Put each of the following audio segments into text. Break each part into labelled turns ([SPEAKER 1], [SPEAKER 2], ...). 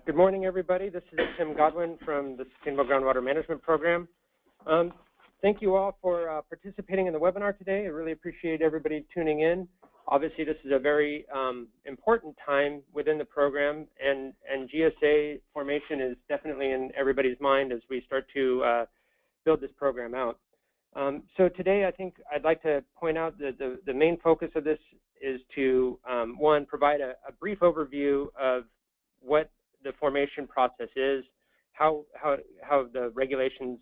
[SPEAKER 1] Good morning, everybody. This is Tim Godwin from the Sustainable Groundwater Management Program. Thank you all for participating in the webinar today. I really appreciate everybody tuning in. Obviously, this is a very important time within the program, and GSA formation is definitely in everybody's mind as we start to build this program out. So today, I think I'd like to point out that the main focus of this is to, one, provide a brief overview of what the formation process is, how the regulations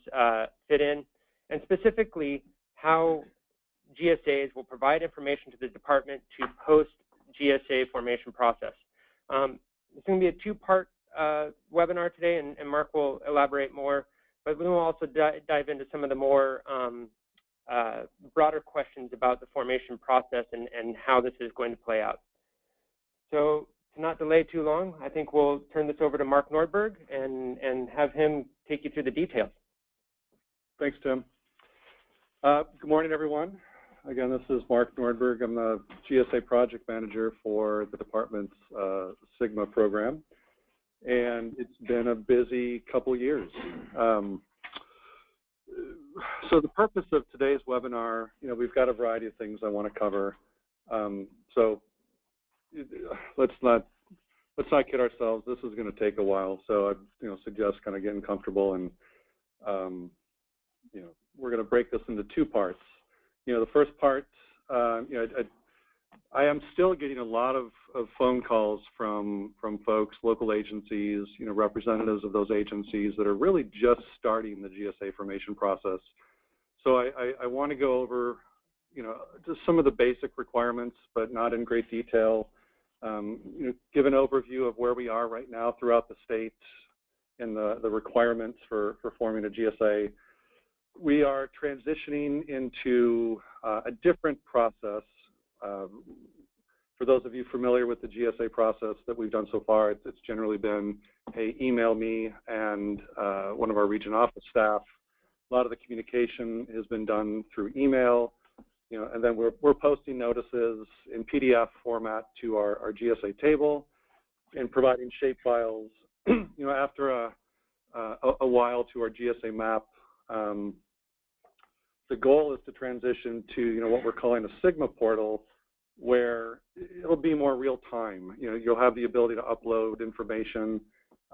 [SPEAKER 1] fit in, and specifically how GSAs will provide information to the department to post-GSA formation process. It's going to be a two-part webinar today, and Mark will elaborate more, but we will also dive into some of the more broader questions about the formation process and how this is going to play out. So to not delay too long, I think we'll turn this over to Mark Nordberg and have him take you through the details.
[SPEAKER 2] Thanks, Tim. Good morning, everyone. Again, this is Mark Nordberg. I'm the GSA project manager for the department's SIGMA program, and it's been a busy couple years. So the purpose of today's webinar, we've got a variety of things I want to cover. So let's not kid ourselves. This is going to take a while, so I suggest kind of getting comfortable, and we're going to break this into two parts. The first part, I am still getting a lot of phone calls from folks, local agencies, representatives of those agencies that are really just starting the GSA formation process. So I want to go over, just some of the basic requirements, but not in great detail. Give an overview of where we are right now throughout the state and the requirements for forming a GSA. We are transitioning into a different process. For those of you familiar with the GSA process that we've done so far, it's generally been, hey, email me and one of our region office staff. A lot of the communication has been done through email, and then we're posting notices in PDF format to our GSA table and providing shape files, after a while to our GSA map. The goal is to transition to, what we're calling a SIGMA portal, where it'll be more real time. You'll have the ability to upload information,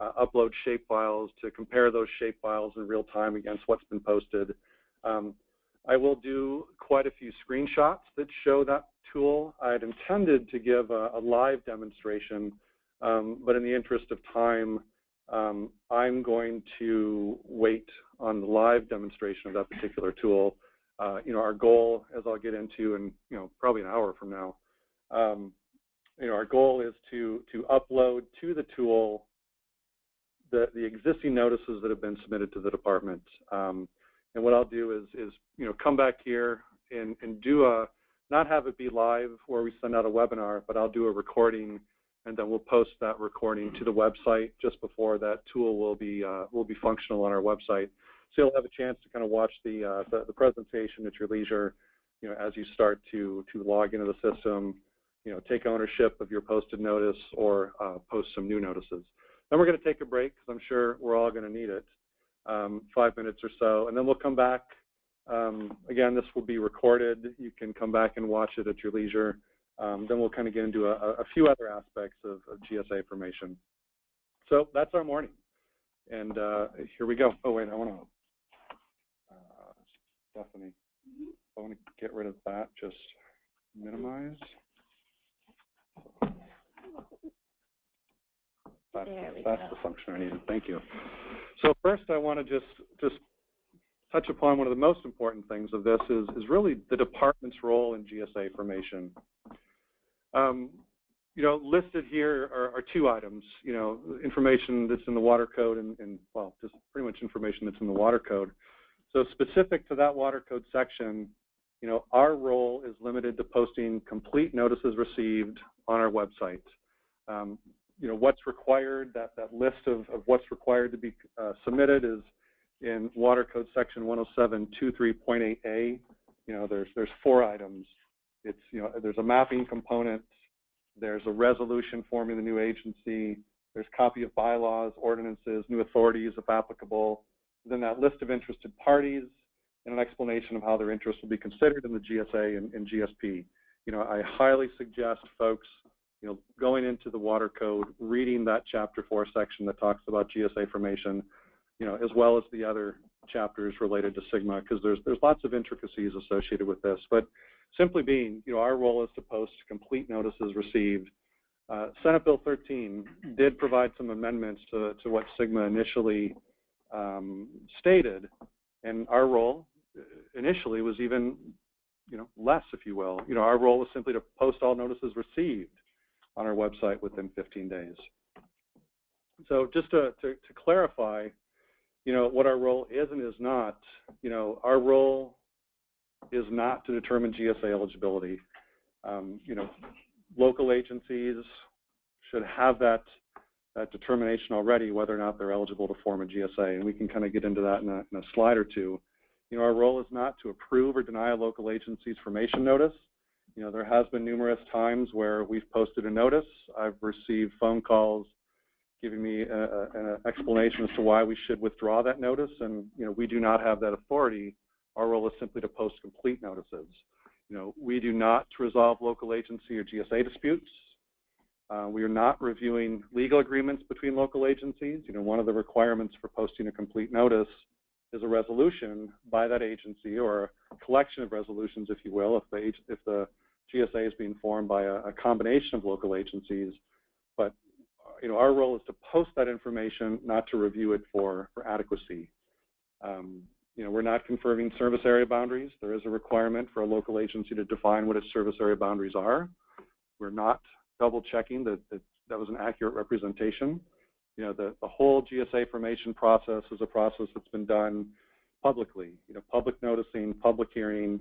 [SPEAKER 2] upload shape files, to compare those shape files in real time against what's been posted. I will do quite a few screenshots that show that tool. I had intended to give a live demonstration, but in the interest of time, I'm going to wait on the live demonstration of that particular tool. Our goal, as I'll get into in probably an hour from now, our goal is to upload to the tool the existing notices that have been submitted to the department. And what I'll do is come back here and do not have it be live where we send out a webinar, but I'll do a recording, and then we'll post that recording to the website just before that tool will be functional on our website. So you'll have a chance to kind of watch the presentation at your leisure, as you start to log into the system, take ownership of your posted notice or post some new notices. Then we're going to take a break because I'm sure we're all going to need it, 5 minutes or so, and then we'll come back. Again, this will be recorded. You can come back and watch it at your leisure. Then we'll kind of get into a few other aspects of GSA formation. So that's our morning. And here we go. Oh, wait, I want to, Stephanie, I want to get rid of that, just minimize. That's the function I needed. Thank you. So first, I want to just touch upon one of the most important things of this is really the department's role in GSA formation. Listed here are two items, information that's in the water code and well, just pretty much information that's in the water code. So specific to that water code section, our role is limited to posting complete notices received on our website. What's required, that list of what's required to be submitted is in water code section 107.23.8a. There's 4 items. It's, there's a mapping component, there's a resolution forming the new agency, There's copy of bylaws, ordinances, new authorities if applicable, then that list of interested parties, and an explanation of how their interests will be considered in the GSA and GSP. I highly suggest folks, going into the Water Code, reading that Chapter 4 section that talks about GSA formation, as well as the other chapters related to SGMA, because there's lots of intricacies associated with this. But simply being, our role is to post complete notices received. Senate Bill 13 did provide some amendments to what SGMA initially stated, and our role initially was even less, if you will. Our role was simply to post all notices received on our website within 15 days. So just to clarify, what our role is and is not, our role is not to determine GSA eligibility. Local agencies should have that determination already whether or not they're eligible to form a GSA, and we can kind of get into that in a slide or two. Our role is not to approve or deny a local agency's formation notice. There has been numerous times where we've posted a notice. I've received phone calls giving me an explanation as to why we should withdraw that notice, and we do not have that authority. Our role is simply to post complete notices. We do not resolve local agency or GSA disputes. We are not reviewing legal agreements between local agencies. One of the requirements for posting a complete notice is a resolution by that agency, or a collection of resolutions, if you will, if the GSA is being formed by a combination of local agencies. But our role is to post that information, not to review it for adequacy. We're not confirming service area boundaries. There is a requirement for a local agency to define what its service area boundaries are. We're not double checking that was an accurate representation. The whole GSA formation process is a process that's been done publicly. Public noticing, public hearing,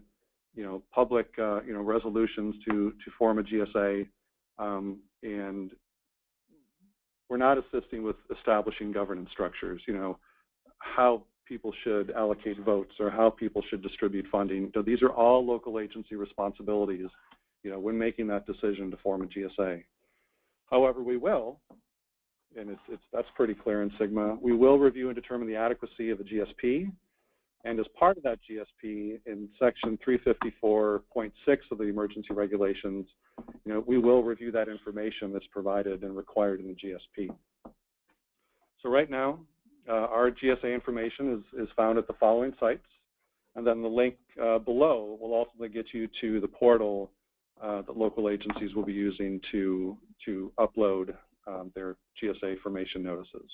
[SPEAKER 2] public resolutions to form a GSA, and we're not assisting with establishing governance structures. How people should allocate votes or how people should distribute funding. So these are all local agency responsibilities, when making that decision to form a GSA. However, we will, and that's pretty clear in SGMA, we will review and determine the adequacy of a GSP. And as part of that GSP, in section 354.6 of the emergency regulations, we will review that information that's provided and required in the GSP. So right now, our GSA information is found at the following sites, and then the link below will ultimately get you to the portal that local agencies will be using to upload their GSA formation notices.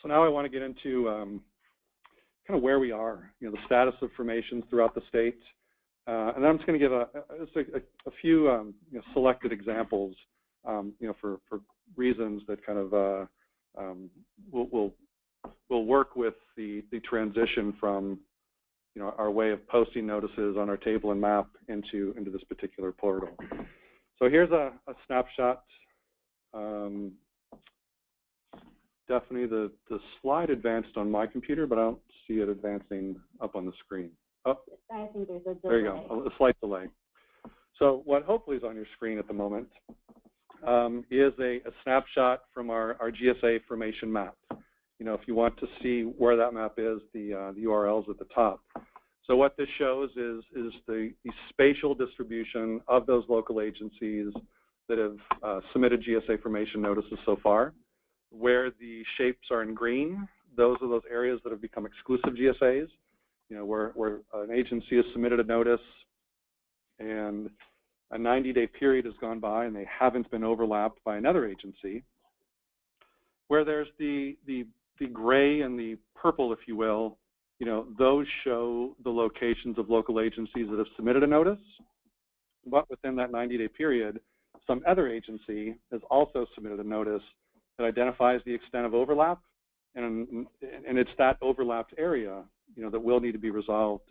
[SPEAKER 2] So now I want to get into kind of where we are, the status of formations throughout the state, and then I'm just going to give a few selected examples, for reasons that kind of will work with the transition from our way of posting notices on our table and map into this particular portal. So here's a snapshot. Definitely the slide advanced on my computer, but I don't see it advancing up on the screen. Oh,
[SPEAKER 3] I think there's a delay.
[SPEAKER 2] There you go, a slight delay. So what hopefully is on your screen at the moment is a snapshot from our GSA formation map. If you want to see where that map is, the URL is at the top. So what this shows is the spatial distribution of those local agencies that have submitted GSA formation notices so far. Where the shapes are in green, those are those areas that have become exclusive GSAs. Where an agency has submitted a notice and a 90-day period has gone by and they haven't been overlapped by another agency. Where there's the gray and the purple, if you will, those show the locations of local agencies that have submitted a notice, but within that 90-day period, some other agency has also submitted a notice that identifies the extent of overlap, and it's that overlapped area, that will need to be resolved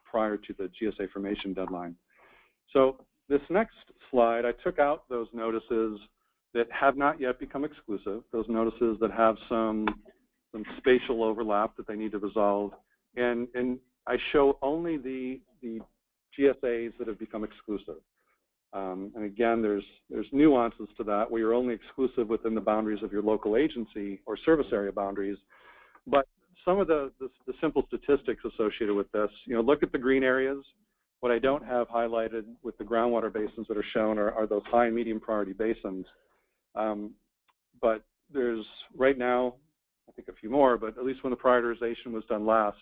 [SPEAKER 2] prior to the GSA formation deadline. So this next slide, I took out those notices that have not yet become exclusive, those notices that have some spatial overlap that they need to resolve, and I show only the GSAs that have become exclusive. And again, there's nuances to that where you're only exclusive within the boundaries of your local agency or service area boundaries. But some of the simple statistics associated with this, look at the green areas. What I don't have highlighted with the groundwater basins that are shown are those high and medium priority basins. But there's right now, I think a few more, but at least when the prioritization was done last,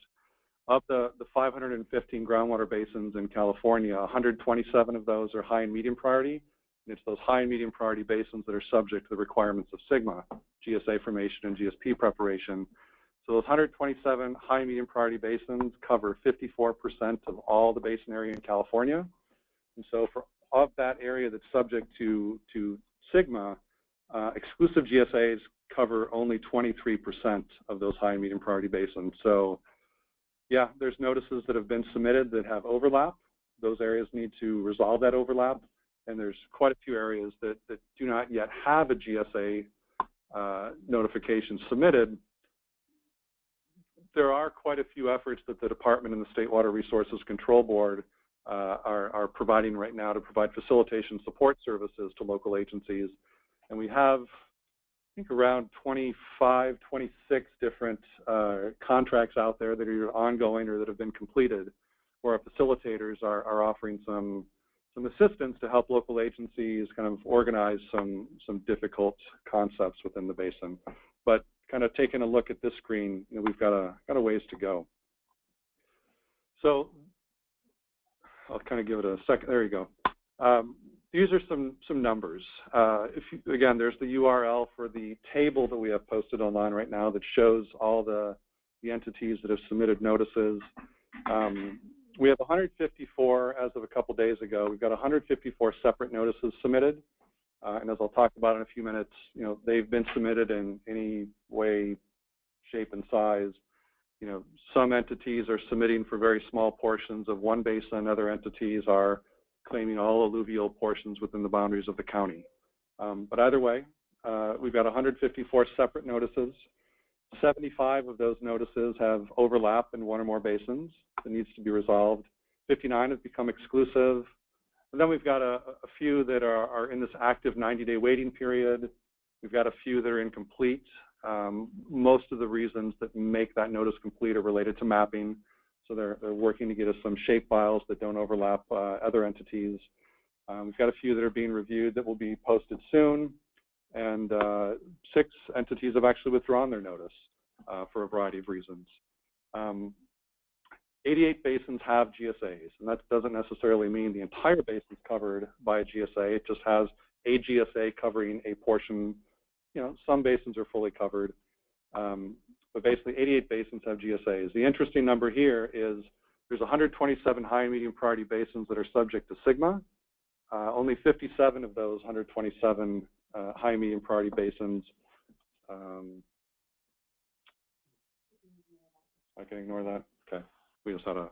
[SPEAKER 2] of the 515 groundwater basins in California, 127 of those are high and medium priority. And it's those high and medium priority basins that are subject to the requirements of SGMA, GSA formation and GSP preparation. So those 127 high and medium priority basins cover 54% of all the basin area in California. And so of that area that's subject to SGMA, exclusive GSAs cover only 23% of those high and medium priority basins. So yeah, there's notices that have been submitted that have overlap. Those areas need to resolve that overlap. And there's quite a few areas that do not yet have a GSA notification submitted. There are quite a few efforts that the department and the State Water Resources Control Board are providing right now to provide facilitation support services to local agencies. And we have, I think, around 25, 26 different contracts out there that are either ongoing or that have been completed, where our facilitators are offering some assistance to help local agencies kind of organize some difficult concepts within the basin. But kind of taking a look at this screen, we've got a ways to go. So I'll kind of give it a second. There you go. These are some numbers. Again, there's the URL for the table that we have posted online right now that shows all the entities that have submitted notices. We have 154 as of a couple days ago. We've got 154 separate notices submitted. And as I'll talk about in a few minutes, they've been submitted in any way, shape, and size. Some entities are submitting for very small portions of one basin. Other entities are claiming all alluvial portions within the boundaries of the county. But either way, we've got 154 separate notices. 75 of those notices have overlap in one or more basins that needs to be resolved. 59 have become exclusive. And then we've got a few that are in this active 90-day waiting period. We've got a few that are incomplete. Most of the reasons that make that notice complete are related to mapping. So they're working to get us some shape files that don't overlap other entities. We've got a few that are being reviewed that will be posted soon. And 6 entities have actually withdrawn their notice for a variety of reasons. 88 basins have GSAs, and that doesn't necessarily mean the entire basin is covered by a GSA. It just has a GSA covering a portion. Some basins are fully covered, but basically 88 basins have GSAs. The interesting number here is there's 127 high and medium priority basins that are subject to SGMA. Only 57 of those 127 high and medium priority basins, I can ignore that. Okay. We just had a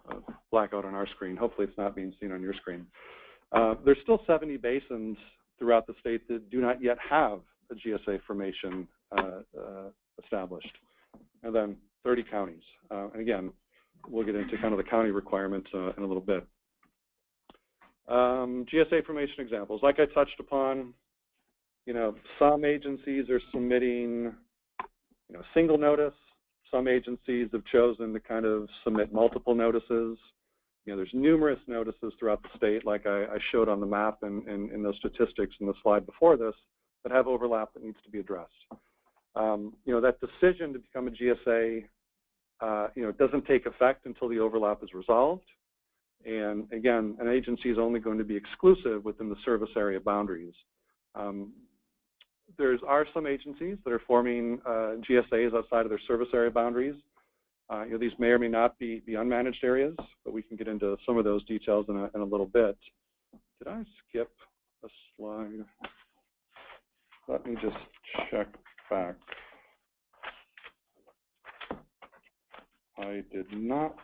[SPEAKER 2] blackout on our screen. Hopefully it's not being seen on your screen. There's still 70 basins throughout the state that do not yet have a GSA formation established. And then 30 counties. And again, we'll get into kind of the county requirements in a little bit. GSA formation examples. Like I touched upon, some agencies are submitting, single notice. Some agencies have chosen to kind of submit multiple notices. There's numerous notices throughout the state, like I showed on the map and in those statistics in the slide before this, that have overlap that needs to be addressed. That decision to become a GSA, doesn't take effect until the overlap is resolved. And again, an agency is only going to be exclusive within the service area boundaries. There are some agencies that are forming GSAs outside of their service area boundaries. These may or may not be unmanaged areas, but we can get into some of those details in a little bit. Did I skip a slide? Let me just check back. I did not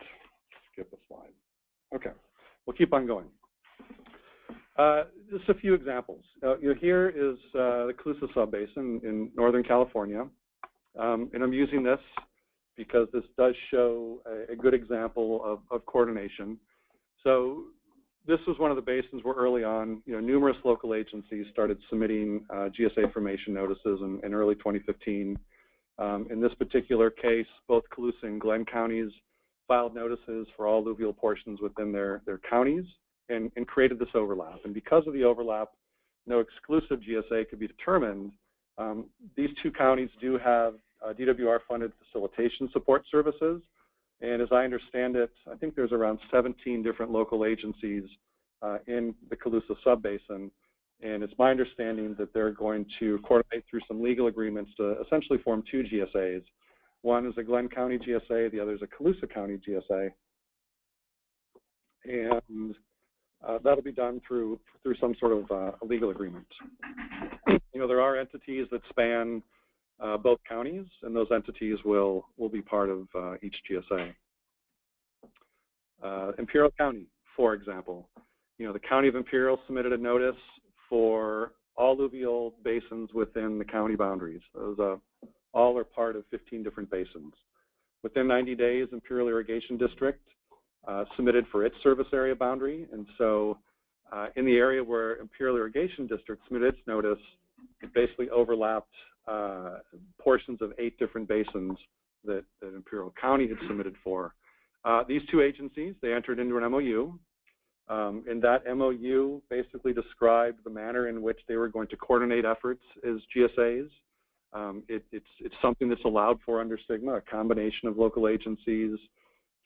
[SPEAKER 2] skip a slide. Okay, we'll keep on going. Just a few examples. Here is the Colusa Subbasin in Northern California. And I'm using this because this does show a good example of coordination. So this was one of the basins where early on, numerous local agencies started submitting GSA formation notices in early 2015. In this particular case, both Colusa and Glenn counties filed notices for all alluvial portions within their counties and created this overlap. And because of the overlap, no exclusive GSA could be determined. These two counties do have DWR-funded facilitation support services. And as I understand it, I think there's around 17 different local agencies in the Colusa subbasin. And it's my understanding that they're going to coordinate through some legal agreements to essentially form two GSAs. One is a Glenn County GSA, the other is a Colusa County GSA. And that'll be done through some sort of a legal agreement. There are entities that span both counties, and those entities will be part of each GSA. Imperial County, for example. The County of Imperial submitted a notice for all alluvial basins within the county boundaries. Those all are part of 15 different basins. Within 90 days, Imperial Irrigation District submitted for its service area boundary, and so in the area where Imperial Irrigation District submitted its notice, it basically overlapped portions of 8 different basins that Imperial County had submitted for. These two agencies, they entered into an MOU, and that MOU basically described the manner in which they were going to coordinate efforts as GSAs. It's something that's allowed for under SGMA. A combination of local agencies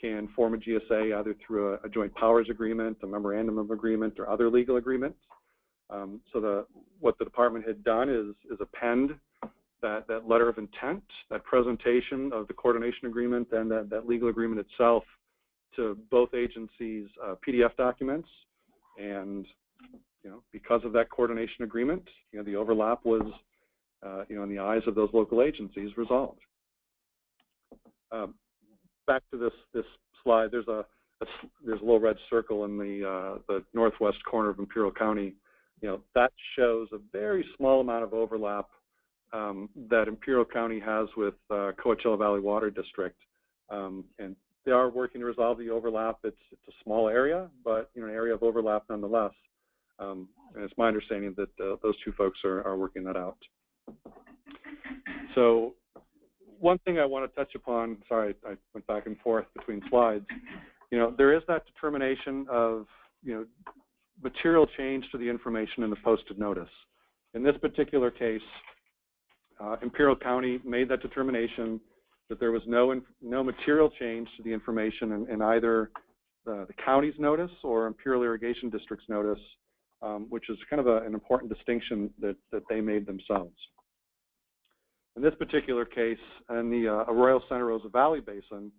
[SPEAKER 2] can form a GSA either through a joint powers agreement, a memorandum of agreement, or other legal agreements. So what the department had done is append that letter of intent, that presentation of the coordination agreement, and that legal agreement itself to both agencies' PDF documents. And because of that coordination agreement, the overlap was, in the eyes of those local agencies, resolved. Back to this slide, there's a little red circle in the northwest corner of Imperial County. That shows a very small amount of overlap that Imperial County has with Coachella Valley Water District, and they are working to resolve the overlap. It's a small area, but an area of overlap nonetheless. And it's my understanding that those two folks are working that out. So one thing I want to touch upon, sorry, I went back and forth between slides. There is that determination of material change to the information in the posted notice. In this particular case, Imperial County made that determination that there was no material change to the information in either the county's notice or Imperial Irrigation District's notice, which is kind of an important distinction that they made themselves. In this particular case, in the Arroyo Santa Rosa Valley Basin,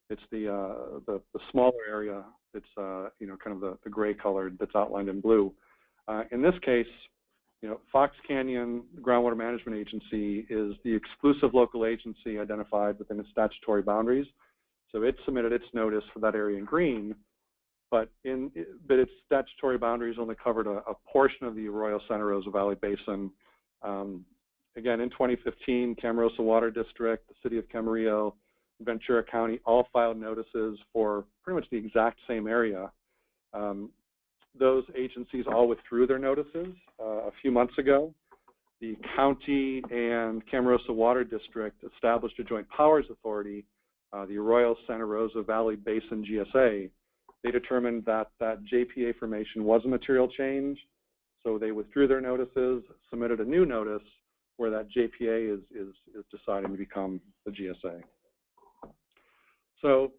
[SPEAKER 2] it's the smaller area. It's kind of the gray colored that's outlined in blue. In this case, Fox Canyon Groundwater Management Agency is the exclusive local agency identified within its statutory boundaries. So it submitted its notice for that area in green, but its statutory boundaries only covered a portion of the Arroyo Santa Rosa Valley Basin. Again, in 2015, Camarosa Water District, the City of Camarillo, Ventura County all filed notices for pretty much the exact same area. Those agencies all withdrew their notices a few months ago. The county and Camarosa Water District established a joint powers authority, the Arroyo Santa Rosa Valley Basin GSA. They determined that JPA formation was a material change, so they withdrew their notices, submitted a new notice where that JPA is deciding to become the GSA. So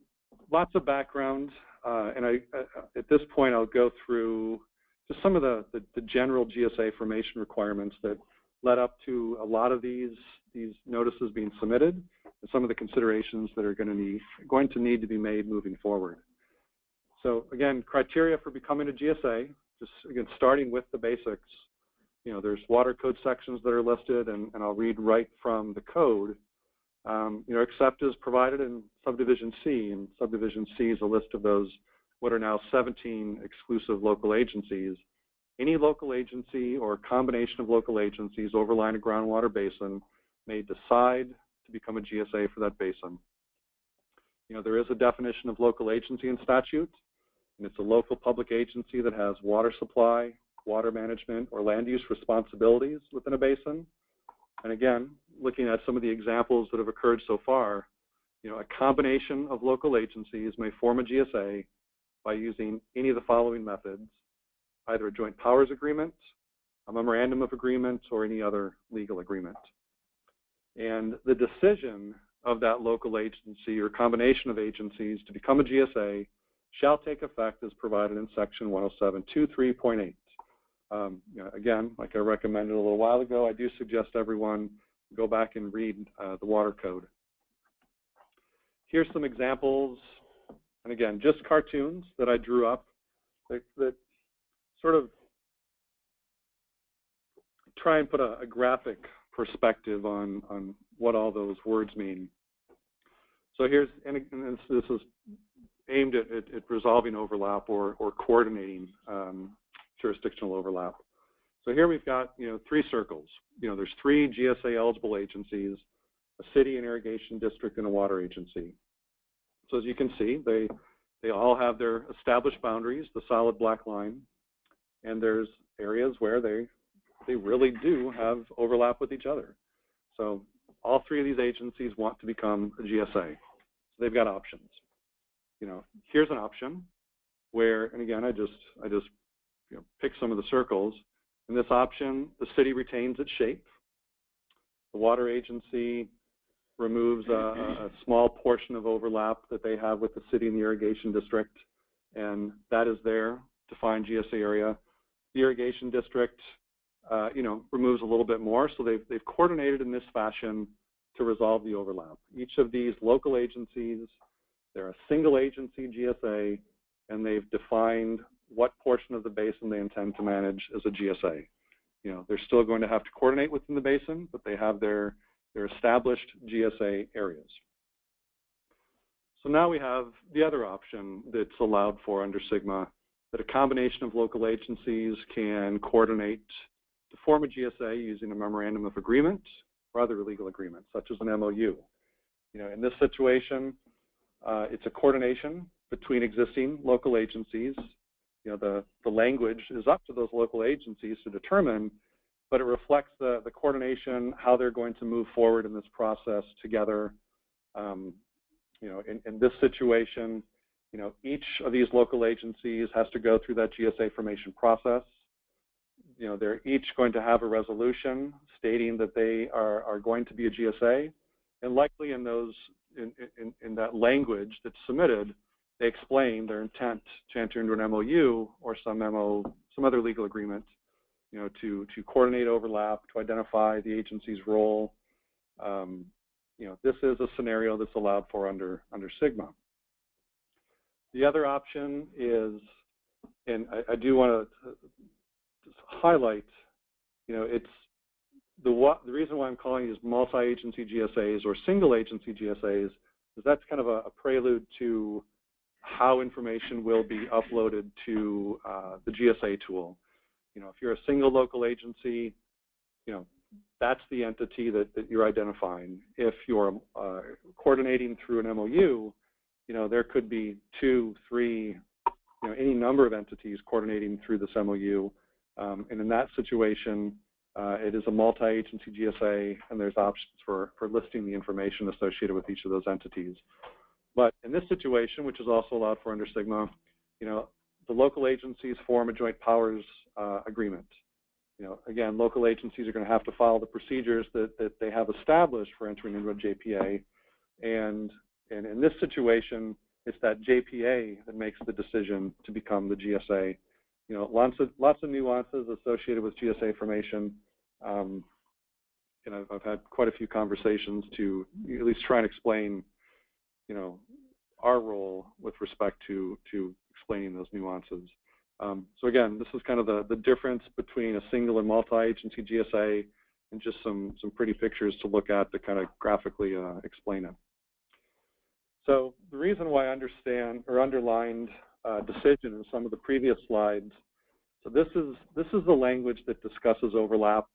[SPEAKER 2] lots of background, and at this point I'll go through just some of the general GSA formation requirements that led up to a lot of these notices being submitted, and some of the considerations that are going to need to be made moving forward. So again, criteria for becoming a GSA, just again starting with the basics. There's water code sections that are listed, and I'll read right from the code. Except as provided in Subdivision C, and Subdivision C is a list of those what are now 17 exclusive local agencies. Any local agency or combination of local agencies overlying a groundwater basin may decide to become a GSA for that basin. There is a definition of local agency in statute. and it's a local public agency that has water supply, water management, or land use responsibilities within a basin. And again, looking at some of the examples that have occurred so far, a combination of local agencies may form a GSA by using any of the following methods: either a joint powers agreement, a memorandum of agreement, or any other legal agreement. And the decision of that local agency or combination of agencies to become a GSA shall take effect as provided in section 107.23.8. Again, like I recommended a little while ago, I do suggest everyone go back and read the water code. Here's some examples, and again, just cartoons that I drew up that sort of try and put a graphic perspective on what all those words mean. So here's, and this is aimed at resolving overlap or coordinating jurisdictional overlap. So here we've got, three circles. There's three GSA eligible agencies, a city, an irrigation district, and a water agency. So as you can see, they all have their established boundaries, the solid black line, and there's areas where they really do have overlap with each other. So all three of these agencies want to become a GSA. So they've got options. Here's an option where, and again, I just pick some of the circles. In this option, the city retains its shape. The water agency removes a small portion of overlap that they have with the city and the irrigation district, and that is their defined GSA area. The irrigation district, removes a little bit more, so they've coordinated in this fashion to resolve the overlap. Each of these local agencies, they're a single agency GSA, and they've defined what portion of the basin they intend to manage as a GSA. They're still going to have to coordinate within the basin, but they have their established GSA areas. So now we have the other option that's allowed for under SGMA, that a combination of local agencies can coordinate to form a GSA using a memorandum of agreement or other legal agreements, such as an MOU. In this situation, it's a coordination between existing local agencies. The language is up to those local agencies to determine, but it reflects the coordination, how they're going to move forward in this process together. In this situation, each of these local agencies has to go through that GSA formation process. They're each going to have a resolution stating that they are going to be a GSA, and likely in that language that's submitted, they explain their intent to enter into an MOU or some other legal agreement, to coordinate overlap, to identify the agency's role. This is a scenario that's allowed for under SGMA. The other option is, and I do want to highlight, it's the reason why I'm calling these multi-agency GSAs or single agency GSAs is that's kind of a prelude to how information will be uploaded to the GSA tool. If you're a single local agency, that's the entity that you're identifying. If you're coordinating through an MOU, there could be 2, 3, any number of entities coordinating through this MOU. And in that situation, it is a multi-agency GSA, and there's options for listing the information associated with each of those entities. But in this situation, which is also allowed for under SGMA, the local agencies form a joint powers agreement. Again, local agencies are going to have to follow the procedures that they have established for entering into a JPA. And in this situation, it's that JPA that makes the decision to become the GSA. Lots of nuances associated with GSA formation. And I've had quite a few conversations to at least try and explain, our role with respect to explaining those nuances. So again, this is kind of the difference between a single and multi-agency GSA, and just some pretty pictures to look at to kind of graphically explain it. So the reason why I underlined decision in some of the previous slides. So this is the language that discusses overlap,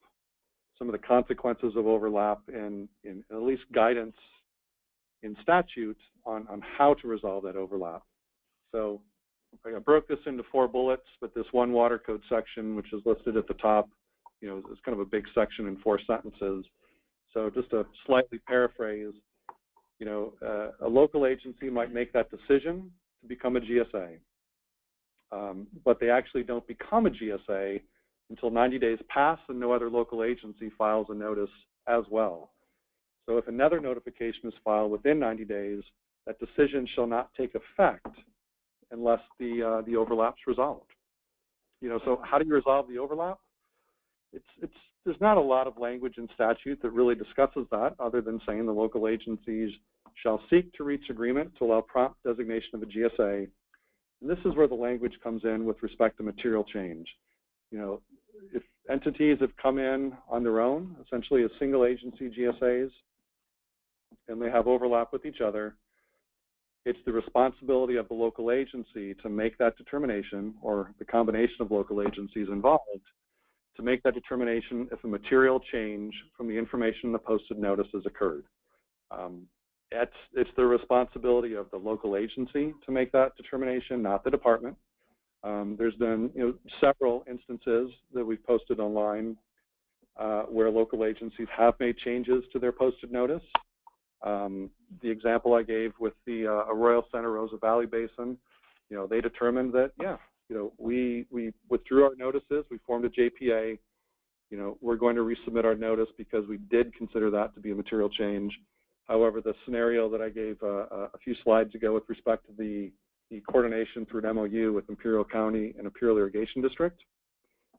[SPEAKER 2] some of the consequences of overlap, and at least guidance in statute on how to resolve that overlap. So I broke this into 4 bullets, but this one water code section, which is listed at the top, you know, is kind of a big section in 4 sentences. So just to slightly paraphrase, you know, a local agency might make that decision to become a GSA, but they actually don't become a GSA until 90 days pass and no other local agency files a notice as well. So if another notification is filed within 90 days, that decision shall not take effect unless the overlap's resolved. You know, so how do you resolve the overlap? There's not a lot of language in statute that really discusses that, other than saying the local agencies shall seek to reach agreement to allow prompt designation of a GSA. And this is where the language comes in with respect to material change. You know, if entities have come in on their own, essentially as single agency GSAs, and they have overlap with each other, it's the responsibility of the local agency to make that determination, or the combination of local agencies involved, to make that determination if a material change from the information in the posted notice has occurred. It's the responsibility of the local agency to make that determination, not the department. There's been, you know, several instances that we've posted online where local agencies have made changes to their posted notice. The example I gave with the Arroyo Santa Rosa Valley Basin, you know, they determined that, yeah, you know, we withdrew our notices, we formed a JPA, you know, we're going to resubmit our notice because we did consider that to be a material change. However, the scenario that I gave a few slides ago with respect to the coordination through an MOU with Imperial County and Imperial Irrigation District,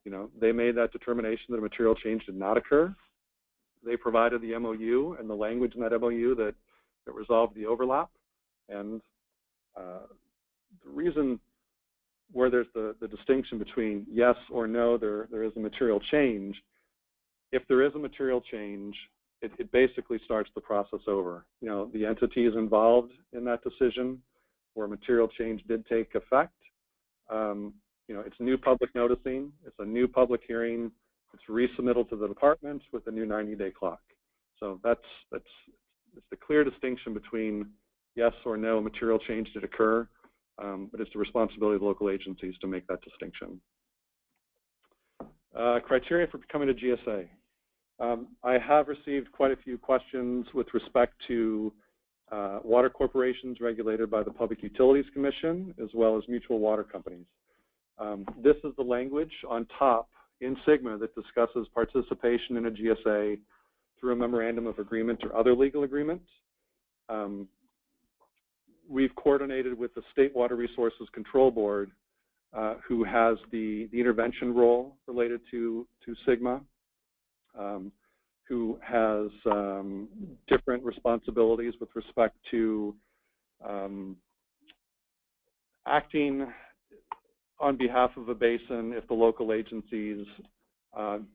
[SPEAKER 2] you know, they made that determination that a material change did not occur. They provided the MOU and the language in that MOU that resolved the overlap. And the reason where there's the distinction between yes or no, there is a material change. If there is a material change, it basically starts the process over. You know, the entities involved in that decision where material change did take effect, you know, it's new public noticing, it's a new public hearing, it's resubmittal to the department with a new 90-day clock. So it's the clear distinction between yes or no, material change did occur, but it's the responsibility of the local agencies to make that distinction. Criteria for becoming a GSA. I have received quite a few questions with respect to water corporations regulated by the Public Utilities Commission, as well as mutual water companies. This is the language on top in SGMA that discusses participation in a GSA through a memorandum of agreement or other legal agreement. We've coordinated with the State Water Resources Control Board, who has the intervention role related to SGMA, who has different responsibilities with respect to acting on behalf of a basin if the local agencies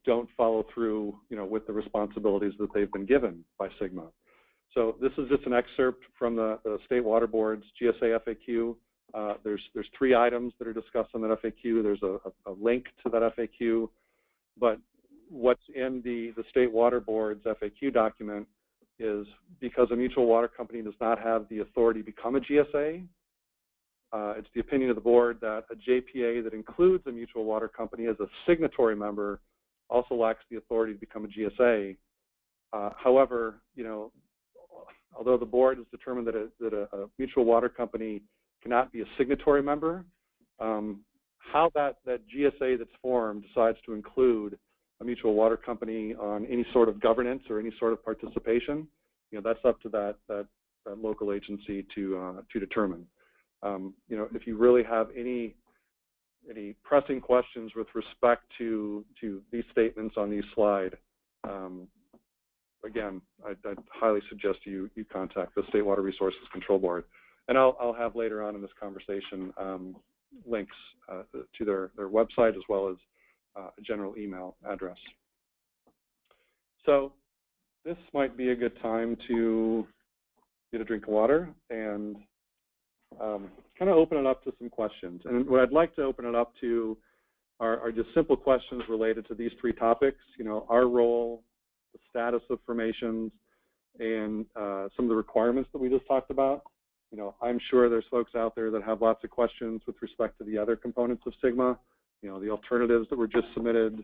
[SPEAKER 2] don't follow through, you know, with the responsibilities that they've been given by SGMA. So this is just an excerpt from the State Water Board's GSA FAQ. There's 3 items that are discussed on that FAQ. There's a link to that FAQ, but what's in the State Water Board's FAQ document is because a mutual water company does not have the authority to become a GSA, it's the opinion of the board that a JPA that includes a mutual water company as a signatory member also lacks the authority to become a GSA. However, you know, although the board has determined that a mutual water company cannot be a signatory member, how that GSA that's formed decides to include a mutual water company on any sort of governance or any sort of participation, you know, that's up to that local agency to determine. You know, if you really have any pressing questions with respect to these statements on these slides, again, I'd highly suggest you contact the State Water Resources Control Board. And I'll have later on in this conversation links to their website as well as a general email address. So this might be a good time to get a drink of water and kind of open it up to some questions. And what I'd like to open it up to are just simple questions related to these 3 topics, you know, our role, the status of formations, and some of the requirements that we just talked about. I'm sure there's folks out there that have lots of questions with respect to the other components of SGMA, the alternatives that were just submitted,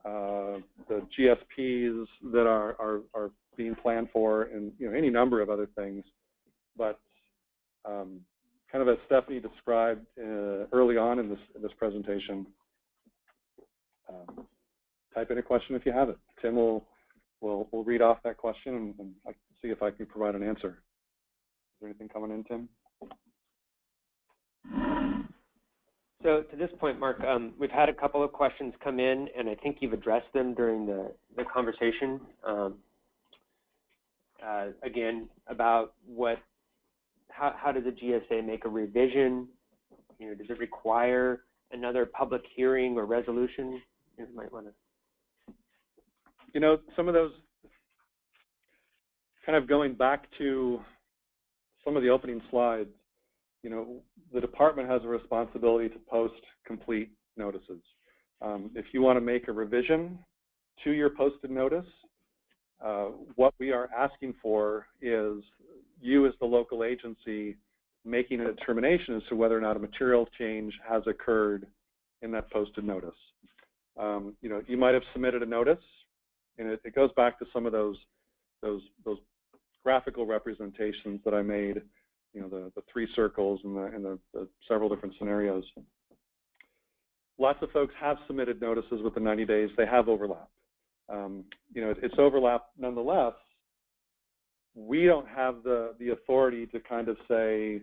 [SPEAKER 2] the GSPs that are being planned for, and any number of other things. But kind of as Stephanie described early on in this presentation, type in a question if you have it. Tim will read off that question and I can see if I can provide an answer. Is there anything coming in, Tim?
[SPEAKER 1] So to this point, Mark, we've had a couple of questions come in, and I think you've addressed them during the conversation. Again, about how does the GSA make a revision? Does it require another public hearing or resolution? You might want to.
[SPEAKER 2] Some of those, kind of going back to some of the opening slides, the department has a responsibility to post complete notices. If you want to make a revision to your posted notice, what we are asking for is you as the local agency making a determination as to whether or not a material change has occurred in that posted notice. You might have submitted a notice, and it goes back to some of those graphical representations that I made, the 3 circles and the several different scenarios. Lots of folks have submitted notices within 90 days. They have overlap. It's overlap nonetheless. We don't have the authority to kind of say,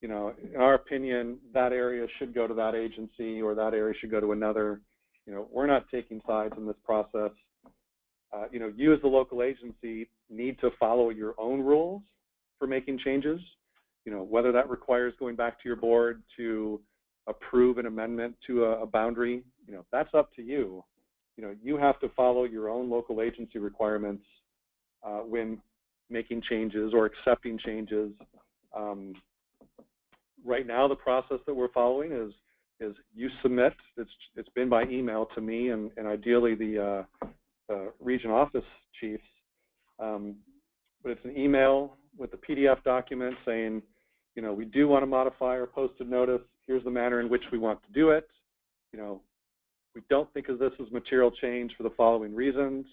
[SPEAKER 2] in our opinion, that area should go to that agency or that area should go to another. We're not taking sides in this process. You as the local agency need to follow your own rules for making changes. Whether that requires going back to your board to approve an amendment to a boundary, that's up to you. You have to follow your own local agency requirements when making changes or accepting changes. Right now, the process that we're following is you submit. It's been by email to me and ideally the region office chiefs. But it's an email with a PDF document saying, we do want to modify our posted notice. Here's the manner in which we want to do it. We don't think of this as material change for the following reasons,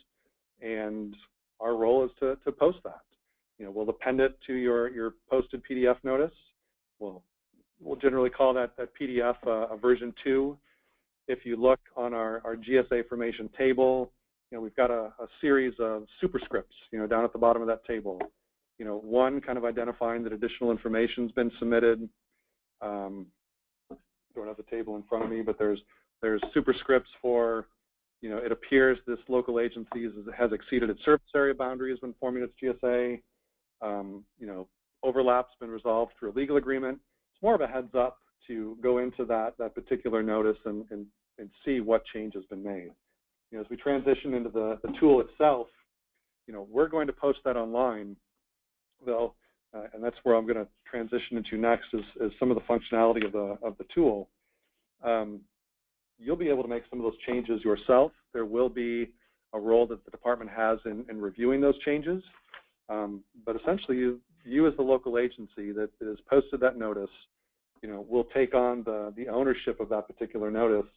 [SPEAKER 2] and our role is to post that. We'll append it to your posted PDF notice. We'll generally call that PDF a version 2. If you look on our GSA information table, we've got a series of superscripts, down at the bottom of that table. One kind of identifying that additional information's been submitted. Don't have the table in front of me, but there's superscripts for, it appears this local agency has exceeded its surface area boundaries when forming its GSA. Overlap's been resolved through a legal agreement. It's more of a heads up to go into that particular notice and see what change has been made. As we transition into the tool itself, we're going to post that online, though, and that's where I'm going to transition into next is some of the functionality of the tool. You'll be able to make some of those changes yourself. There will be a role that the department has in reviewing those changes, but essentially you as the local agency that has posted that notice, will take on the ownership of that particular notice,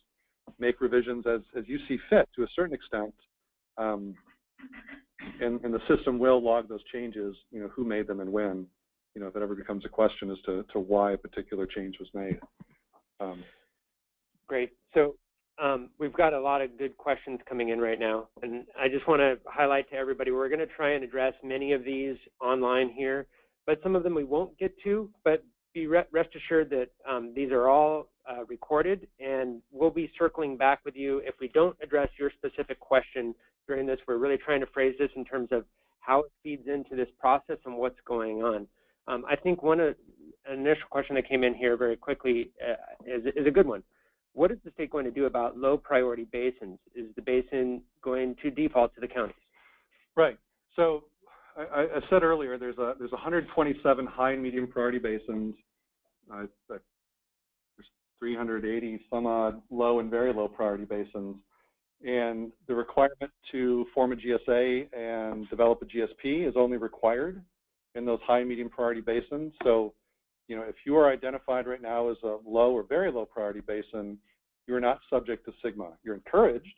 [SPEAKER 2] make revisions as you see fit to a certain extent, and the system will log those changes, who made them and when, if it ever becomes a question as to why a particular change was made.
[SPEAKER 1] Great. So we've got a lot of good questions coming in right now, and I just want to highlight to everybody, we're going to try and address many of these online here, but some of them we won't get to, but be rest assured that these are all recorded, and we'll be circling back with you if we don't address your specific question during this. We're really trying to phrase this in terms of how it feeds into this process and what's going on. I think an initial question that came in here very quickly is a good one. What is the state going to do about low priority basins? Is the basin going to default to the counties?
[SPEAKER 2] Right. So I said earlier, there's 127 high and medium priority basins. There's 380 some odd low and very low priority basins. And the requirement to form a GSA and develop a GSP is only required in those high and medium priority basins. So, if you are identified right now as a low or very low priority basin, you are not subject to SGMA. You're encouraged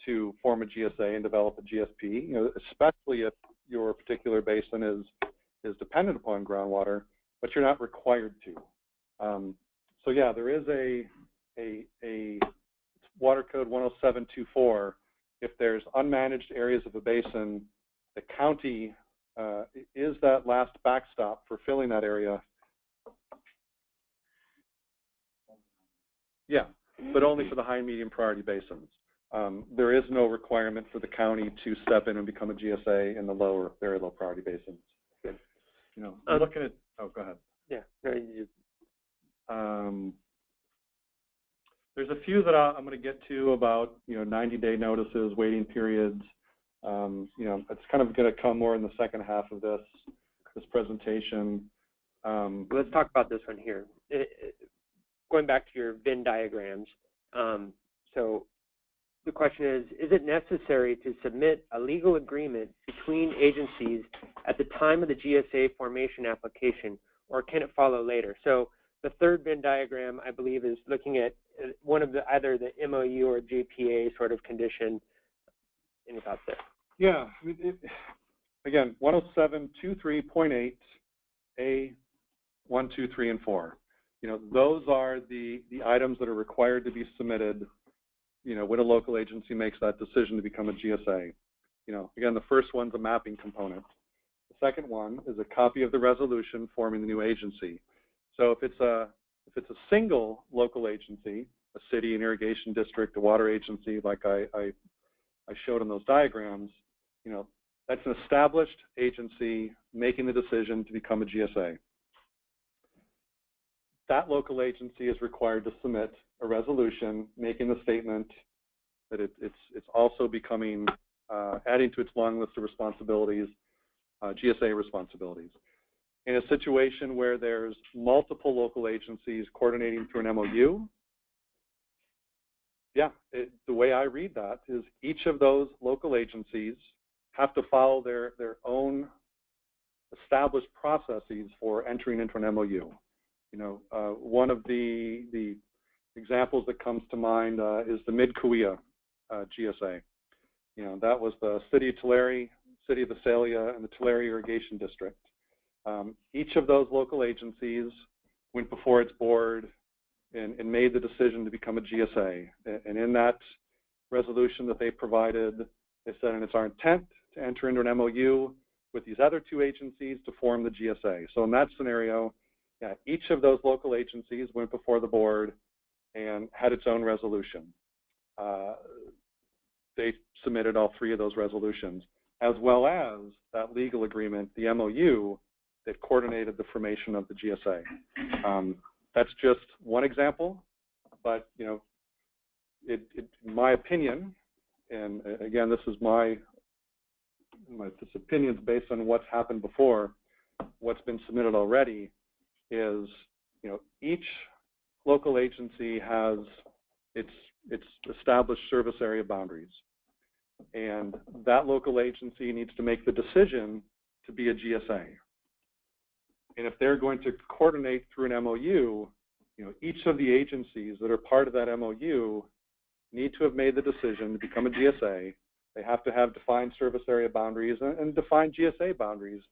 [SPEAKER 2] to form a GSA and develop a GSP, especially if your particular basin is dependent upon groundwater, but you're not required to. So yeah, there is a Water Code 10724. If there's unmanaged areas of a basin, the county is that last backstop for filling that area. Yeah, but only for the high and medium priority basins. There is no requirement for the county to step in and become a GSA in the low or very low priority basins. Good. Looking at, oh, go ahead.
[SPEAKER 1] Yeah.
[SPEAKER 2] There's a few that I'm going to get to about, 90-day notices, waiting periods. It's kind of going to come more in the second half of this presentation.
[SPEAKER 1] Let's talk about this one here. Going back to your Venn diagrams, so the question is it necessary to submit a legal agreement between agencies at the time of the GSA formation application, or can it follow later? So the third Venn diagram, I believe, is looking at one of either the MOU or JPA sort of condition. Any thoughts there?
[SPEAKER 2] Yeah. Again, 107.23.8, A, 1, 2, 3, and 4. Those are the items that are required to be submitted, when a local agency makes that decision to become a GSA. Again, the first one's a mapping component. The second one is a copy of the resolution forming the new agency. So if it's a single local agency, a city, an irrigation district, a water agency, like I showed in those diagrams, that's an established agency making the decision to become a GSA. That local agency is required to submit a resolution making the statement that it's also becoming, adding to its long list of responsibilities, GSA responsibilities. In a situation where there's multiple local agencies coordinating through an MOU, yeah, the way I read that is each of those local agencies have to follow their own established processes for entering into an MOU. One of the examples that comes to mind is the Mid-Cahuilla GSA. That was the City of Tulare, City of Visalia, and the Tulare Irrigation District. Each of those local agencies went before its board and made the decision to become a GSA. And in that resolution that they provided, they said, and it's our intent to enter into an MOU with these other two agencies to form the GSA. So in that scenario, yeah, each of those local agencies went before the board and had its own resolution. They submitted all three of those resolutions, as well as that legal agreement, the MOU, that coordinated the formation of the GSA. That's just one example, but in my opinion, and again, this is my opinion is based on what's happened before, what's been submitted already, is each local agency has its established service area boundaries, and that local agency needs to make the decision to be a GSA. And if they're going to coordinate through an MOU, each of the agencies that are part of that MOU need to have made the decision to become a GSA. They have to have defined service area boundaries and defined GSA boundaries,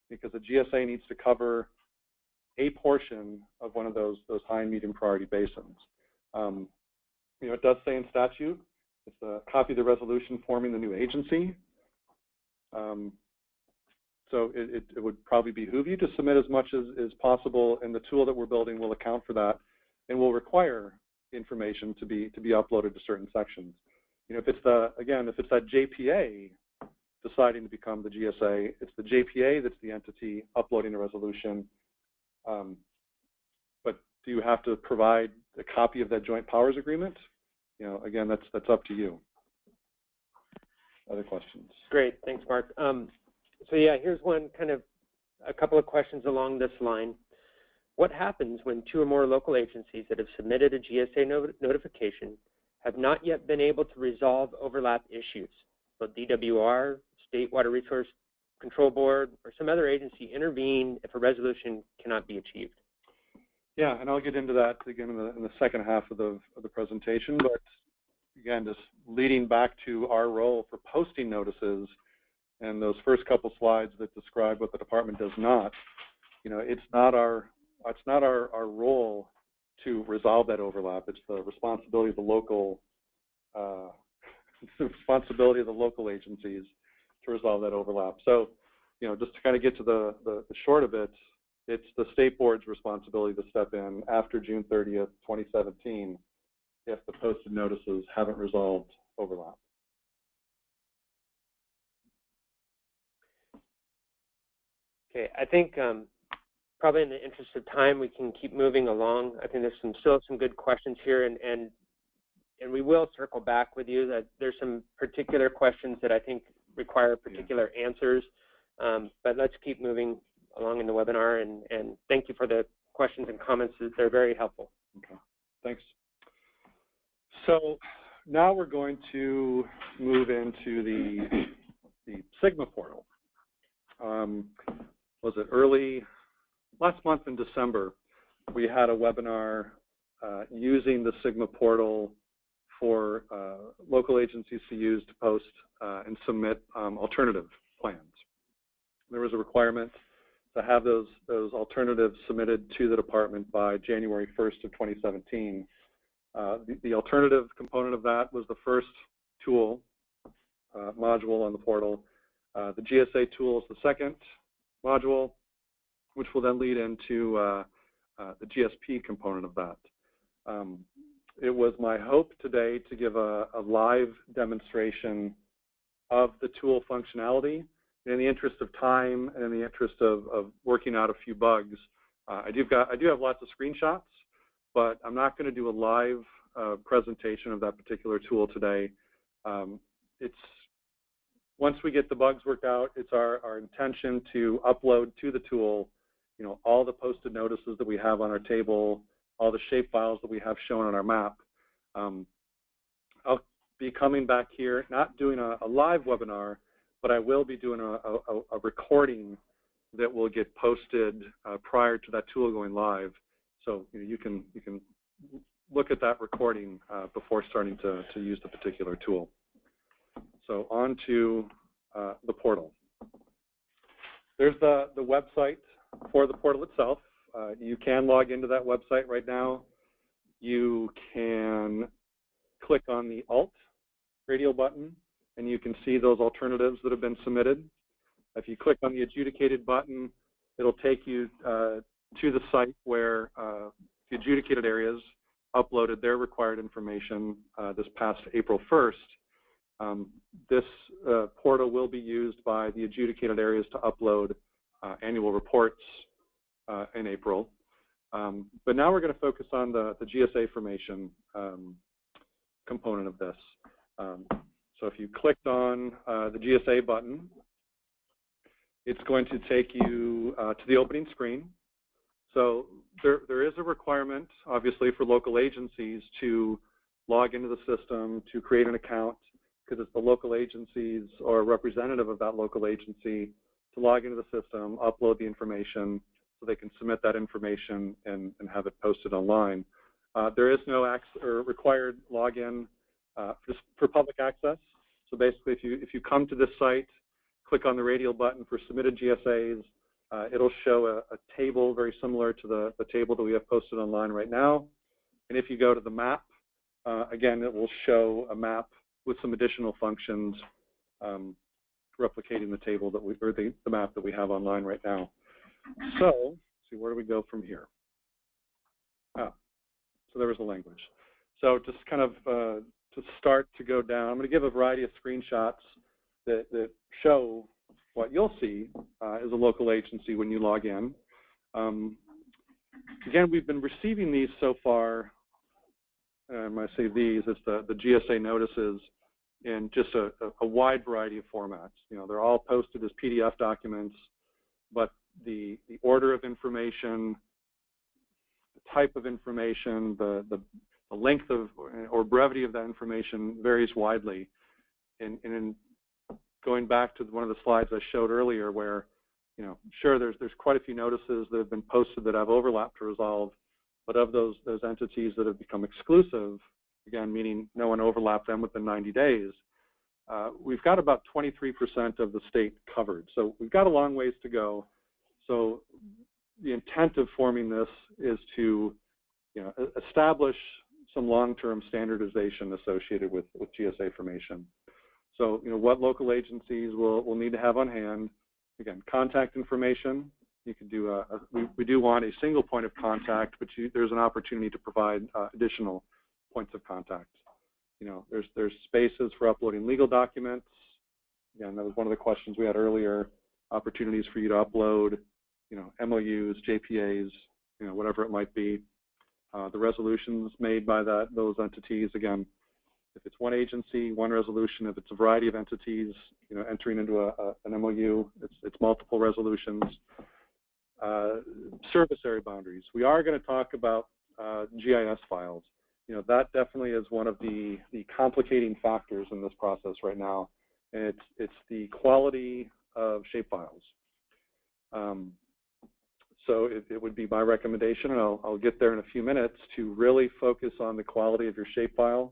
[SPEAKER 2] because a GSA needs to cover a portion of one of those high and medium priority basins. It does say in statute, it's a copy of the resolution forming the new agency. So it would probably behoove you to submit as much as possible, and the tool that we're building will account for that and will require information to be uploaded to certain sections. If it's that JPA deciding to become the GSA, it's the JPA that's the entity uploading the resolution. But do you have to provide a copy of that joint powers agreement? Again, that's up to you. Other questions?
[SPEAKER 1] Great, thanks, Mark. So yeah, here's a couple of questions along this line. What happens when two or more local agencies that have submitted a GSA notification have not yet been able to resolve overlap issues? So DWR, State Water Resource control board, or some other agency intervene if a resolution cannot be achieved?
[SPEAKER 2] Yeah, and I'll get into that again in the second half of the presentation. But again, just leading back to our role for posting notices and those first couple slides that describe what the department does not. It's not our role to resolve that overlap. It's the responsibility of the local agencies to resolve that overlap. So, just to kind of get to the short of it, it's the state board's responsibility to step in after June 30th, 2017, if the posted notices haven't resolved overlap.
[SPEAKER 1] Okay, I think probably in the interest of time, we can keep moving along. I think there's still some good questions here, and we will circle back with you. That there's some particular questions that I think require particular answers, but let's keep moving along in the webinar, and thank you for the questions and comments. They're very helpful.
[SPEAKER 2] Okay, thanks. So now we're going to move into the Sigma portal. Was it last month in December, we had a webinar using the Sigma portal for local agencies to use to post and submit alternative plans. There was a requirement to have those alternatives submitted to the department by January 1st of 2017. The alternative component of that was the first tool, module on the portal. The GSA tool is the second module, which will then lead into the GSP component of that. It was my hope today to give a live demonstration of the tool functionality. In the interest of time and in the interest of working out a few bugs, I do have lots of screenshots, but I'm not going to do a live presentation of that particular tool today. Once we get the bugs worked out, it's our intention to upload to the tool, all the posted notices that we have on our table, all the shape files that we have shown on our map. I'll be coming back here, not doing a live webinar, but I will be doing a recording that will get posted prior to that tool going live. So you can look at that recording before starting to use the particular tool. So on to the portal. There's the website for the portal itself. You can log into that website right now. You can click on the Alt radio button, and you can see those alternatives that have been submitted. If you click on the adjudicated button, it'll take you to the site where the adjudicated areas uploaded their required information this past April 1st. This portal will be used by the adjudicated areas to upload annual reports in April. But now we're going to focus on the GSA formation component of this. So if you clicked on the GSA button, it's going to take you to the opening screen. So there is a requirement, obviously, for local agencies to log into the system, to create an account, because it's the local agencies or a representative of that local agency to log into the system, upload the information so they can submit that information and have it posted online. There is no required login just for public access. So basically, if you come to this site, click on the radial button for submitted GSAs, it'll show a table very similar to the table that we have posted online right now. And if you go to the map, again, it will show a map with some additional functions replicating the table that the map that we have online right now. So, let's see, where do we go from here? So there was the language. So just kind of to start to go down, I'm going to give a variety of screenshots that show what you'll see as a local agency when you log in. Again, we've been receiving these so far, and when I say these, it's the GSA notices in just a wide variety of formats. They're all posted as PDF documents, but the order of information, the type of information, the length of or brevity of that information varies widely. And going back to one of the slides I showed earlier where, sure, there's quite a few notices that have been posted that have overlap to resolve, but of those entities that have become exclusive, again, meaning no one overlapped them within 90 days, we've got about 23% of the state covered. So we've got a long ways to go. So the intent of forming this is to establish some long-term standardization associated with GSA formation. So, what local agencies will need to have on hand, again, contact information. You could do we do want a single point of contact, but there's an opportunity to provide additional points of contact. There's spaces for uploading legal documents. Again, that was one of the questions we had earlier. Opportunities for you to upload, MOUs, JPAs, whatever it might be. The resolutions made by those entities, again, if it's one agency, one resolution. If it's a variety of entities, entering into an MOU, it's multiple resolutions. Service area boundaries. We are going to talk about GIS files. That definitely is one of the complicating factors in this process right now, and it's the quality of shapefiles. So it would be my recommendation, and I'll get there in a few minutes, to really focus on the quality of your shapefile.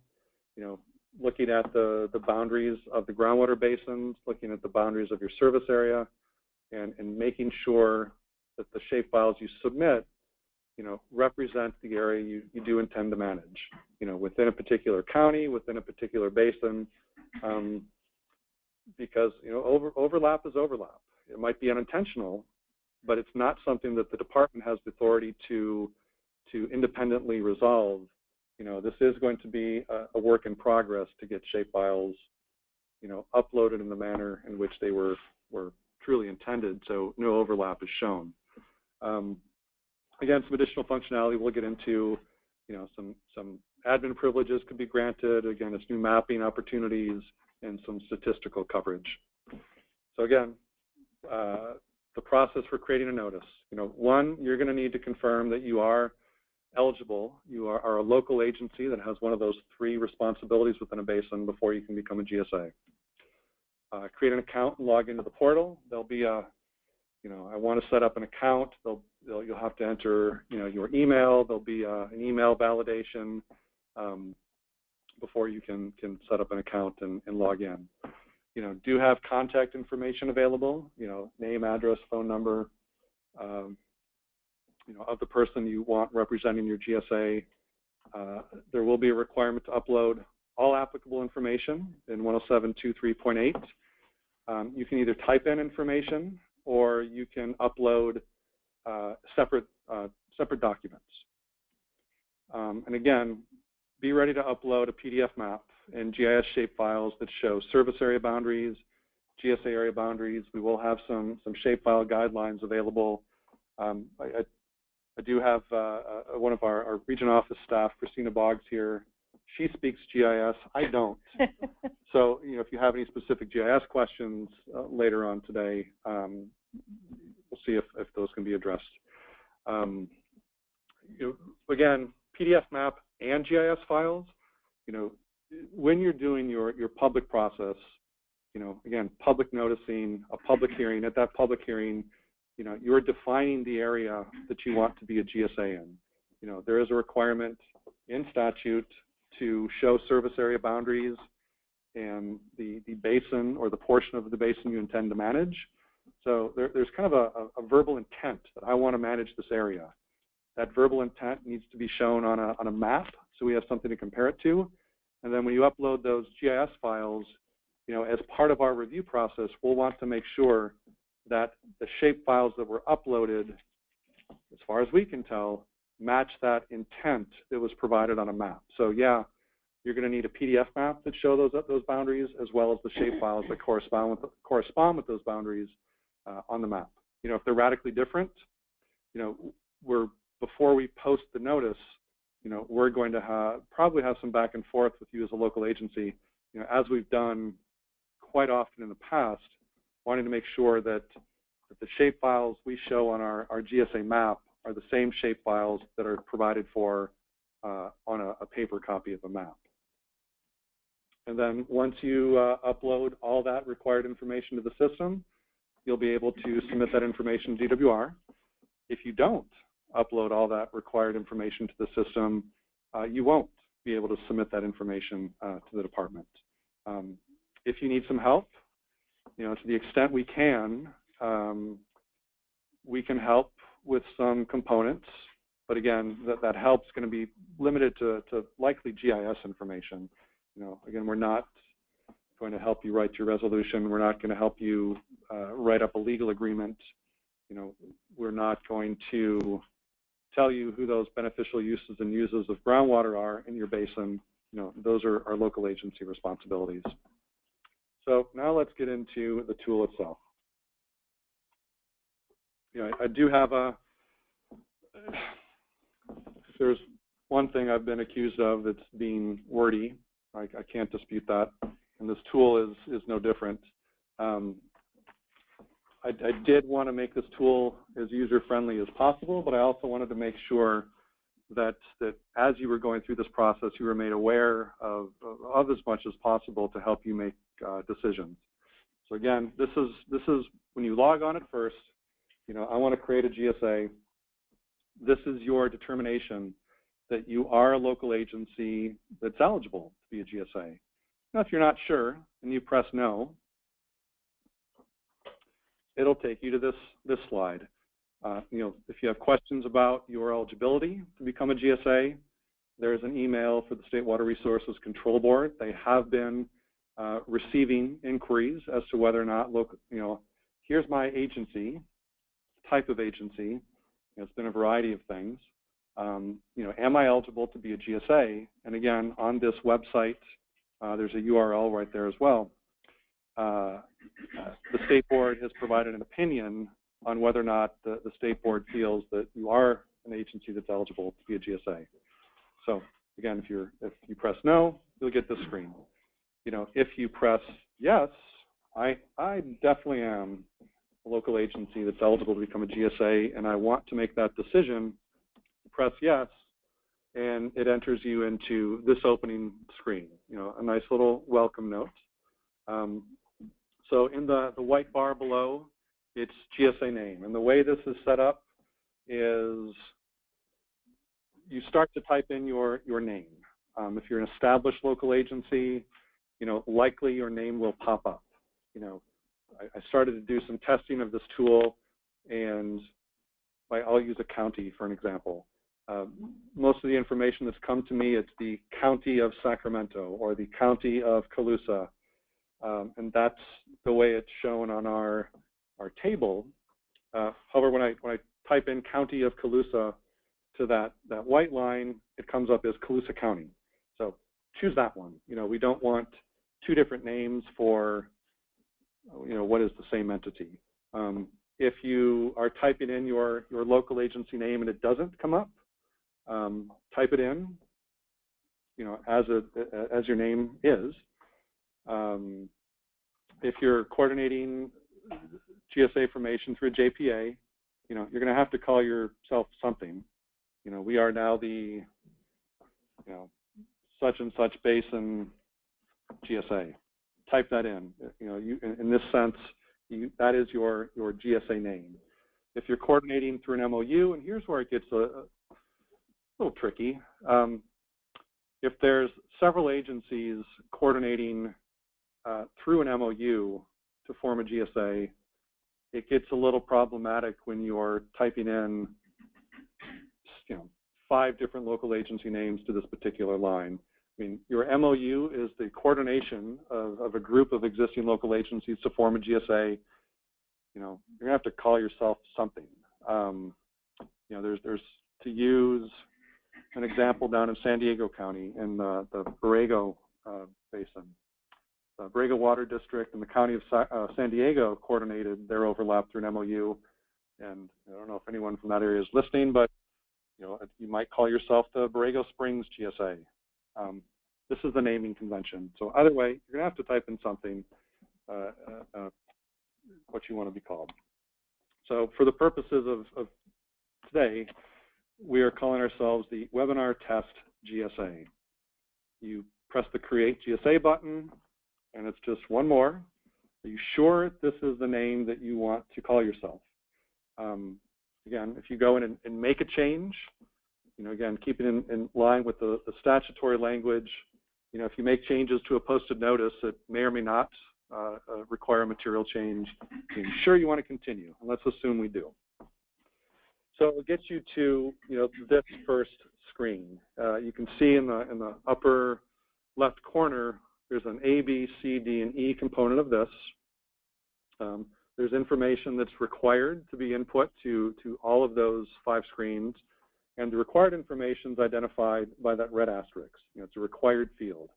[SPEAKER 2] Looking at the boundaries of the groundwater basins, looking at the boundaries of your service area, and making sure that the shapefiles you submit, represent the area you do intend to manage. Within a particular county, within a particular basin, because overlap is overlap. It might be unintentional, but it's not something that the department has the authority to independently resolve. This is going to be a work in progress to get shapefiles, uploaded in the manner in which they were truly intended, so no overlap is shown. Again, some additional functionality we'll get into. Some admin privileges could be granted. Again, it's new mapping opportunities and some statistical coverage. So again, the process for creating a notice. One, you're going to need to confirm that you are eligible. You are a local agency that has one of those 3 responsibilities within a basin before you can become a GSA. Create an account and log into the portal. There'll be I want to set up an account. You'll have to enter, your email. There'll be an email validation before you can set up an account and log in. Do have contact information available. Name, address, phone number. Of the person you want representing your GSA. There will be a requirement to upload all applicable information in 107.23.8. You can either type in information or you can upload separate documents. And again, be ready to upload a PDF map and GIS shapefiles that show service area boundaries, GSA area boundaries. We will have some shapefile guidelines available. I do have one of our region office staff, Christina Boggs, here. She speaks GIS. I don't. So, if you have any specific GIS questions later on today, we'll see if those can be addressed. Again, PDF map and GIS files, when you're doing your public process, again, public noticing, a public hearing. At that public hearing, you're defining the area that you want to be a GSA in. There is a requirement in statute to show service area boundaries and the basin or the portion of the basin you intend to manage. So there's kind of a verbal intent that I want to manage this area. That verbal intent needs to be shown on a map so we have something to compare it to. And then when you upload those GIS files, as part of our review process, we'll want to make sure that the shape files that were uploaded, as far as we can tell, match that intent that was provided on a map. So yeah, you're going to need a PDF map that show those boundaries, as well as the shape files that correspond with those boundaries on the map. If they're radically different, before we post the notice, we're going to probably have some back and forth with you as a local agency, as we've done quite often in the past, wanting to make sure that the shape files we show on our GSA map are the same shape files that are provided for on a paper copy of a map. And then once you upload all that required information to the system, you'll be able to submit that information to DWR. If you don't upload all that required information to the system, you won't be able to submit that information to the department. If you need some help, to the extent we can help with some components, but again, that help's going to be limited to likely GIS information. Again, we're not going to help you write your resolution. We're not going to help you write up a legal agreement. We're not going to tell you who those beneficial uses and uses of groundwater are in your basin. Those are our local agency responsibilities. So now let's get into the tool itself. I do have if there's one thing I've been accused of, it's being wordy. I can't dispute that, and this tool is no different. I did want to make this tool as user-friendly as possible, but I also wanted to make sure that as you were going through this process, you were made aware of as much as possible to help you make decisions. So again, this is when you log on at first. I want to create a GSA. This is your determination that you are a local agency that's eligible to be a GSA. Now, if you're not sure and you press no, it'll take you to this slide. If you have questions about your eligibility to become a GSA, there's an email for the State Water Resources Control Board. They have been receiving inquiries as to whether or not here's my agency, type of agency. It's been a variety of things. Am I eligible to be a GSA? And again, on this website, there's a URL right there as well. The State Board has provided an opinion on whether or not the State Board feels that you are an agency that's eligible to be a GSA. So again, if you press no, you'll get this screen. If you press yes, I definitely am a local agency that's eligible to become a GSA, and I want to make that decision. Press yes, and it enters you into this opening screen. A nice little welcome note. So in the white bar below, it's GSA name. And the way this is set up is you start to type in your name. If you're an established local agency, likely your name will pop up. I started to do some testing of this tool, and I'll use a county for an example. Most of the information that's come to me, it's the County of Sacramento or the County of Colusa. And that's the way it's shown on our table. However, when I type in County of Colusa to that white line, it comes up as Colusa County. So choose that one. We don't want two different names for what is the same entity. If you are typing in your local agency name and it doesn't come up, type it in as your name is. If you're coordinating GSA formation through a JPA, you're going to have to call yourself something. We are now the such and such basin GSA. Type that in. In this sense, that is your GSA name. If you're coordinating through an MOU, and here's where it gets a little tricky. If there's several agencies coordinating through an MOU to form a GSA, it gets a little problematic when you're typing in 5 different local agency names to this particular line. Your MOU is the coordination of a group of existing local agencies to form a GSA. You're going to have to call yourself something. There's to use an example down in San Diego County in the Borrego Basin. The Borrego Water District and the County of San Diego coordinated their overlap through an MOU. And I don't know if anyone from that area is listening, but you might call yourself the Borrego Springs GSA. This is the naming convention. So either way, you're going to have to type in something, what you want to be called. So for the purposes of today, we are calling ourselves the Webinar Test GSA. You press the Create GSA button, and it's just one more. Are you sure this is the name that you want to call yourself? Again, if you go in and make a change, again, keep it in line with the statutory language. If you make changes to a posted notice, it may or may not require a material change. Are you sure you want to continue? And let's assume we do. So it gets you to this first screen. You can see in the upper left corner, there's an A, B, C, D, and E component of this. There's information that's required to be input to all of those 5 screens, and the required information is identified by that red asterisk. It's a required field.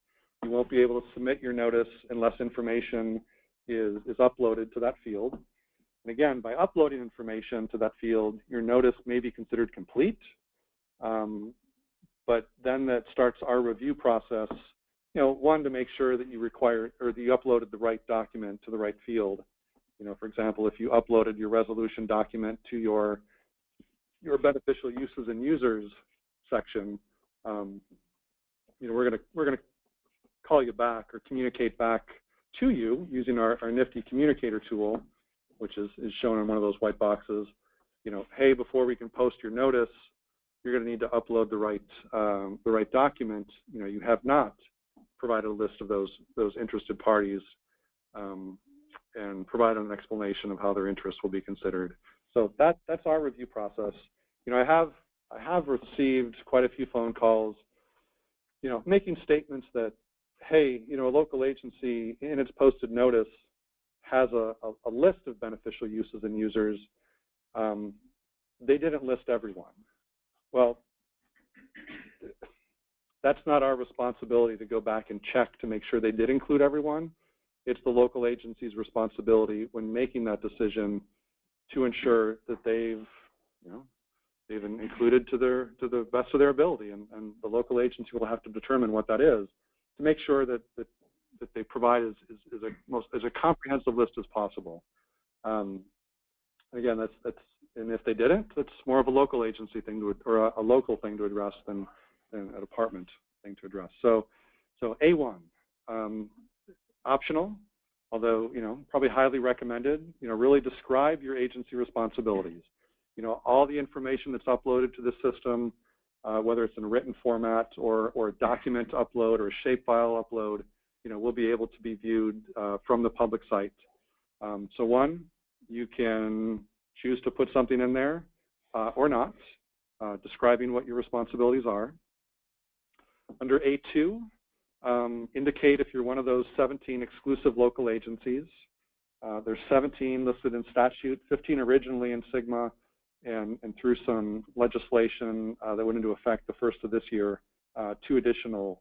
[SPEAKER 2] You won't be able to submit your notice unless information is uploaded to that field. And again, by uploading information to that field, your notice may be considered complete, but then that starts our review process. One, to make sure that you uploaded the right document to the right field. For example, if you uploaded your resolution document to your beneficial uses and users section, we're going to call you back or communicate back to you using our nifty communicator tool, which is shown in one of those white boxes. Hey, before we can post your notice, you're going to need to upload the right document. You have not provided a list of those interested parties, and provide an explanation of how their interests will be considered. So that's our review process. I have received quite a few phone calls, making statements that, hey, a local agency in its posted notice has a list of beneficial uses and users. They didn't list everyone. Well, that's not our responsibility to go back and check to make sure they did include everyone. It's the local agency's responsibility when making that decision to ensure that they've included to the best of their ability, and the local agency will have to determine what that is to make sure that they provide as a comprehensive list as possible. Again, and if they didn't, that's more of a local agency thing or a local thing to address than a department thing to address. So A1. Optional, although probably highly recommended. Really describe your agency responsibilities. All the information that's uploaded to the system, whether it's in a written format or a document upload or a shapefile upload, will be able to be viewed from the public site. So one, you can choose to put something in there or not, describing what your responsibilities are. Under A2. Indicate if you're one of those 17 exclusive local agencies. There's 17 listed in statute, 15 originally in SGMA, and through some legislation that went into effect the first of this year, 2 additional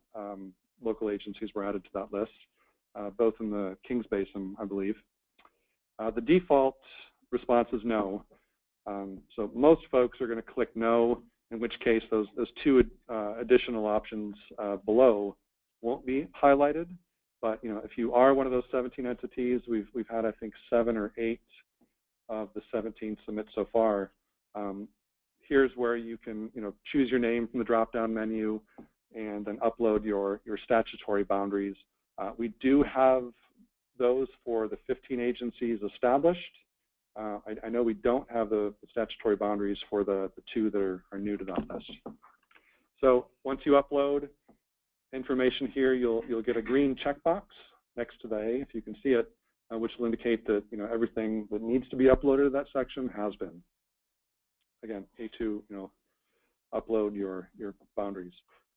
[SPEAKER 2] local agencies were added to that list, both in the Kings Basin, I believe. The default response is no. So most folks are going to click no, in which case those 2 additional options below won't be highlighted. But if you are one of those 17 entities, we've had I think 7 or 8 of the 17 submit so far. Here's where you can choose your name from the drop-down menu and then upload your statutory boundaries. We do have those for the 15 agencies established. I know we don't have the statutory boundaries for the 2 that are new to that list. So once you upload information here, you'll get a green checkbox next to the A, if you can see it, which will indicate that everything that needs to be uploaded to that section has been. Again, A2, upload your boundaries.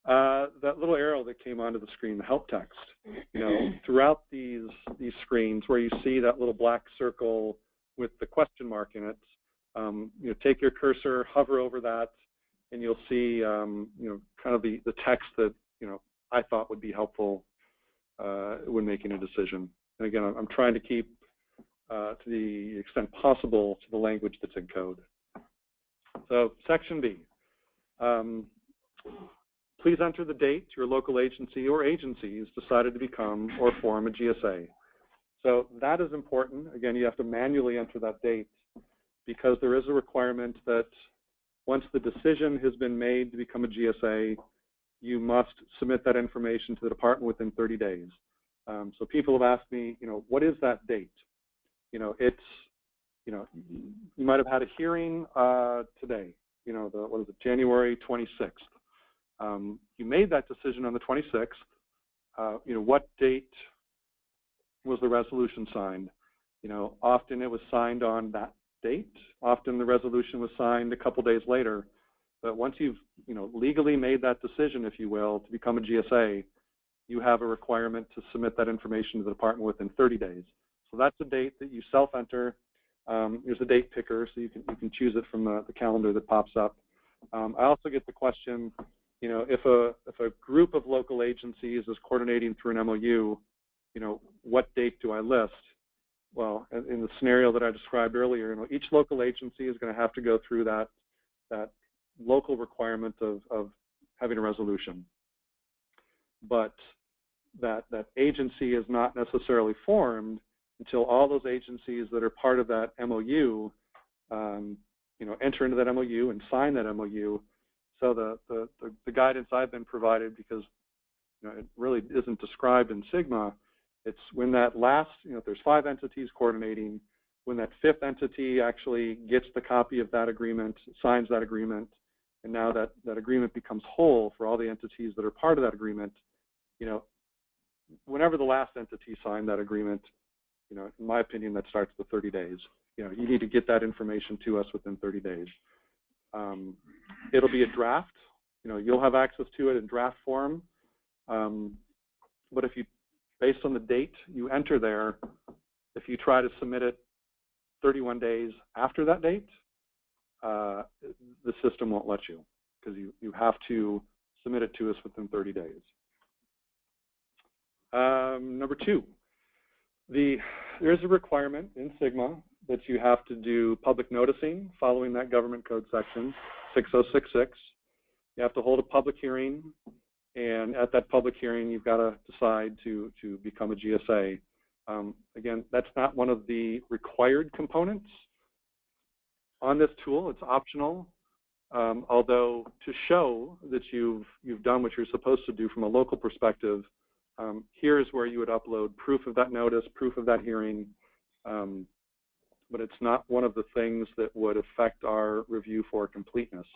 [SPEAKER 2] That little arrow that came onto the screen, the help text, throughout these screens where you see that little black circle with the question mark in it, take your cursor, hover over that, and you'll see kind of the text that I thought would be helpful when making a decision. And again, I'm trying to keep to the extent possible to the language that's in code. So section B. Please enter the date your local agency or agencies decided to become or form a GSA. So that is important. Again, you have to manually enter that date because there is a requirement that once the decision has been made to become a GSA, you must submit that information to the department within 30 days. So people have asked me, what is that date? It's, you might have had a hearing today, what is it, January 26th. You made that decision on the 26th. What date was the resolution signed? Often it was signed on that date. Often the resolution was signed a couple days later. But once you've, legally made that decision, if you will, to become a GSA, you have a requirement to submit that information to the department within 30 days. So that's a date that you self-enter. There's a date picker, so you can choose it from the calendar that pops up. I also get the question, if a group of local agencies is coordinating through an MOU, what date do I list? Well, in the scenario that I described earlier, each local agency is going to have to go through that local requirement of having a resolution. But that agency is not necessarily formed until all those agencies that are part of that MOU, enter into that MOU and sign that MOU. So the guidance I've been provided, because it really isn't described in SGMA, it's when that last, if there's 5 entities coordinating, when that 5th entity actually gets the copy of that agreement, signs that agreement, and now that agreement becomes whole for all the entities that are part of that agreement, whenever the last entity signed that agreement, in my opinion, that starts the 30 days. You need to get that information to us within 30 days. It'll be a draft. You'll have access to it in draft form. But if you, based on the date you enter there, if you try to submit it 31 days after that date, the system won't let you, because you have to submit it to us within 30 days. Number 2, there's a requirement in SGMA that you have to do public noticing following that government code section 6066. You have to hold a public hearing, and at that public hearing, you've got to decide to become a GSA. Again, that's not one of the required components on this tool. It's optional. Although to show that you've done what you're supposed to do from a local perspective, here's where you would upload proof of that notice, proof of that hearing, but it's not one of the things that would affect our review for completeness.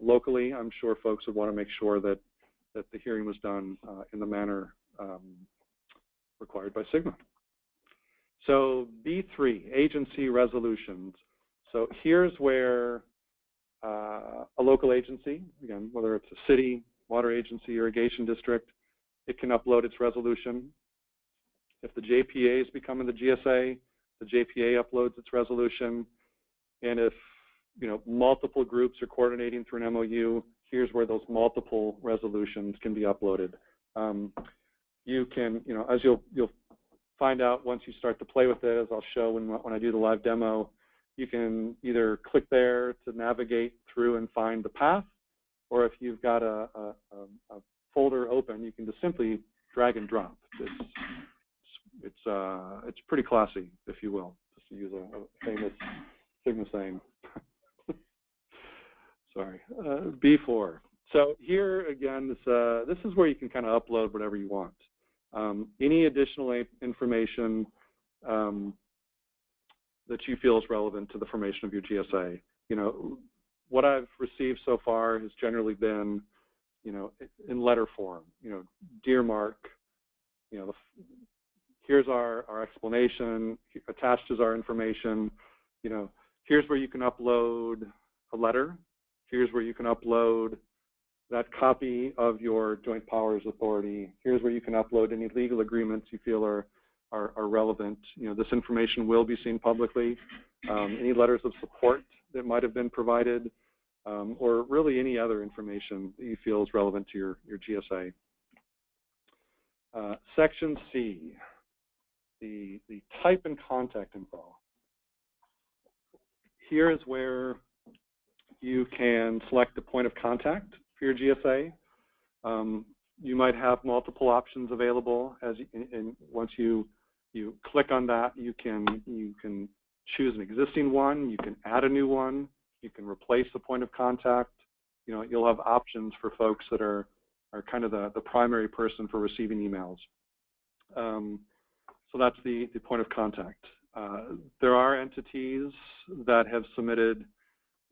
[SPEAKER 2] Locally, I'm sure folks would want to make sure that the hearing was done in the manner required by SGMA. So B3, agency resolutions. So here's where a local agency, again, whether it's a city, water agency, irrigation district, it can upload its resolution. If the JPA is becoming the GSA, the JPA uploads its resolution. And if multiple groups are coordinating through an MOU, here's where those multiple resolutions can be uploaded. You can, as you'll find out once you start to play with it, as I'll show when I do the live demo, you can either click there to navigate through and find the path, or if you've got a folder open, you can just simply drag and drop. It's pretty classy, if you will, just to use a famous SGMA saying. Sorry, B4. So here again, this is where you can kind of upload whatever you want. Any additional information that you feel is relevant to the formation of your GSA. What I've received so far has generally been, in letter form. Dear Mark, here's our explanation. Attached is our information. Here's where you can upload a letter. Here's where you can upload that copy of your joint powers authority. Here's where you can upload any legal agreements you feel are relevant. This information will be seen publicly. Any letters of support that might have been provided, or really any other information that you feel is relevant to your GSA. Section C, the type and contact info. Here is where you can select the point of contact for your GSA. You might have multiple options available, and once you click on that, you can choose an existing one, you can add a new one, you can replace the point of contact, you'll have options for folks that are kind of the primary person for receiving emails. So that's the point of contact. There are entities that have submitted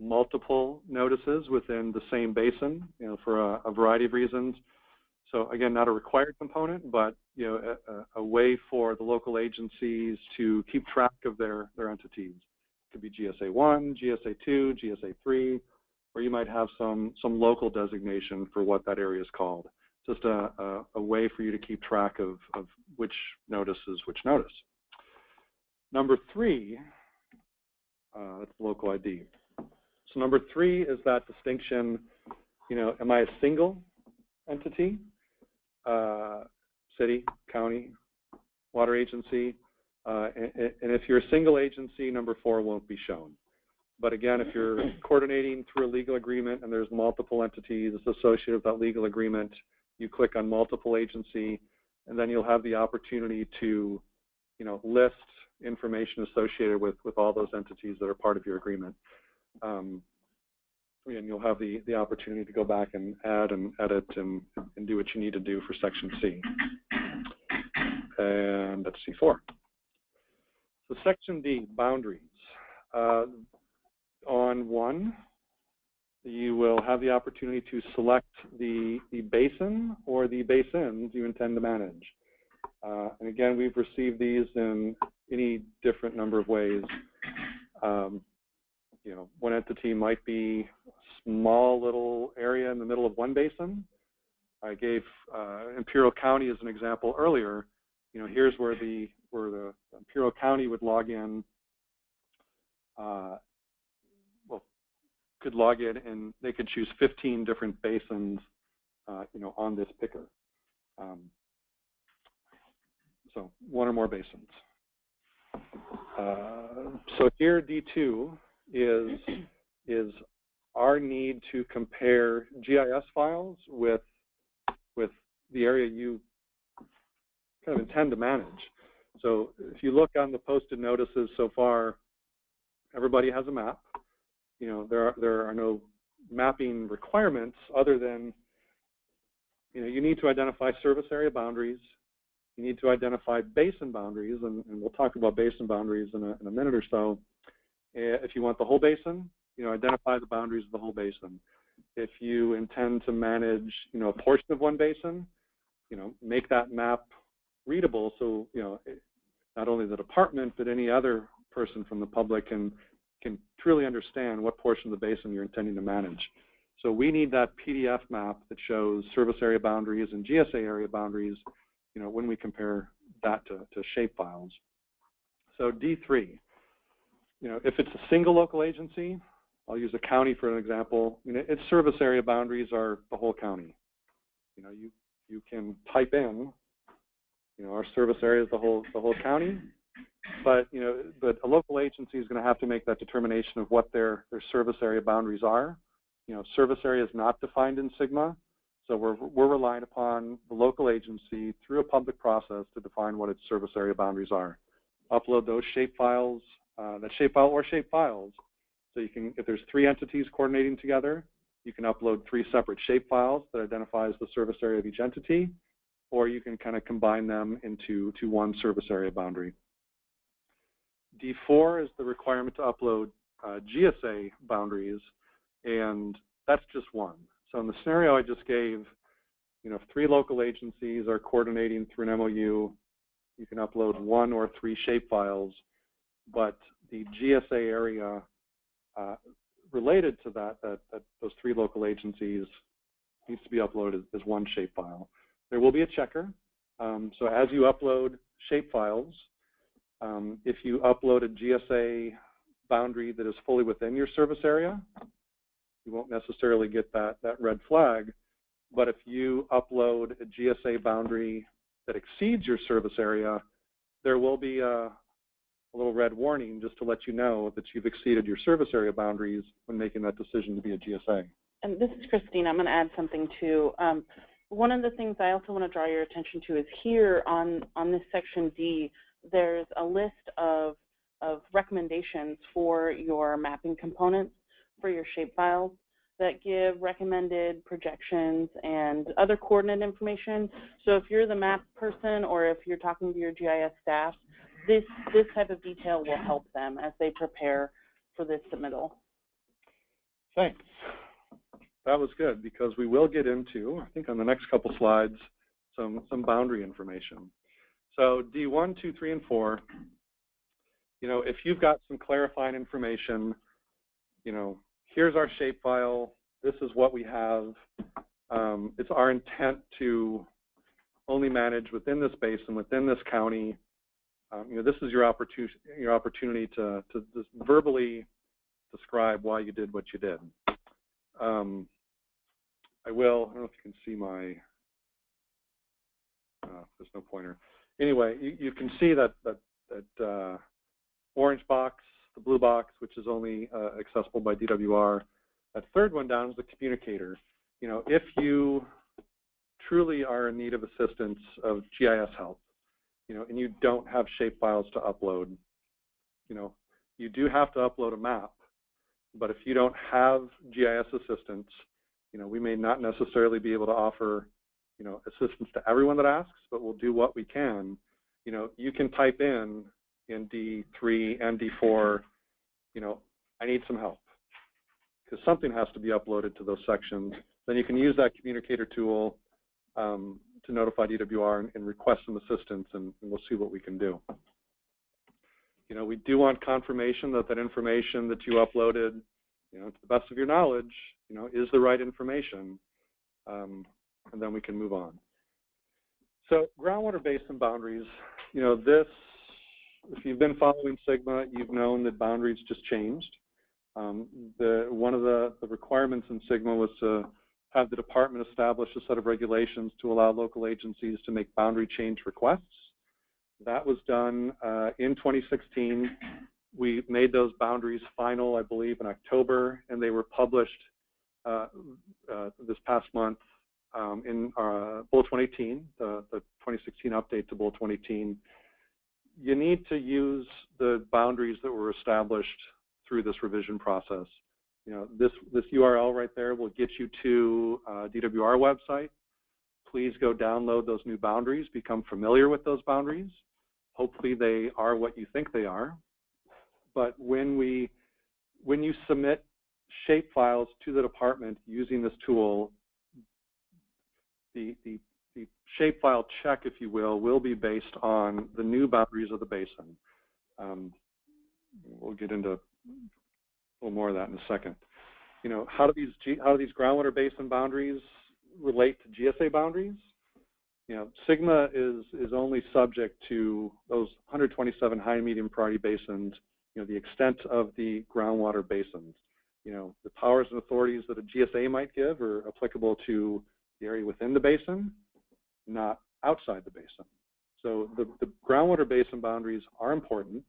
[SPEAKER 2] multiple notices within the same basin, for a variety of reasons. So again, not a required component, but a way for the local agencies to keep track of their entities. It could be GSA 1, GSA 2, GSA 3, or you might have some local designation for what that area is called. Just a way for you to keep track of which notice is which notice. Number 3, that's local ID. So number 3 is that distinction, am I a single entity? City, county, water agency, and if you're a single agency, number 4 won't be shown. But again, if you're coordinating through a legal agreement and there's multiple entities associated with that legal agreement, you click on multiple agency, and then you'll have the opportunity to, list information associated with all those entities that are part of your agreement. And you'll have the opportunity to go back and add and edit and do what you need to do for Section C. And that's C4. So Section D, boundaries. On 1, you will have the opportunity to select the basin or the basins you intend to manage. And again, we've received these in any different number of ways. One entity might be a small little area in the middle of one basin. I gave Imperial County as an example earlier. Here's where the Imperial County would log in. Could log in, and they could choose 15 different basins, on this picker. So 1 or more basins. So here D2 is our need to compare GIS files with the area you kind of intend to manage. So if you look on the posted notices so far, everybody has a map. There are no mapping requirements other than, you need to identify service area boundaries. You need to identify basin boundaries, and we'll talk about basin boundaries in a minute or so. If you want the whole basin, identify the boundaries of the whole basin. If you intend to manage, a portion of one basin, make that map readable so, not only the department, but any other person from the public can truly understand what portion of the basin you're intending to manage. So we need that PDF map that shows service area boundaries and GSA area boundaries, when we compare that to shape files. So D3, if it's a single local agency, I'll use a county for an example. Its service area boundaries are the whole county. You can type in, our service area is the whole county. But but a local agency is going to have to make that determination of what their service area boundaries are. Service area is not defined in SGMA, so we're relying upon the local agency through a public process to define what its service area boundaries are. Upload those shape files, that shape file or shape files. So you can, if there's 3 entities coordinating together, you can upload 3 separate shape files that identifies the service area of each entity, or you can kind of combine them into one service area boundary. D4 is the requirement to upload GSA boundaries, and that's just 1. So in the scenario I just gave, if 3 local agencies are coordinating through an MOU, you can upload 1 or 3 shape files, but the GSA area related to that those 3 local agencies needs to be uploaded as 1 shape file. There will be a checker. So as you upload shape files, if you upload a GSA boundary that is fully within your service area, you won't necessarily get that red flag. But if you upload a GSA boundary that exceeds your service area, there will be a little red warning just to let you know that you've exceeded your service area boundaries when making that decision to be a GSA.
[SPEAKER 3] And this is Christine. I'm going to add something too. One of the things I also want to draw your attention to is here on this section D, there's a list of recommendations for your mapping components for your shapefiles. that give recommended projections and other coordinate information. So if you're the map person or if you're talking to your GIS staff, this type of detail will help them as they prepare for this submittal.
[SPEAKER 2] Thanks. That was good, because we will get into, I think on the next couple slides, some boundary information. So D1, 2, 3, and 4, you know, if you've got some clarifying information, you know, here's our shapefile, this is what we have. It's our intent to only manage within this basin, within this county. You know, this is your opportunity to just verbally describe why you did what you did. I don't know if you can see my, there's no pointer. Anyway, you can see that orange box, the blue box, which is only accessible by DWR. That third one down is the communicator. You know, if you truly are in need of assistance of GIS help, you know, and you don't have shapefiles to upload, you know, you do have to upload a map. But if you don't have GIS assistance, you know, we may not necessarily be able to offer, you know, assistance to everyone that asks, but we'll do what we can. You know, you can type in D3 and D4, you know, I need some help, because something has to be uploaded to those sections. Then you can use that communicator tool to notify DWR and request some assistance, and we'll see what we can do. You know, we do want confirmation that that information that you uploaded, you know, to the best of your knowledge, you know, is the right information, and then we can move on. So groundwater basin boundaries, you know, this, if you've been following SGMA, you've known that boundaries just changed. One of the requirements in SGMA was to have the department establish a set of regulations to allow local agencies to make boundary change requests. That was done in 2016. We made those boundaries final, I believe, in October, and they were published this past month in Bulletin 118, the 2016 update to Bulletin 118. You need to use the boundaries that were established through this revision process. You know, this URL right there will get you to DWR website. Please go download those new boundaries, become familiar with those boundaries. Hopefully they are what you think they are. But when you submit shape files to the department using this tool, the shapefile check, if you will be based on the new boundaries of the basin. We'll get into a little more of that in a second. You know, how do these groundwater basin boundaries relate to GSA boundaries? You know, SGMA is only subject to those 127 high and medium priority basins, you know, the extent of the groundwater basins. You know, the powers and authorities that a GSA might give are applicable to the area within the basin, not outside the basin. So the groundwater basin boundaries are important.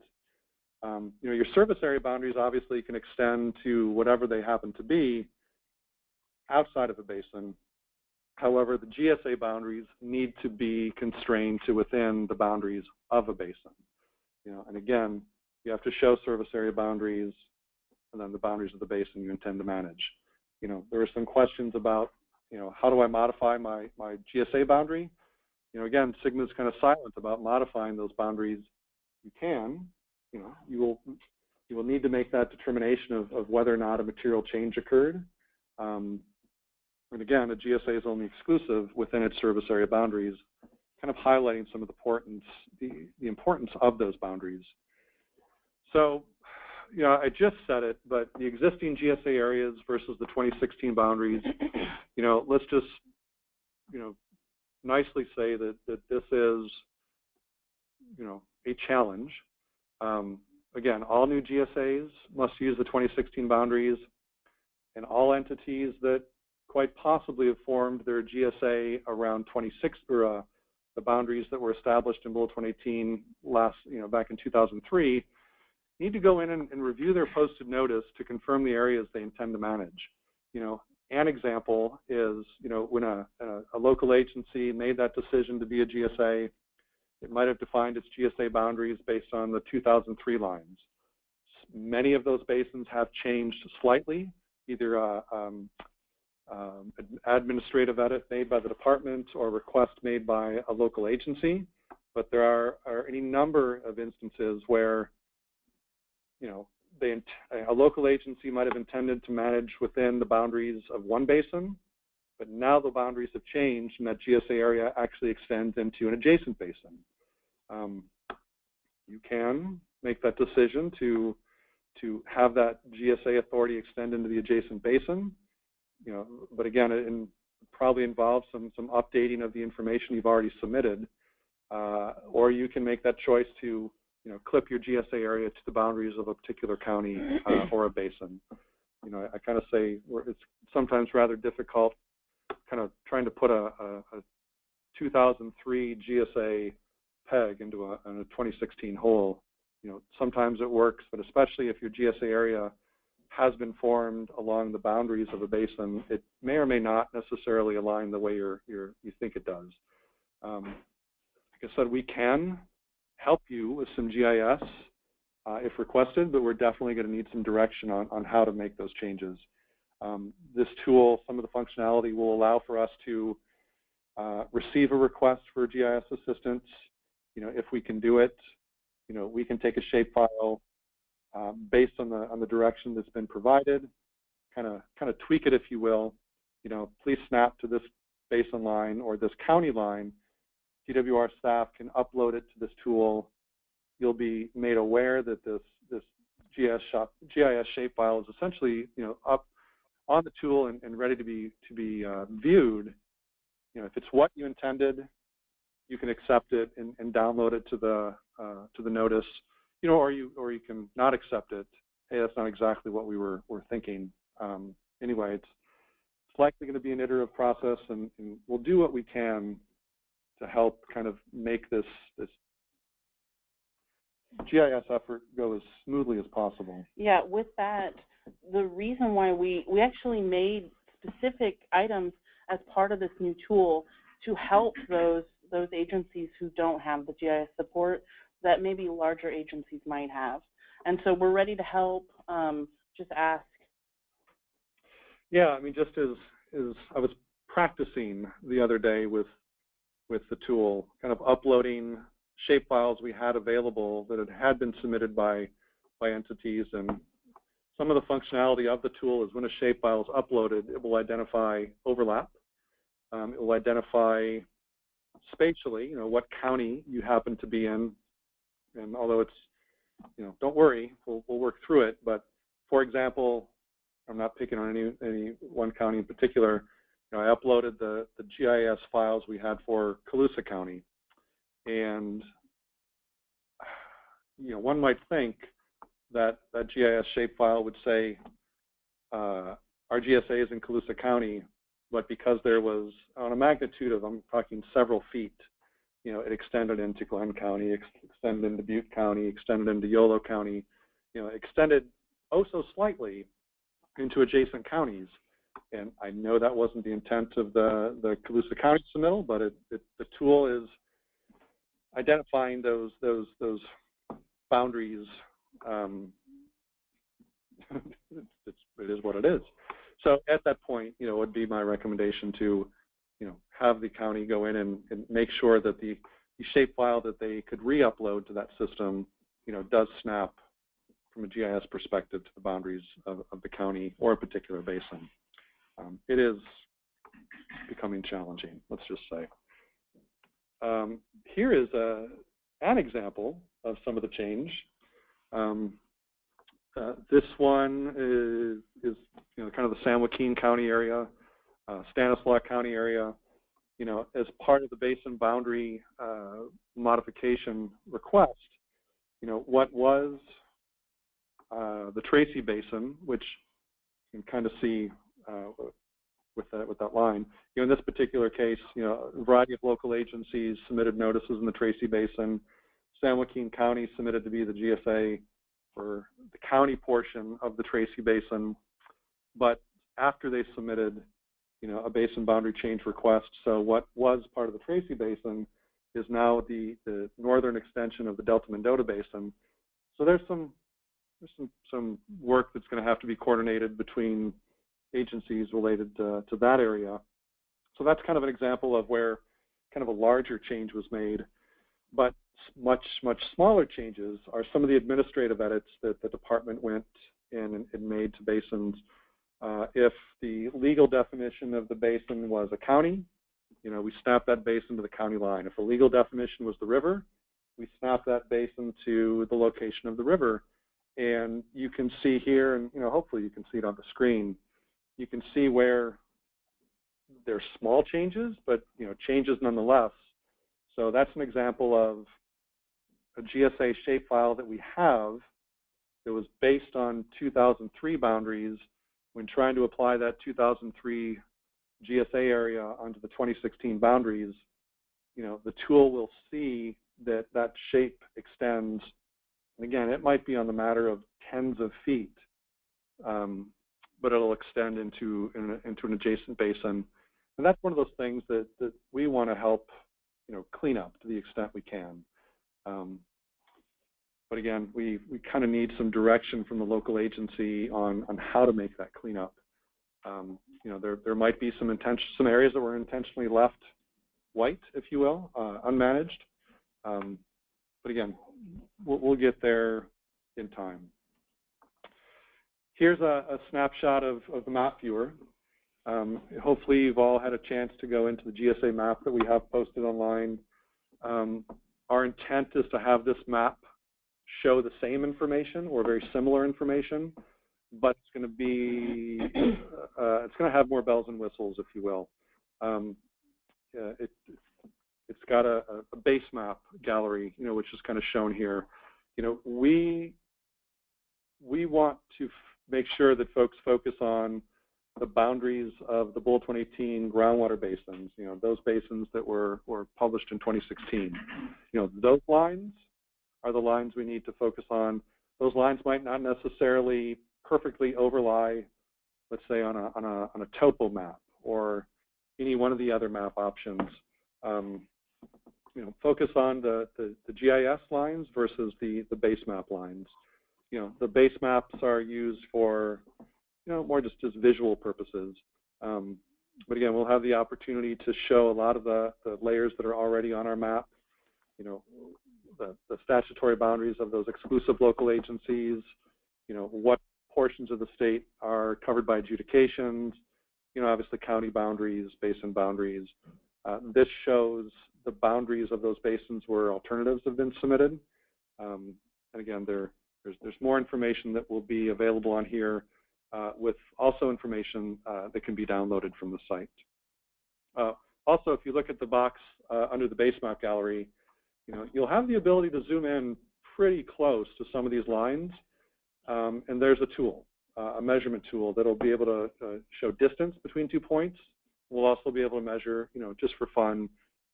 [SPEAKER 2] You know, your service area boundaries obviously can extend to whatever they happen to be outside of a basin. However, the GSA boundaries need to be constrained to within the boundaries of a basin. You know, and again, you have to show service area boundaries and then the boundaries of the basin you intend to manage. You know, there were some questions about, you know, how do I modify my GSA boundary? You know, again, SGMA is kind of silent about modifying those boundaries. You can, you know, you will need to make that determination of whether or not a material change occurred. And again, a GSA is only exclusive within its service area boundaries, kind of highlighting some of the importance of those boundaries. So, you know, I just said it, but the existing GSA areas versus the 2016 boundaries, you know, let's just, you know, nicely say that this is, you know, a challenge. Again, all new GSAs must use the 2016 boundaries, and all entities that quite possibly have formed their GSA around the boundaries that were established in Bulletin 118 back in 2003, need to go in and review their posted notice to confirm the areas they intend to manage. You know, an example is, you know, when a local agency made that decision to be a GSA, it might have defined its GSA boundaries based on the 2003 lines. Many of those basins have changed slightly, either administrative edit made by the department or request made by a local agency. But there are any number of instances where, you know, a local agency might have intended to manage within the boundaries of one basin, but now the boundaries have changed and that GSA area actually extends into an adjacent basin. You can make that decision to have that GSA authority extend into the adjacent basin, you know, but again, it probably involves some updating of the information you've already submitted, or you can make that choice to, you know, clip your GSA area to the boundaries of a particular county or a basin. You know, I kind of say it's sometimes rather difficult kind of trying to put a 2003 GSA peg into a 2016 hole. You know, sometimes it works, but especially if your GSA area has been formed along the boundaries of a basin, it may or may not necessarily align the way you think it does. Like I said, we can help you with some GIS if requested, but we're definitely going to need some direction on how to make those changes. This tool, some of the functionality will allow for us to receive a request for GIS assistance. You know, if we can do it, you know, we can take a shapefile based on the direction that's been provided, kind of tweak it, if you will. You know, please snap to this basin line or this county line. DWR staff can upload it to this tool. You'll be made aware that this GIS shapefile is essentially, you know, up on the tool and ready to be viewed. You know, if it's what you intended, you can accept it and download it to the notice. You know, or you can not accept it. Hey, that's not exactly what we were thinking. Anyway, it's likely going to be an iterative process, and we'll do what we can to help kind of make this GIS effort go as smoothly as possible.
[SPEAKER 3] Yeah, with that, the reason why we actually made specific items as part of this new tool to help those agencies who don't have the GIS support that maybe larger agencies might have. And so we're ready to help. Just ask.
[SPEAKER 2] Yeah, I mean, just as I was practicing the other day with the tool, kind of uploading shapefiles we had available that had been submitted by entities, and some of the functionality of the tool is when a shapefile is uploaded, it will identify overlap. It will identify spatially, you know, what county you happen to be in. And although it's, you know, don't worry, we'll work through it. But for example, I'm not picking on any one county in particular. You know, I uploaded the GIS files we had for Colusa County, and you know, one might think that GIS shapefile would say our GSA is in Colusa County, but because there was on a magnitude of, I'm talking several feet, you know, it extended into Glenn County, extended into Butte County, extended into Yolo County, you know, extended oh so slightly into adjacent counties. And I know that wasn't the intent of the Colusa County submittal, but the tool is identifying those boundaries. It is what it is. So at that point, you know, it would be my recommendation to, you know, have the county go in and make sure that the shapefile that they could re-upload to that system, you know, does snap from a GIS perspective to the boundaries of the county or a particular basin. It is becoming challenging, let's just say. Here is an example of some of the change. This one is you know, kind of the San Joaquin County area, Stanislaus County area. You know, as part of the basin boundary modification request, you know, what was the Tracy Basin, which you can kind of see with that line. You know, in this particular case, you know, a variety of local agencies submitted notices in the Tracy Basin. San Joaquin County submitted to be the GSA for the county portion of the Tracy Basin, but after they submitted, you know, a basin boundary change request, so what was part of the Tracy Basin is now the northern extension of the Delta-Mendota Basin. So there's some work that's going to have to be coordinated between agencies related to that area. So that's kind of an example of where kind of a larger change was made. But much smaller changes are some of the administrative edits that the department went in and made to basins. If the legal definition of the basin was a county, we snapped that basin to the county line. If the legal definition was the river, we snapped that basin to the location of the river. And you can see here, and hopefully you can see it on the screen, you can see where there's small changes, but changes nonetheless. So that's an example of a GSA shapefile that we have that was based on 2003 boundaries. When trying to apply that 2003 GSA area onto the 2016 boundaries, the tool will see that that shape extends. And again, it might be on the matter of tens of feet, but it'll extend into an adjacent basin. And that's one of those things that we want to help, clean up to the extent we can. But again, we kind of need some direction from the local agency on how to make that cleanup. There might be some areas that were intentionally left white, if you will, unmanaged. But again, we'll get there in time. Here's a snapshot of the map viewer. Hopefully you've all had a chance to go into the GSA map that we have posted online. Our intent is to have this map show the same information or very similar information, but it's going to be, it's going to have more bells and whistles, if you will. It's got a base map gallery, which is kind of shown here. We want to make sure that folks focus on the boundaries of the Bullet 2018 groundwater basins, those basins that were published in 2016. Those lines are the lines we need to focus on. Those lines might not necessarily perfectly overlie, let's say, on a topo map or any one of the other map options. Focus on the GIS lines versus the base map lines. The base maps are used for more just as visual purposes. But again, we'll have the opportunity to show a lot of the layers that are already on our map. The statutory boundaries of those exclusive local agencies. What portions of the state are covered by adjudications. Obviously county boundaries, basin boundaries. This shows the boundaries of those basins where alternatives have been submitted. And again, there's more information that will be available on here, with also information that can be downloaded from the site. Also, if you look at the box under the base map gallery, you'll have the ability to zoom in pretty close to some of these lines, and there's a tool, a measurement tool that'll be able to show distance between 2 points. We'll also be able to measure, just for fun,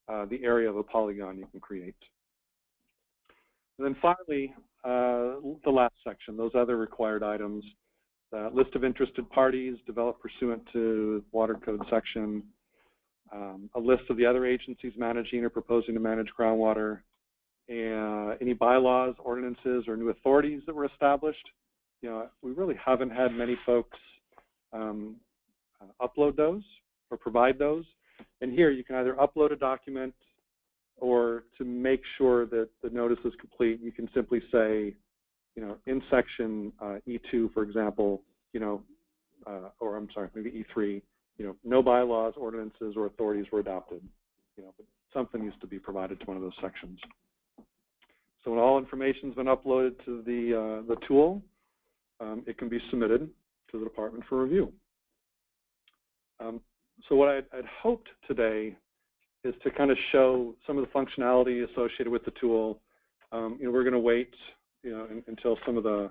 [SPEAKER 2] the area of a polygon you can create. And then finally, the last section, those other required items, list of interested parties developed pursuant to Water Code section, a list of the other agencies managing or proposing to manage groundwater, and any bylaws, ordinances, or new authorities that were established. We really haven't had many folks upload those or provide those. And here you can either upload a document, or to make sure that the notice is complete, you can simply say, in section E2, for example, or I'm sorry, maybe E3, no bylaws, ordinances, or authorities were adopted. But something needs to be provided to one of those sections. So when all information's been uploaded to the tool, it can be submitted to the department for review. So what I'd hoped today is to kind of show some of the functionality associated with the tool. We're going to wait, until some of the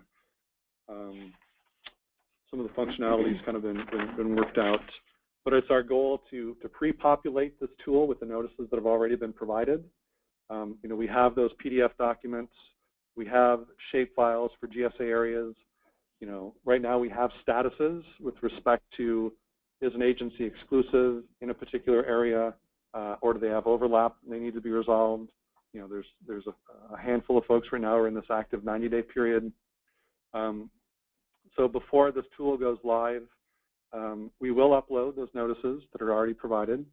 [SPEAKER 2] functionalities kind of been worked out. But it's our goal to pre-populate this tool with the notices that have already been provided. We have those PDF documents. We have shape files for GSA areas. Right now we have statuses with respect to, is an agency exclusive in a particular area, or do they have overlap and they need to be resolved? There's a handful of folks right now who are in this active 90-day period. So before this tool goes live, We will upload those notices that are already provided.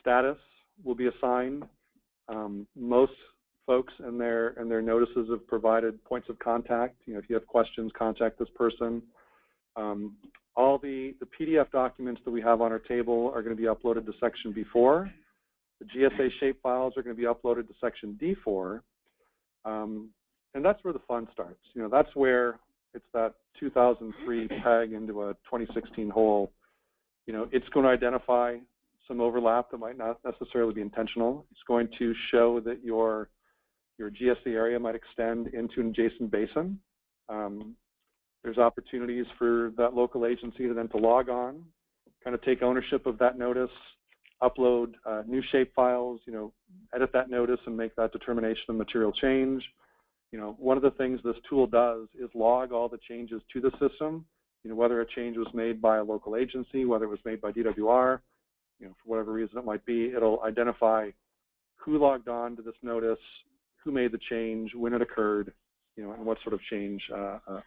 [SPEAKER 2] Status will be assigned. Most folks in their notices have provided points of contact. If you have questions, contact this person. All the PDF documents that we have on our table are going to be uploaded to Section B4. The GSA shapefiles are going to be uploaded to Section D4. And that's where the fun starts. That's where it's that 2003 peg into a 2016 hole. It's going to identify some overlap that might not necessarily be intentional. It's going to show that your GSA area might extend into an adjacent basin. There's opportunities for that local agency to then log on, kind of take ownership of that notice, upload new shapefiles, edit that notice and make that determination of material change. One of the things this tool does is log all the changes to the system, whether a change was made by a local agency, whether it was made by DWR, for whatever reason it might be. It'll identify who logged on to this notice, who made the change, when it occurred, and what sort of change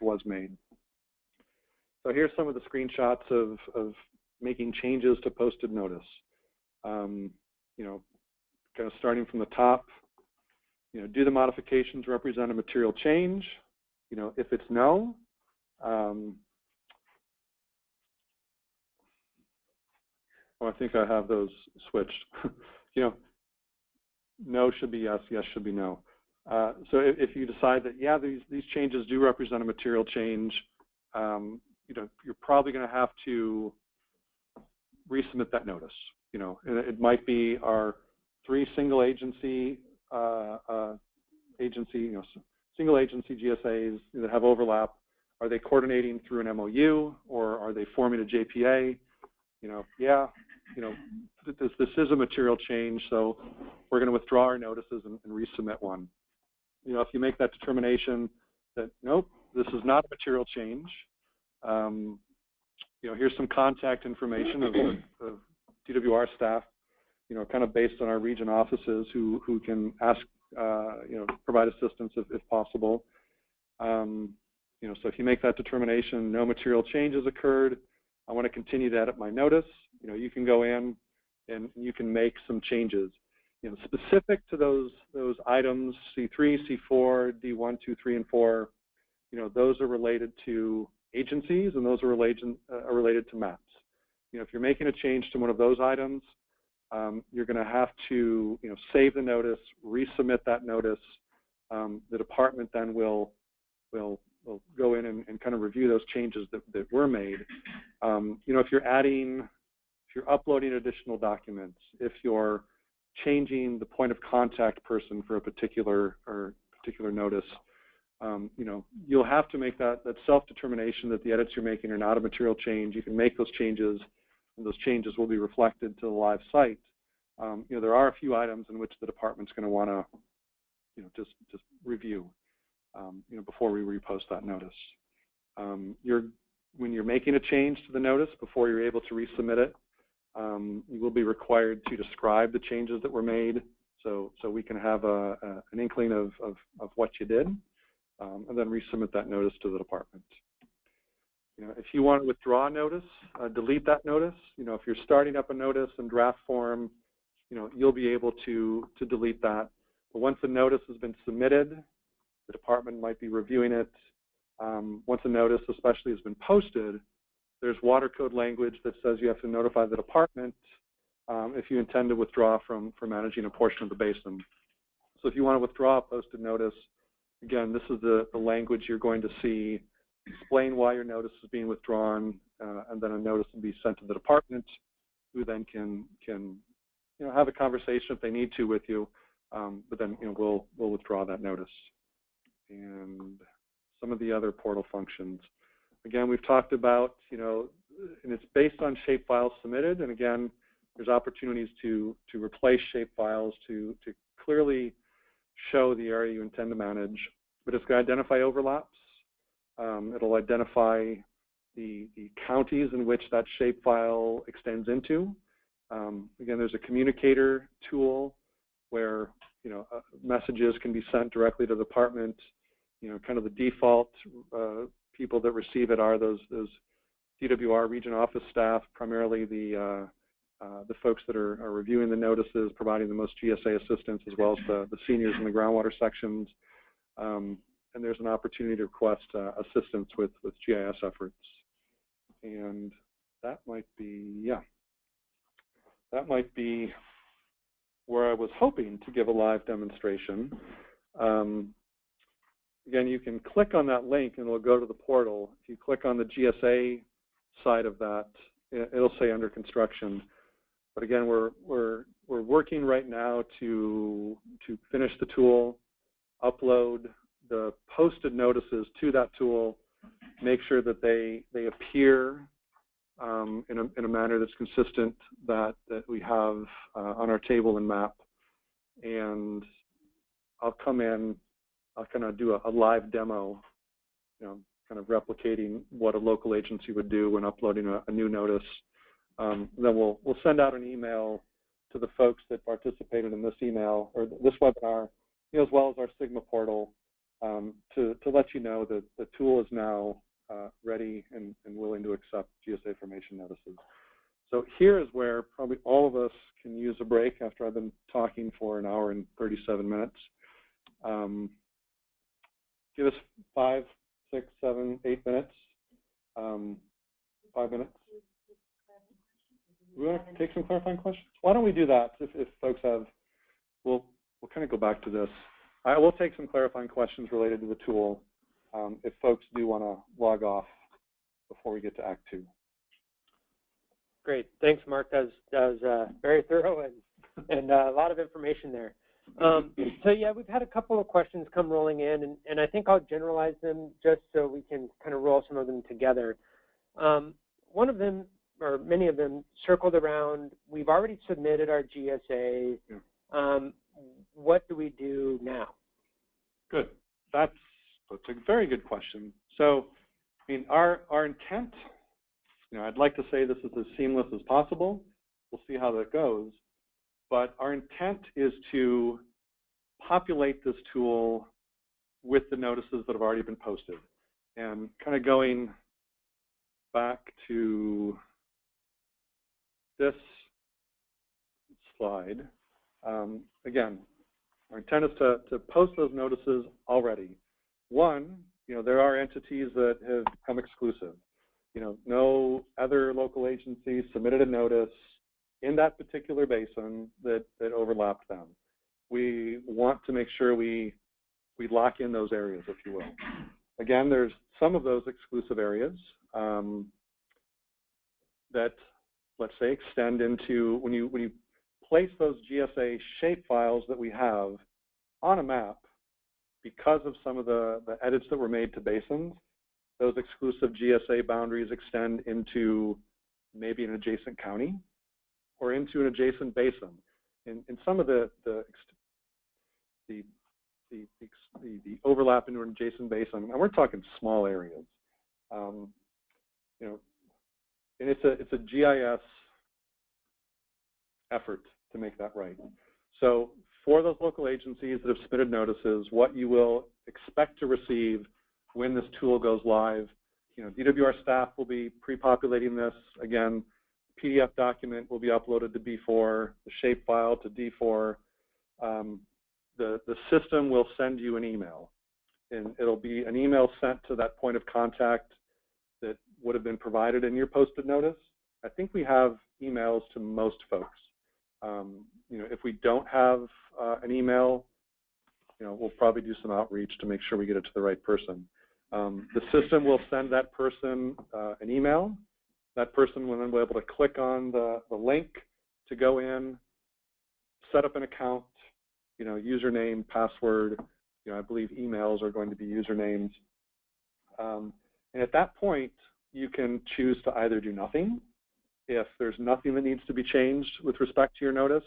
[SPEAKER 2] was made. So here's some of the screenshots of making changes to posted notice. Kind of starting from the top, do the modifications represent a material change? If it's no, I think I have those switched. No should be yes, yes should be no. So if you decide that, yeah, these changes do represent a material change, you're probably going to have to resubmit that notice. It might be our 3 single agency single agency GSAs that have overlap. Are they coordinating through an MOU or are they forming a JPA? This is a material change, so we're going to withdraw our notices and resubmit one. If you make that determination that, nope, this is not a material change, here's some contact information of DWR staff, kind of based on our region offices who can ask, provide assistance if possible. So if you make that determination, no material changes occurred, I want to continue to edit my notice, you can go in and you can make some changes. Specific to those items, C3, C4, D1, 2, 3, and 4, those are related to agencies and those are related to maps. If you're making a change to one of those items, you're going to have to, save the notice, resubmit that notice. The department then will go in and kind of review those changes that were made. If you're uploading additional documents, if you're changing the point of contact person for a particular notice, you'll have to make that self-determination that the edits you're making are not a material change. You can make those changes, and those changes will be reflected to the live site. There are a few items in which the department's going to want to, just review, before we repost that notice. When you're making a change to the notice before you're able to resubmit it, you will be required to describe the changes that were made, so we can have an inkling of what you did, and then resubmit that notice to the department. If you want to withdraw a notice, delete that notice. If you're starting up a notice in draft form, you'll be able to delete that. But once a notice has been submitted, the department might be reviewing it. Once a notice especially has been posted, there's water code language that says you have to notify the department if you intend to withdraw from managing a portion of the basin. So if you want to withdraw a posted notice, again, this is the language you're going to see. Explain why your notice is being withdrawn, and then a notice will be sent to the department, who then can have a conversation if they need to with you, but then we'll withdraw that notice. And some of the other portal functions. Again, we've talked about, and it's based on shapefiles submitted, and again, there's opportunities to replace shapefiles to clearly show the area you intend to manage, but it's going to identify overlaps. It'll identify the counties in which that shapefile extends into. Again, there's a communicator tool where messages can be sent directly to the department. Kind of the default people that receive it are those DWR region office staff, primarily the folks that are reviewing the notices, providing the most GSA assistance, as well as the seniors in the groundwater sections. And there's an opportunity to request assistance with GIS efforts. And that might be, yeah, that might be where I was hoping to give a live demonstration. Again, you can click on that link and it'll go to the portal. If you click on the GSA side of that, it'll say under construction. But again, we're working right now to finish the tool, upload the posted notices to that tool, make sure that they appear in a manner that's consistent that we have on our table and map. And I'll come in, I'll kind of do a live demo, you know, kind of replicating what a local agency would do when uploading a new notice. Then we'll send out an email to the folks that participated in this email or this webinar, you know, as well as our Sigma portal, to let you know that the tool is now ready and willing to accept GSA formation notices. So here is where probably all of us can use a break after I've been talking for an hour and 37 minutes. Give us 5, 6, 7, 8 minutes. 5 minutes. We want to take some clarifying questions? Why don't we do that? If folks have, we'll kind of go back to this. I will take some clarifying questions related to the tool if folks do want to log off before we get to Act 2.
[SPEAKER 1] Great. Thanks, Mark. That was very thorough and a lot of information there. So yeah, we've had a couple of questions come rolling in, and I think I'll generalize them just so we can kind of roll some of them together. One of them, or many of them, circled around, we've already submitted our GSA. Yeah. What do we do now?
[SPEAKER 2] Good. That's a very good question. So, I mean, our intent, you know, I'd like to say this is as seamless as possible. We'll see how that goes. But our intent is to populate this tool with the notices that have already been posted. And kind of going back to this slide, again, our intent is to post those notices already. One, you know, there are entities that have become exclusive. You know, no other local agencies submitted a notice in that particular basin that overlapped them. We want to make sure we lock in those areas, if you will. Again, there's some of those exclusive areas that, let's say, extend into when you place those GSA shape files that we have on a map, because of some of the edits that were made to basins, those exclusive GSA boundaries extend into maybe an adjacent county or into an adjacent basin. In some of the overlap into an adjacent basin, and we're talking small areas, you know, and it's a GIS effort to make that right. So for those local agencies that have submitted notices, what you will expect to receive when this tool goes live, you know, DWR staff will be pre-populating this. Again, PDF document will be uploaded to B4, the shapefile to D4. The system will send you an email, and it'll be an email sent to that point of contact that would have been provided in your posted notice. I think we have emails to most folks. You know, if we don't have an email, you know, we'll probably do some outreach to make sure we get it to the right person. The system will send that person an email. That person will then be able to click on the link to go in, set up an account, you know, username, password. You know, I believe emails are going to be usernames. And at that point, you can choose to either do nothing, if there's nothing that needs to be changed with respect to your notice,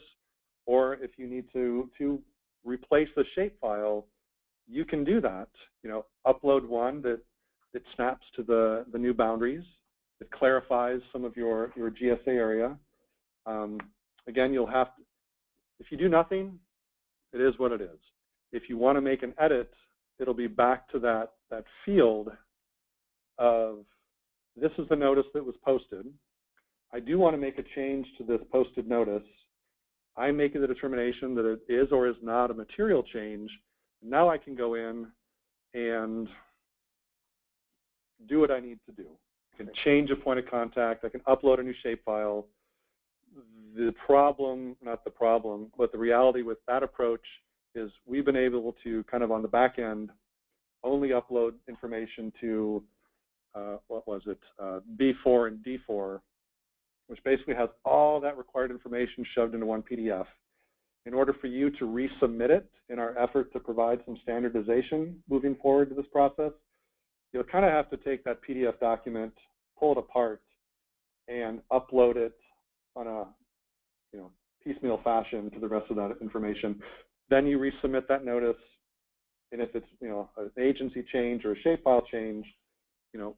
[SPEAKER 2] or if you need to replace the shapefile, you can do that. You know, upload one that snaps to the new boundaries, that clarifies some of your GSA area. Again, you'll have to, if you do nothing, it is what it is. If you want to make an edit, it'll be back to that field of this is the notice that was posted. I do want to make a change to this posted notice. I'm making the determination that it is or is not a material change. Now I can go in and do what I need to do. I can change a point of contact. I can upload a new shapefile. The problem, not the problem, but the reality with that approach is we've been able to kind of on the back end only upload information to, what was it, B4 and D4, which basically has all that required information shoved into one PDF. In order for you to resubmit it in our effort to provide some standardization moving forward to this process, you'll kind of have to take that PDF document, pull it apart, and upload it on a piecemeal fashion to the rest of that information. Then you resubmit that notice, and if it's an agency change or a shapefile change,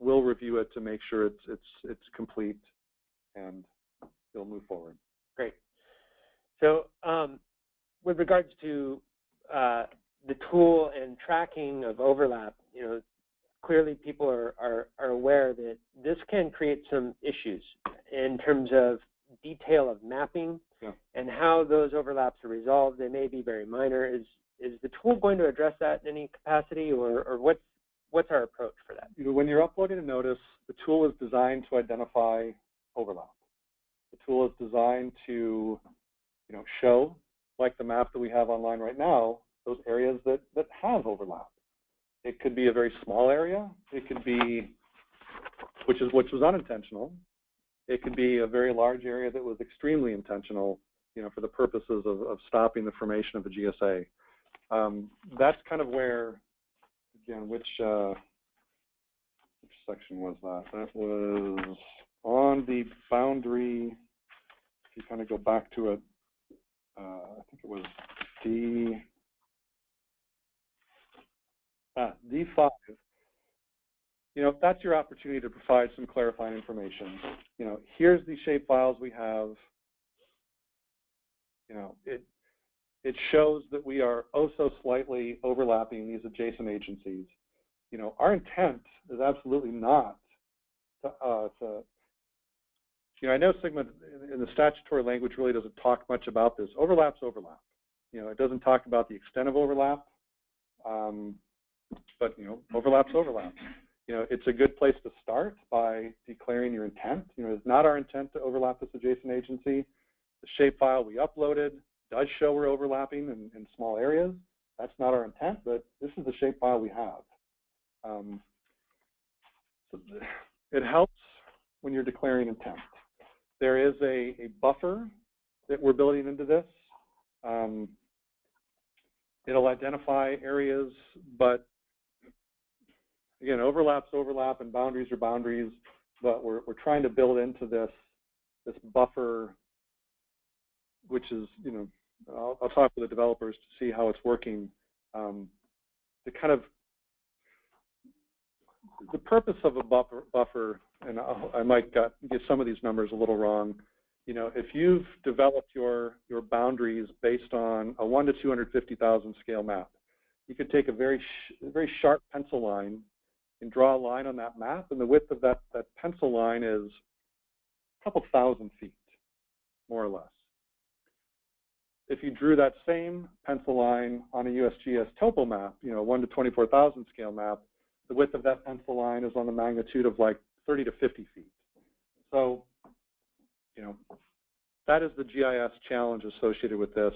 [SPEAKER 2] we'll review it to make sure it's complete, and you'll move forward.
[SPEAKER 1] Great. So with regards to the tool and tracking of overlap, clearly people are aware that this can create some issues in terms of detail of mapping and how those overlaps are resolved. They may be very minor. Is the tool going to address that in any capacity, or what's our approach for that?
[SPEAKER 2] When you're uploading a notice, the tool is designed to identify overlap. The tool is designed to show, like the map that we have online right now, those areas that have overlap. It could be a very small area. It could be, which was unintentional. It could be a very large area that was extremely intentional, for the purposes of stopping the formation of a GSA. That's kind of where, again, which section was that? That was on the boundary. If you kind of go back to it, I think it was D5. That's your opportunity to provide some clarifying information. Here's the shapefiles we have. It shows that we are oh so slightly overlapping these adjacent agencies. Our intent is absolutely not to I know SGMA in the statutory language really doesn't talk much about this. Overlap's overlap. It doesn't talk about the extent of overlap, but overlap's overlap. It's a good place to start by declaring your intent. It's not our intent to overlap this adjacent agency. The shapefile we uploaded does show we're overlapping in small areas. That's not our intent, but this is the shapefile we have. So it helps when you're declaring intent. There is a buffer that we're building into this. It'll identify areas, but again, overlap's overlap and boundaries are boundaries, but we're trying to build into this buffer, which is, I'll talk with the developers to see how it's working. To kind of, the purpose of a buffer, and I might get some of these numbers a little wrong. If you've developed your boundaries based on a 1 to 250,000 scale map, you could take a very sharp pencil line and draw a line on that map, and the width of that pencil line is a couple thousand feet, more or less. If you drew that same pencil line on a USGS topo map, 1 to 24,000 scale map, the width of that pencil line is on the magnitude of like 30 to 50 feet. So, that is the GIS challenge associated with this.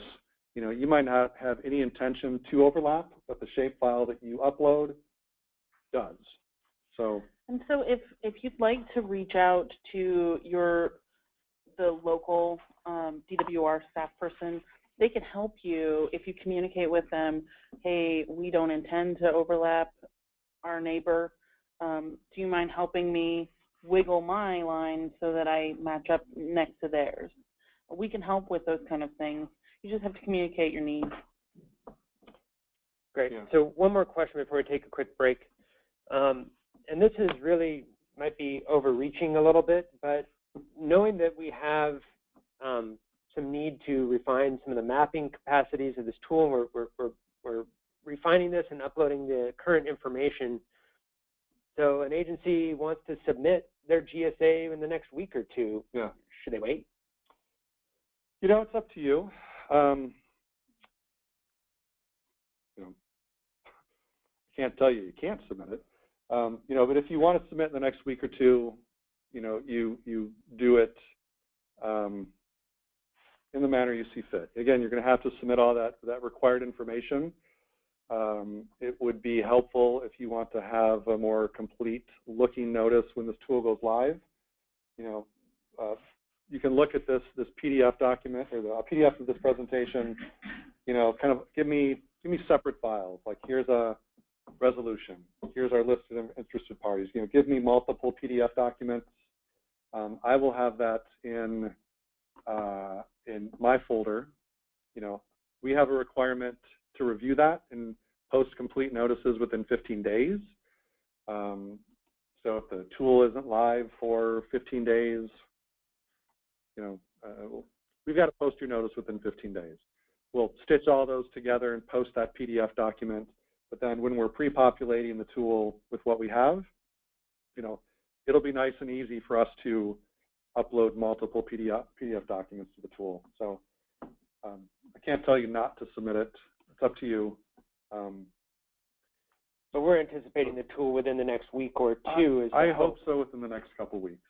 [SPEAKER 2] You might not have any intention to overlap, but the shapefile that you upload does. So.
[SPEAKER 3] And so if you'd like to reach out to the local DWR staff person, they can help you if you communicate with them, hey, we don't intend to overlap our neighbor. Do you mind helping me wiggle my line so that I match up next to theirs? We can help with those kind of things. You just have to communicate your needs.
[SPEAKER 1] Great. Yeah. So one more question before we take a quick break. And this is really, might be overreaching a little bit, but knowing that we have some need to refine some of the mapping capacities of this tool, we're refining this and uploading the current information. So an agency wants to submit their GSA in the next week or two.
[SPEAKER 2] Yeah.
[SPEAKER 1] Should they wait?
[SPEAKER 2] You know, it's up to you. You know, I can't tell you can't submit it. You know, but if you want to submit in the next week or two, you know, you do it in the manner you see fit. Again, you're going to have to submit all that required information. It would be helpful if you want to have a more complete looking notice when this tool goes live. You know, you can look at this PDF document or the PDF of this presentation. You know, kind of give me separate files. Like here's a resolution. Here's our list of interested parties. You know, give me multiple PDF documents. I will have that in my folder. You know, we have a requirement to review that and post complete notices within 15 days. So if the tool isn't live for 15 days, you know, we've got to post your notice within 15 days. We'll stitch all those together and post that PDF document. But then when we're pre-populating the tool with what we have, you know, it'll be nice and easy for us to upload multiple PDF documents to the tool. So I can't tell you not to submit it. It's up to you.
[SPEAKER 1] So we're anticipating the tool within the next week or two.
[SPEAKER 2] I hope so within the next couple of weeks.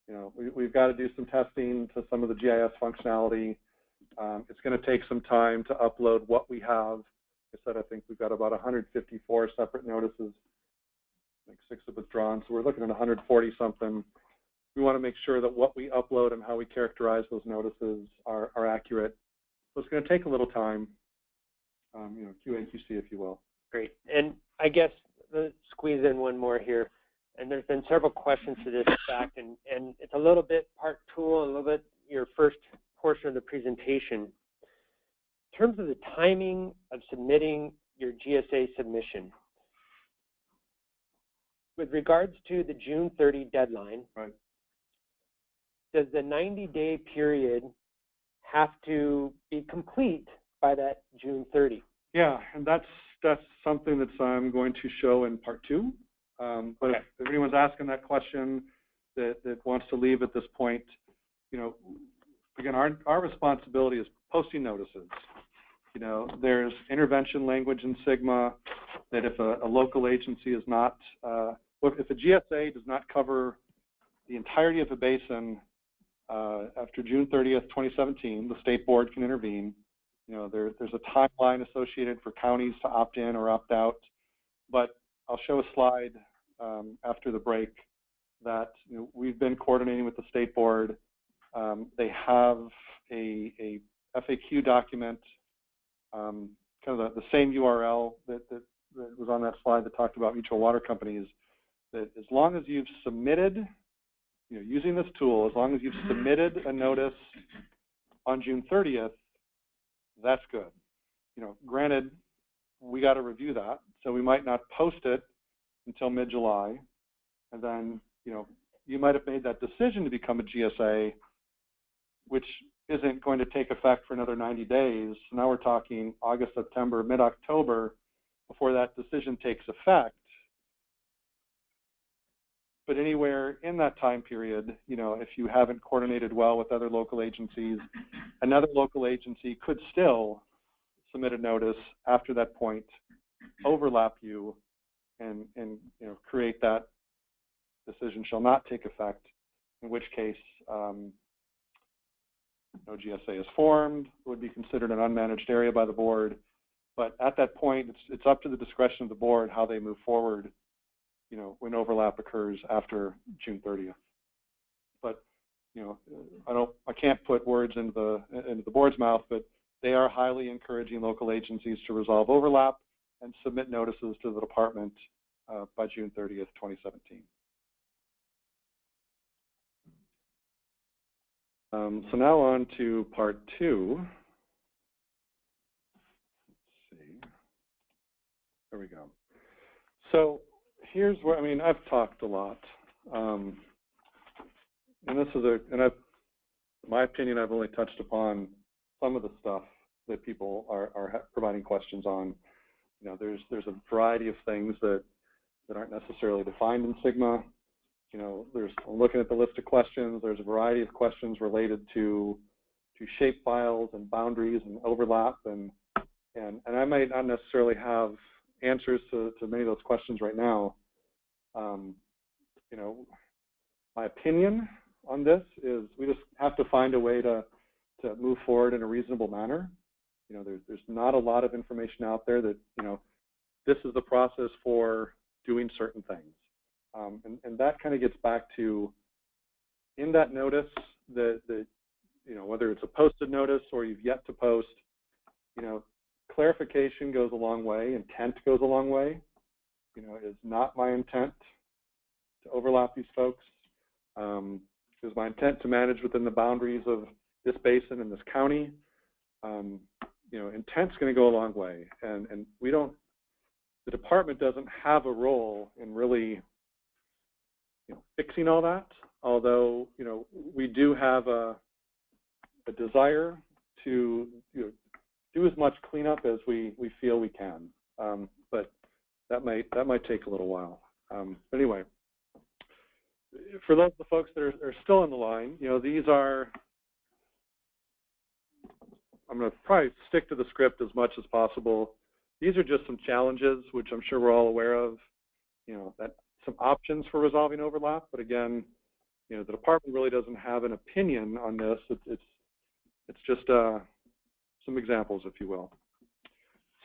[SPEAKER 2] You know, we've got to do some testing to some of the GIS functionality. It's going to take some time to upload what we have. Like I said, I think we've got about 154 separate notices, like 6 have withdrawn, so we're looking at 140 something. We want to make sure that what we upload and how we characterize those notices are accurate. So it's going to take a little time, you know, QA, QC, if you will.
[SPEAKER 1] Great. And I guess let's squeeze in one more here. And there's been several questions to this fact, and it's a little bit part tool and a little bit your first portion of the presentation. In terms of the timing of submitting your GSA submission, with regards to the June 30 deadline,
[SPEAKER 2] right,
[SPEAKER 1] does the 90-day period have to be complete by that June 30?
[SPEAKER 2] Yeah, and that's something that I'm going to show in part 2. But
[SPEAKER 1] okay.
[SPEAKER 2] If anyone's asking that question that wants to leave at this point, you know, again, our responsibility is posting notices. You know, there's intervention language in Sigma that if a local agency is not, if a GSA does not cover the entirety of a basin after June 30th, 2017, the state board can intervene. You know, there's a timeline associated for counties to opt in or opt out. But I'll show a slide after the break that, you know, we've been coordinating with the state board. They have a FAQ document, kind of the same URL that was on that slide that talked about mutual water companies, that as long as you've submitted, you know, using this tool, as long as you've submitted a notice on June 30th, that's good. You know, granted, we got to review that, so we might not post it until mid-July, and then, you know, you might have made that decision to become a GSA, which isn't going to take effect for another 90 days. So now we're talking August, September, mid-October before that decision takes effect. But anywhere in that time period, you know, if you haven't coordinated well with other local agencies, another local agency could still submit a notice after that point, overlap you, and you know, create that decision shall not take effect, in which case no GSA is formed, it would be considered an unmanaged area by the board. But at that point, it's up to the discretion of the board how they move forward, you know, when overlap occurs after June 30th. But, you know, I can't put words into the board's mouth, but they are highly encouraging local agencies to resolve overlap and submit notices to the department by June 30th, 2017. So now on to part 2. Let's see. There we go. So here's where, I mean, I've talked a lot, and this is in my opinion, I've only touched upon some of the stuff that people are providing questions on. You know, there's a variety of things that that aren't necessarily defined in SGMA. You know, I'm looking at the list of questions. There's a variety of questions related to shapefiles and boundaries and overlap, and I might not necessarily have answers to many of those questions right now. You know, my opinion on this is we just have to find a way to move forward in a reasonable manner. You know, there's not a lot of information out there that, you know, this is the process for doing certain things. And that kind of gets back to, in that notice, you know, whether it's a posted notice or you've yet to post, you know, clarification goes a long way, intent goes a long way. You know, it's not my intent to overlap these folks. It was my intent to manage within the boundaries of this basin and this county. You know, intent's going to go a long way, and we don't. The department doesn't have a role in really, you know, fixing all that. Although, you know, we do have a desire to, you know, do as much cleanup as we feel we can. But that might take a little while. But anyway, for those of the folks that are still on the line, you know, these are. I'm going to probably stick to the script as much as possible. These are just some challenges, which I'm sure we're all aware of. You know, that some options for resolving overlap, but again, you know, the department really doesn't have an opinion on this. It's just some examples, if you will.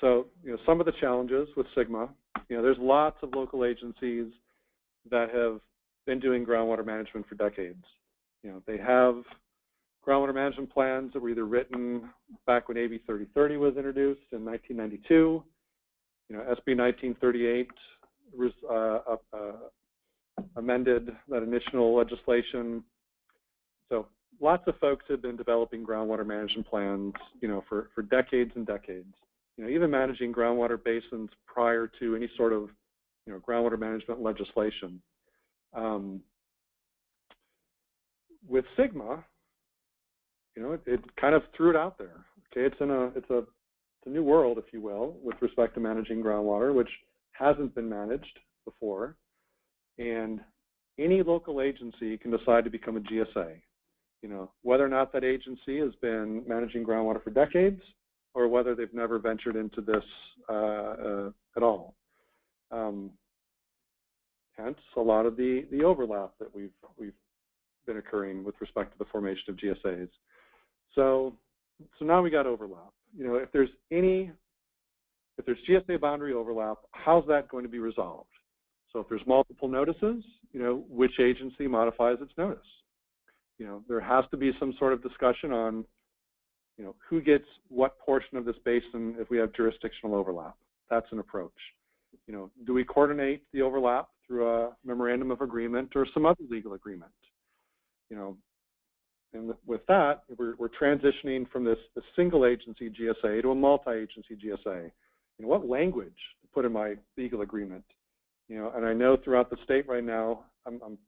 [SPEAKER 2] So, you know, some of the challenges with SGMA, you know, there's lots of local agencies that have been doing groundwater management for decades. You know, they have groundwater management plans that were either written back when AB 3030 was introduced in 1992. You know, SB 1938 amended that initial legislation. So lots of folks have been developing groundwater management plans, you know, for decades and decades. You know, even managing groundwater basins prior to any sort of, you know, groundwater management legislation. With SGMA, you know, it kind of threw it out there. Okay, it's a new world, if you will, with respect to managing groundwater, which hasn't been managed before. And any local agency can decide to become a GSA. You know, whether or not that agency has been managing groundwater for decades, or whether they've never ventured into this at all. Hence, a lot of the overlap that we've been occurring with respect to the formation of GSAs. So now we got overlap. You know, if there's GSA boundary overlap, how's that going to be resolved? So if there's multiple notices, you know, which agency modifies its notice? You know, there has to be some sort of discussion on, you know, who gets what portion of this basin if we have jurisdictional overlap. That's an approach. You know, do we coordinate the overlap through a memorandum of agreement or some other legal agreement? You know, and with that, we're transitioning from this single agency GSA to a multi-agency GSA. You know, what language to put in my legal agreement? You know, and I know throughout the state right now, I'm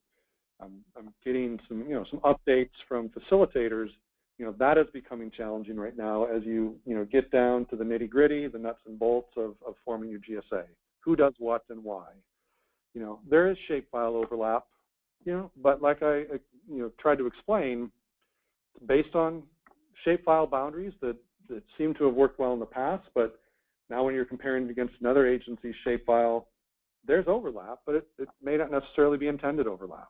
[SPEAKER 2] getting some, you know, some updates from facilitators. You know, that is becoming challenging right now as you get down to the nitty-gritty, the nuts and bolts of forming your GSA. Who does what and why? You know, there is shapefile overlap, you know, but like I tried to explain, based on shapefile boundaries that seem to have worked well in the past, but now when you're comparing it against another agency's shapefile, there's overlap, but it may not necessarily be intended overlap.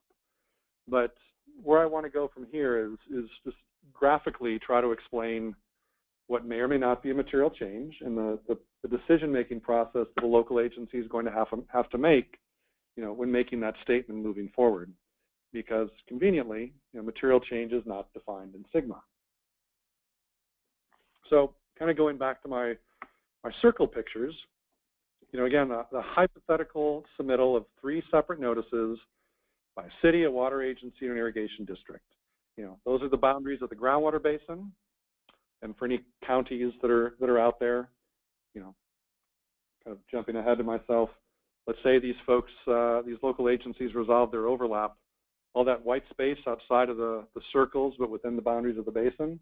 [SPEAKER 2] But where I want to go from here is just graphically try to explain what may or may not be a material change in the decision-making process that a local agency is going to have to make, you know, when making that statement moving forward. Because conveniently, you know, material change is not defined in SGMA. So kind of going back to my circle pictures, you know, again, the hypothetical submittal of 3 separate notices by a city, a water agency, and an irrigation district. You know, those are the boundaries of the groundwater basin. And for any counties that are out there, you know, kind of jumping ahead to myself, let's say these folks, these local agencies resolve their overlap. All that white space outside of the circles, but within the boundaries of the basin,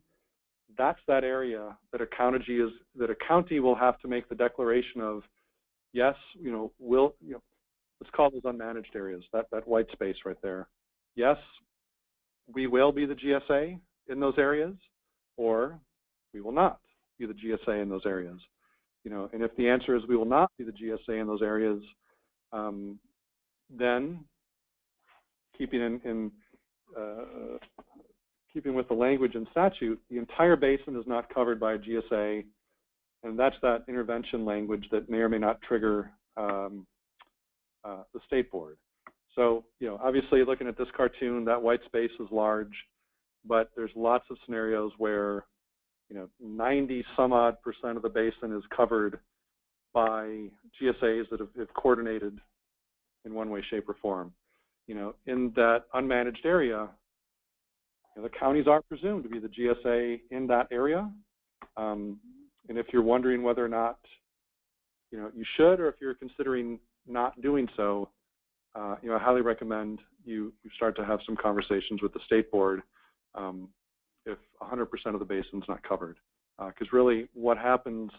[SPEAKER 2] that's that area that a county will have to make the declaration of, yes, you know, let's call those unmanaged areas, that white space right there. Yes, we will be the GSA in those areas, or we will not be the GSA in those areas. And if the answer is we will not be the GSA in those areas, then keeping keeping with the language in statute, the entire basin is not covered by a GSA, and that's that intervention language that may or may not trigger the state board. So, obviously looking at this cartoon, that white space is large, but there's lots of scenarios where, 90 some odd % of the basin is covered by GSAs that have coordinated in one way, shape, or form. In that unmanaged area, the counties are presumed to be the GSA in that area. And if you're wondering whether or not, you should, or if you're considering not doing so, I highly recommend you start to have some conversations with the state board if 100% of the basin's not covered. Because really what happens,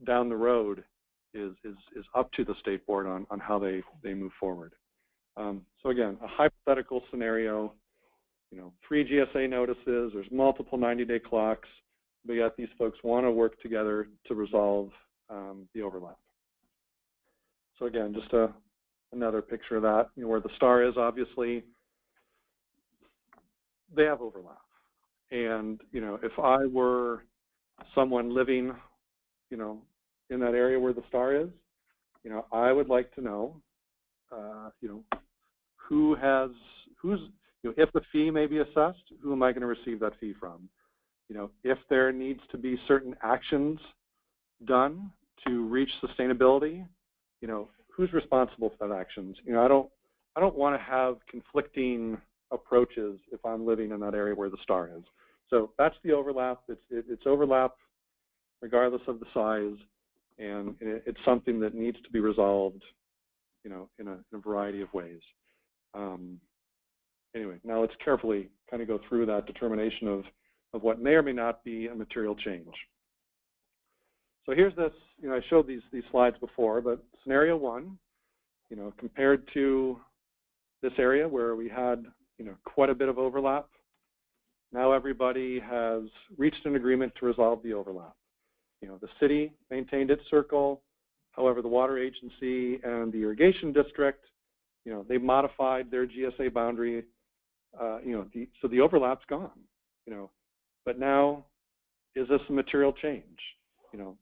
[SPEAKER 2] down the road is up to the state board on how they move forward. So again, a hypothetical scenario, 3 GSA notices, there's multiple 90-day clocks, but yet these folks want to work together to resolve the overlap. So again, just another picture of that, where the star is, obviously, they have overlap. And, if I were someone living, in that area where the star is, I would like to know, if the fee may be assessed, who am I going to receive that fee from? If there needs to be certain actions done to reach sustainability, who's responsible for that actions? I don't want to have conflicting approaches if I'm living in that area where the star is. So that's the overlap. It's overlap regardless of the size, and it's something that needs to be resolved, in a variety of ways. Anyway, now let's carefully kind of go through that determination of what may or may not be a material change. So here's this, I showed these slides before, but scenario 1, compared to this area where we had, quite a bit of overlap, now everybody has reached an agreement to resolve the overlap. The city maintained its circle. However, the water agency and the irrigation district, they modified their GSA boundary, so the overlap's gone, But now, is this a material change?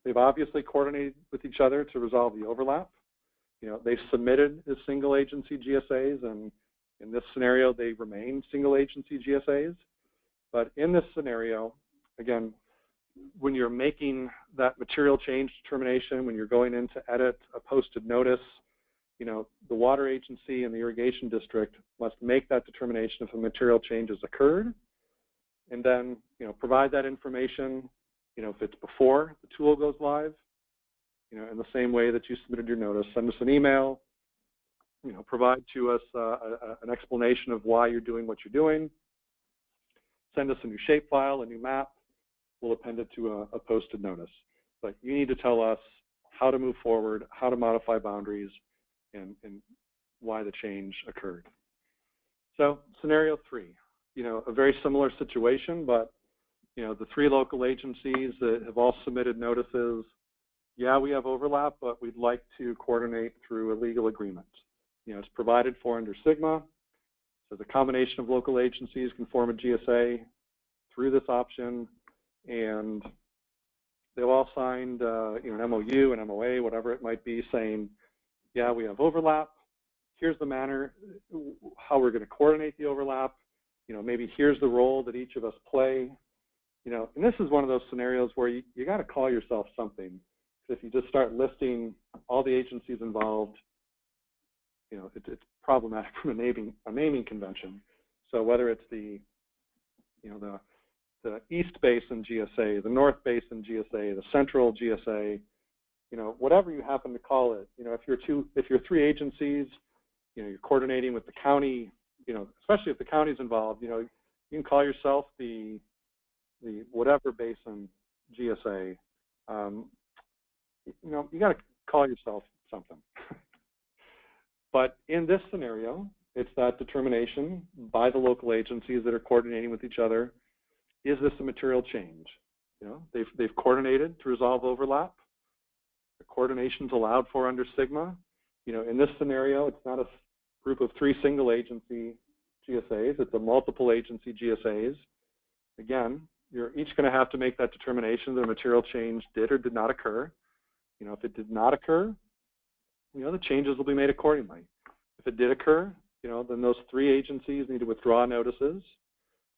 [SPEAKER 2] They've obviously coordinated with each other to resolve the overlap. They've submitted as single agency GSAs, and in this scenario, they remain single agency GSAs. But in this scenario, again, when you're making that material change determination, when you're going in to edit a posted notice, the water agency and the irrigation district must make that determination if a material change has occurred, and then, provide that information, if it's before the tool goes live, in the same way that you submitted your notice. Send us an email, provide to us an explanation of why you're doing what you're doing. Send us a new shapefile, a new map. We'll append it to a posted notice. But you need to tell us how to move forward, how to modify boundaries, and why the change occurred. So scenario 3, a very similar situation, but the 3 local agencies that have all submitted notices, yeah, we have overlap, but we'd like to coordinate through a legal agreement. It's provided for under SGMA. So the combination of local agencies can form a GSA through this option, and they've all signed an MOU, an MOA, whatever it might be, saying, yeah, we have overlap. Here's the manner, how we're going to coordinate the overlap. Maybe here's the role that each of us play. And this is one of those scenarios where you got to call yourself something. If you just start listing all the agencies involved, it's problematic from a naming convention. So whether it's the East Basin GSA, the North Basin GSA, the Central GSA, whatever you happen to call it, if you're 3 agencies, you're coordinating with the county, especially if the county's involved, you can call yourself the whatever basin GSA. You got to call yourself something. But in this scenario, it's that determination by the local agencies that are coordinating with each other. Is this a material change? You know, they've coordinated to resolve overlap. The coordination's allowed for under SGMA. You know, in this scenario, it's not a group of 3 single agency GSAs, it's a multiple agency GSAs. Again, you're each going to have to make that determination that a material change did or did not occur. You know, if it did not occur, you know, the changes will be made accordingly. If it did occur, you know, then those 3 agencies need to withdraw notices,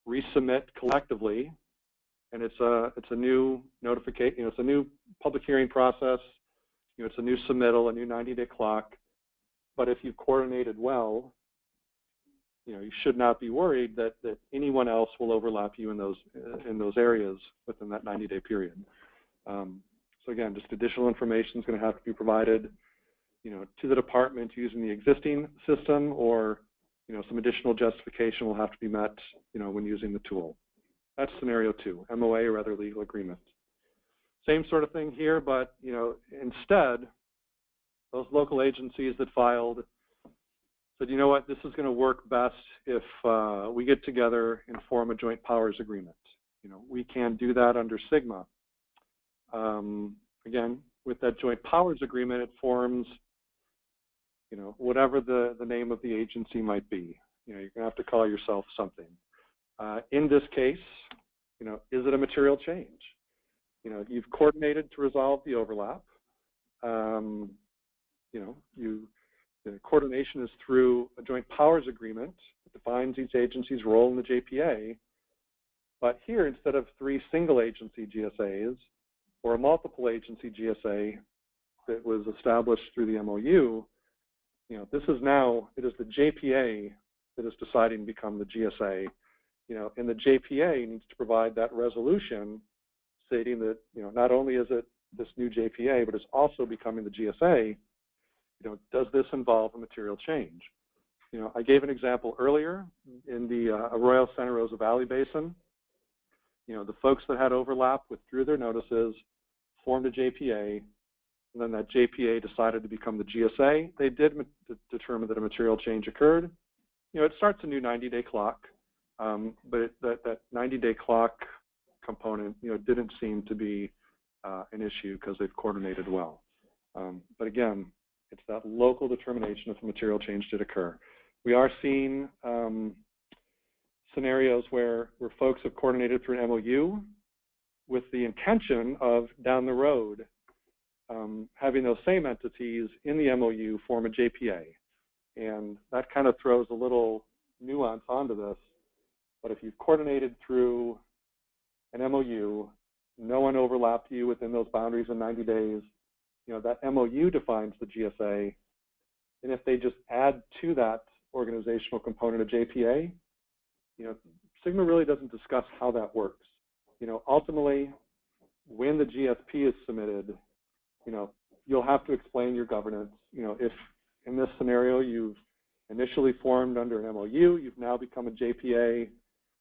[SPEAKER 2] resubmit collectively, and it's a new notification, you know, it's a new public hearing process, you know, it's a new submittal, a new 90-day clock. But if you've coordinated well, you know, you should not be worried that anyone else will overlap you in those areas within that 90-day period. So again, just additional information is going to have to be provided, you know, to the department using the existing system, or, you know, some additional justification will have to be met, you know, when using the tool. That's scenario 2, MOA or other legal agreement. Same sort of thing here, but, you know, instead, those local agencies that filed said, you know what, this is going to work best if we get together and form a joint powers agreement. You know, we can do that under SGMA. Again, with that joint powers agreement, it forms, you know, whatever the name of the agency might be. You know, you're going to have to call yourself something. In this case, you know, is it a material change? You know, you've coordinated to resolve the overlap. You know, the coordination is through a joint powers agreement that defines each agency's role in the JPA. But here, instead of 3 single agency GSAs or a multiple agency GSA that was established through the MOU, you know, this is now, it is the JPA that is deciding to become the GSA. You know, and the JPA needs to provide that resolution stating that, you know, not only is it this new JPA, but it's also becoming the GSA. You know, does this involve a material change? You know, I gave an example earlier in the Arroyo Santa Rosa Valley Basin. You know, the folks that had overlap withdrew their notices, formed a JPA, and then that JPA decided to become the GSA. They did determine that a material change occurred. You know, it starts a new 90-day clock, but that 90-day clock component, you know, didn't seem to be an issue because they've coordinated well. But again, it's that local determination if a material change did occur. We are seeing scenarios where folks have coordinated through an MOU with the intention of down the road having those same entities in the MOU form a JPA. And that kind of throws a little nuance onto this. But if you've coordinated through an MOU, no one overlapped you within those boundaries in 90 days, you know, that MOU defines the GSA. And if they just add to that organizational component a JPA, you know, SGMA really doesn't discuss how that works. You know, ultimately, when the GSP is submitted, you know, you'll have to explain your governance. You know, if in this scenario you've initially formed under an MOU, you've now become a JPA,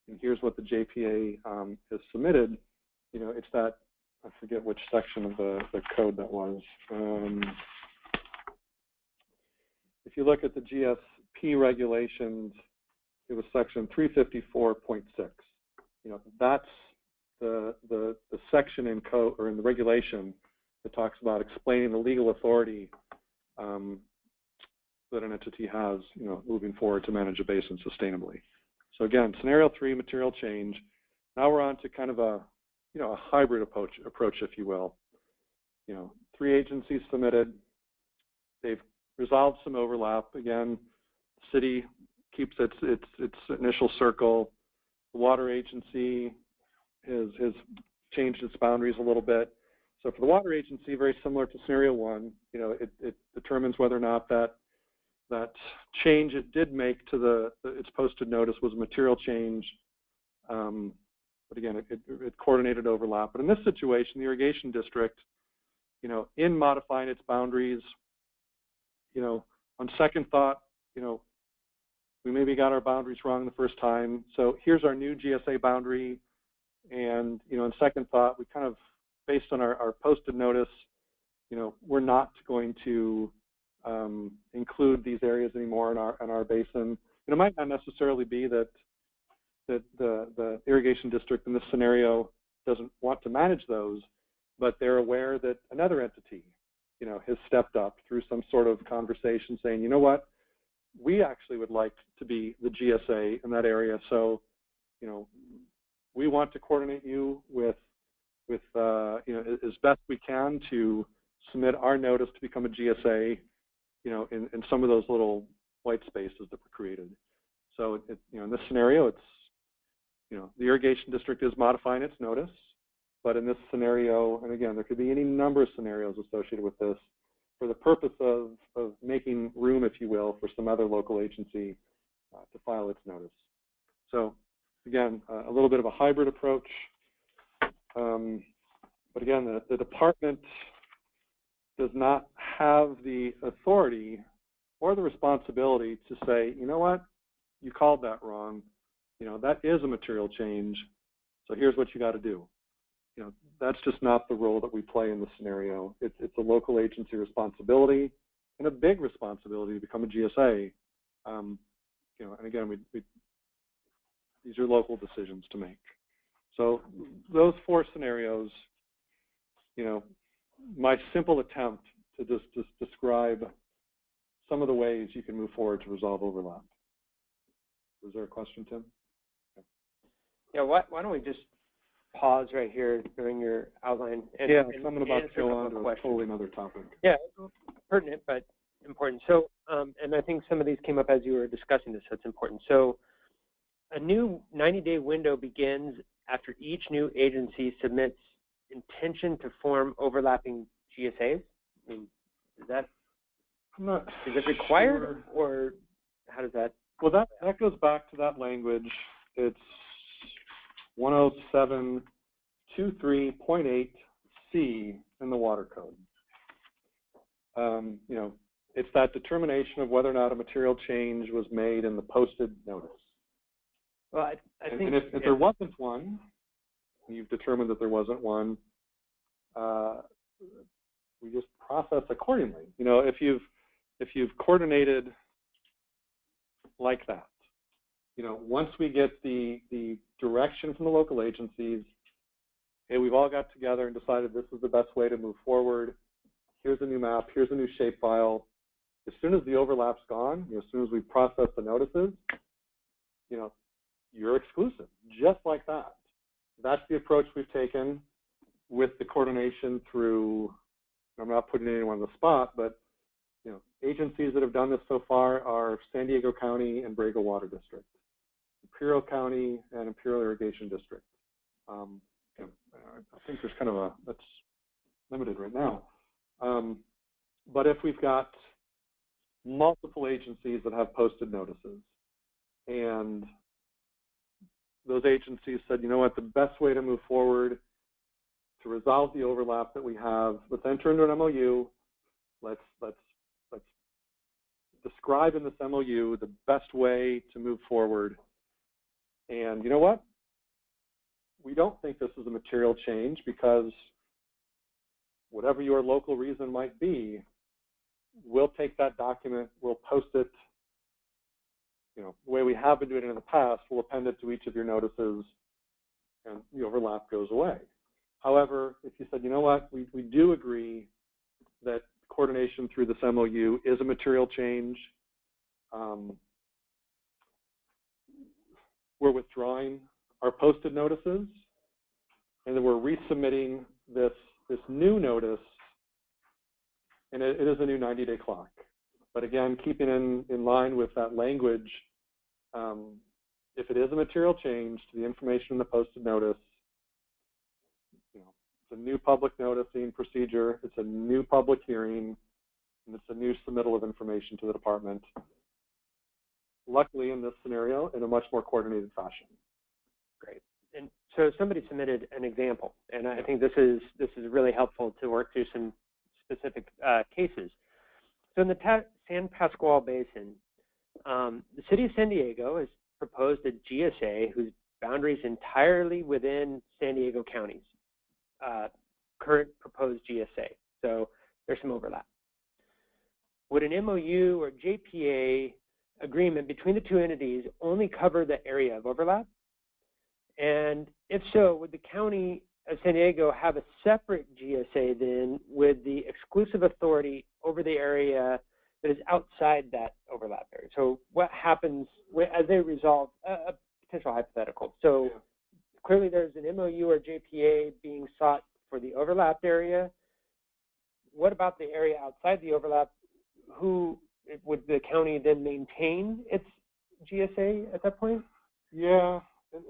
[SPEAKER 2] and here's what the JPA has submitted. You know, it's that, I forget which section of the code that was. If you look at the GSP regulations, it was section 354.6. You know, that's the section in code or in the regulation that talks about explaining the legal authority that an entity has, you know, moving forward to manage a basin sustainably. So again, scenario 3, material change. Now we're on to kind of a, you know, a hybrid approach, if you will. You know, 3 agencies submitted. They've resolved some overlap. Again, the city keeps its initial circle. The water agency has changed its boundaries a little bit. So for the water agency, very similar to scenario 1, you know, it determines whether or not that change it did make to its posted notice was a material change. But again, it coordinated overlap. But in this situation, the irrigation district, you know, in modifying its boundaries, you know, on second thought, you know, we maybe got our boundaries wrong the first time. So here's our new GSA boundary. And, you know, on second thought, we kind of, based on our posted notice, you know, we're not going to include these areas anymore in our basin. And it might not necessarily be that the irrigation district in this scenario doesn't want to manage those, but they're aware that another entity, has stepped up through some sort of conversation saying, you know what, we actually would like to be the GSA in that area. So, we want to coordinate you with as best we can to submit our notice to become a GSA, in some of those little white spaces that were created. So, in this scenario, it's, the irrigation district is modifying its notice, but in this scenario, and again, there could be any number of scenarios associated with this, for the purpose of making room, if you will, for some other local agency to file its notice. So, again, a little bit of a hybrid approach. But again, the department does not have the authority or the responsibility to say, you know what, you called that wrong. That is a material change. So here's what you got to do. That's just not the role that we play in this scenario. It's a local agency responsibility and a big responsibility to become a GSA. And again, these are local decisions to make. So those 4 scenarios, my simple attempt to just describe some of the ways you can move forward to resolve overlap. Was there a question, Tim? Okay.
[SPEAKER 1] Yeah, why don't we just pause right here during your outline? And
[SPEAKER 2] I'm about to go on to a totally another topic.
[SPEAKER 1] Yeah, pertinent, but important. So, and I think some of these came up as you were discussing this, so it's important. So, a new 90-day window begins after each new agency submits intention to form overlapping GSAs. I mean, is it required, or how does that?
[SPEAKER 2] Well, that goes back to that language. It's 107.23.8C in the Water Code. It's that determination of whether or not a material change was made in the posted notice.
[SPEAKER 1] Well, I think,
[SPEAKER 2] and if there wasn't one, you've determined that there wasn't one, we just process accordingly. If you've coordinated like that, once we get the direction from the local agencies, hey, we've all got together and decided this is the best way to move forward. Here's a new map. Here's a new shapefile. As soon as the overlap's gone, as soon as we process the notices, you're exclusive, just like that. That's the approach we've taken with the coordination through, I'm not putting anyone on the spot, but agencies that have done this so far are San Diego County and Braga Water District, Imperial County and Imperial Irrigation District. I think there's kind of that's limited right now. But if we've got multiple agencies that have posted notices, and those agencies said, you know what, the best way to move forward to resolve the overlap that we have, let's enter into an MOU. Let's describe in this MOU the best way to move forward. And you know what? We don't think this is a material change because whatever your local reason might be, we'll take that document, we'll post it, the way we have been doing it in the past, we'll append it to each of your notices, and the overlap goes away. However, if you said, you know what, we do agree that coordination through this MOU is a material change, we're withdrawing our posted notices, and then we're resubmitting this new notice, and it is a new 90-day clock. But again, keeping in line with that language, if it is a material change to the information in the posted notice, it's a new public noticing procedure, it's a new public hearing, and it's a new submittal of information to the department. Luckily, in this scenario, in a much more coordinated fashion.
[SPEAKER 1] Great. And so somebody submitted an example, and I think this is really helpful to work through some specific cases. So in the San Pasqual Basin, the city of San Diego has proposed a GSA whose boundaries entirely within San Diego County's current proposed GSA. So there's some overlap. would an MOU or JPA agreement between the two entities only cover the area of overlap? And if so, would the County of San Diego have a separate GSA then with the exclusive authority over the area that is outside that overlap area? So what happens as they resolve a potential hypothetical? So clearly there's an MOU or JPA being sought for the overlapped area. What about the area outside the overlap? Who would the county then maintain its GSA at that point?
[SPEAKER 2] Yeah,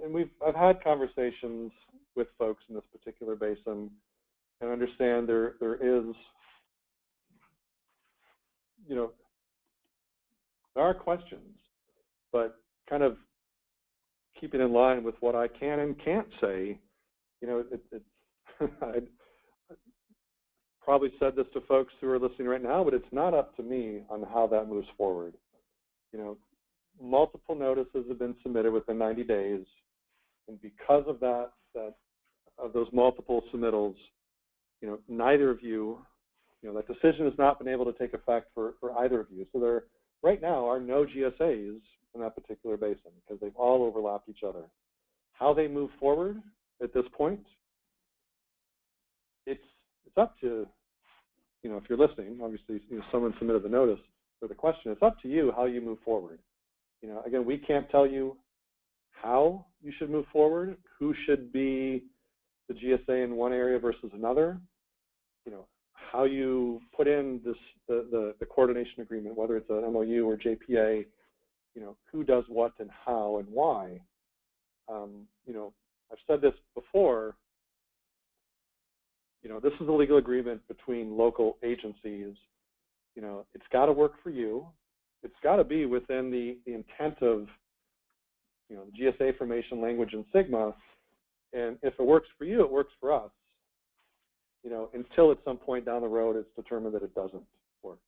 [SPEAKER 2] and I've had conversations with folks in this particular basin and understand there is, you know, there are questions, but kind of keeping in line with what I can and can't say, you know, I'd probably said this to folks who are listening right now, but it's not up to me on how that moves forward. You know, multiple notices have been submitted within 90 days, and because of of those multiple submittals, you know, neither of you, that decision has not been able to take effect for either of you. So there, right now, are no GSAs in that particular basin because they've all overlapped each other. How they move forward at this point, it's up to, if you're listening, obviously, someone submitted the notice or the question, it's up to you how you move forward. Again, we can't tell you how you should move forward, who should be the GSA in one area versus another, how you put in the coordination agreement, whether it's an MOU or JPA, who does what and how and why. I've said this before, this is a legal agreement between local agencies. It's got to work for you. It's got to be within the intent of, the GSA formation language in Sigma. And if it works for you, it works for us. Until at some point down the road it's determined that it doesn't work.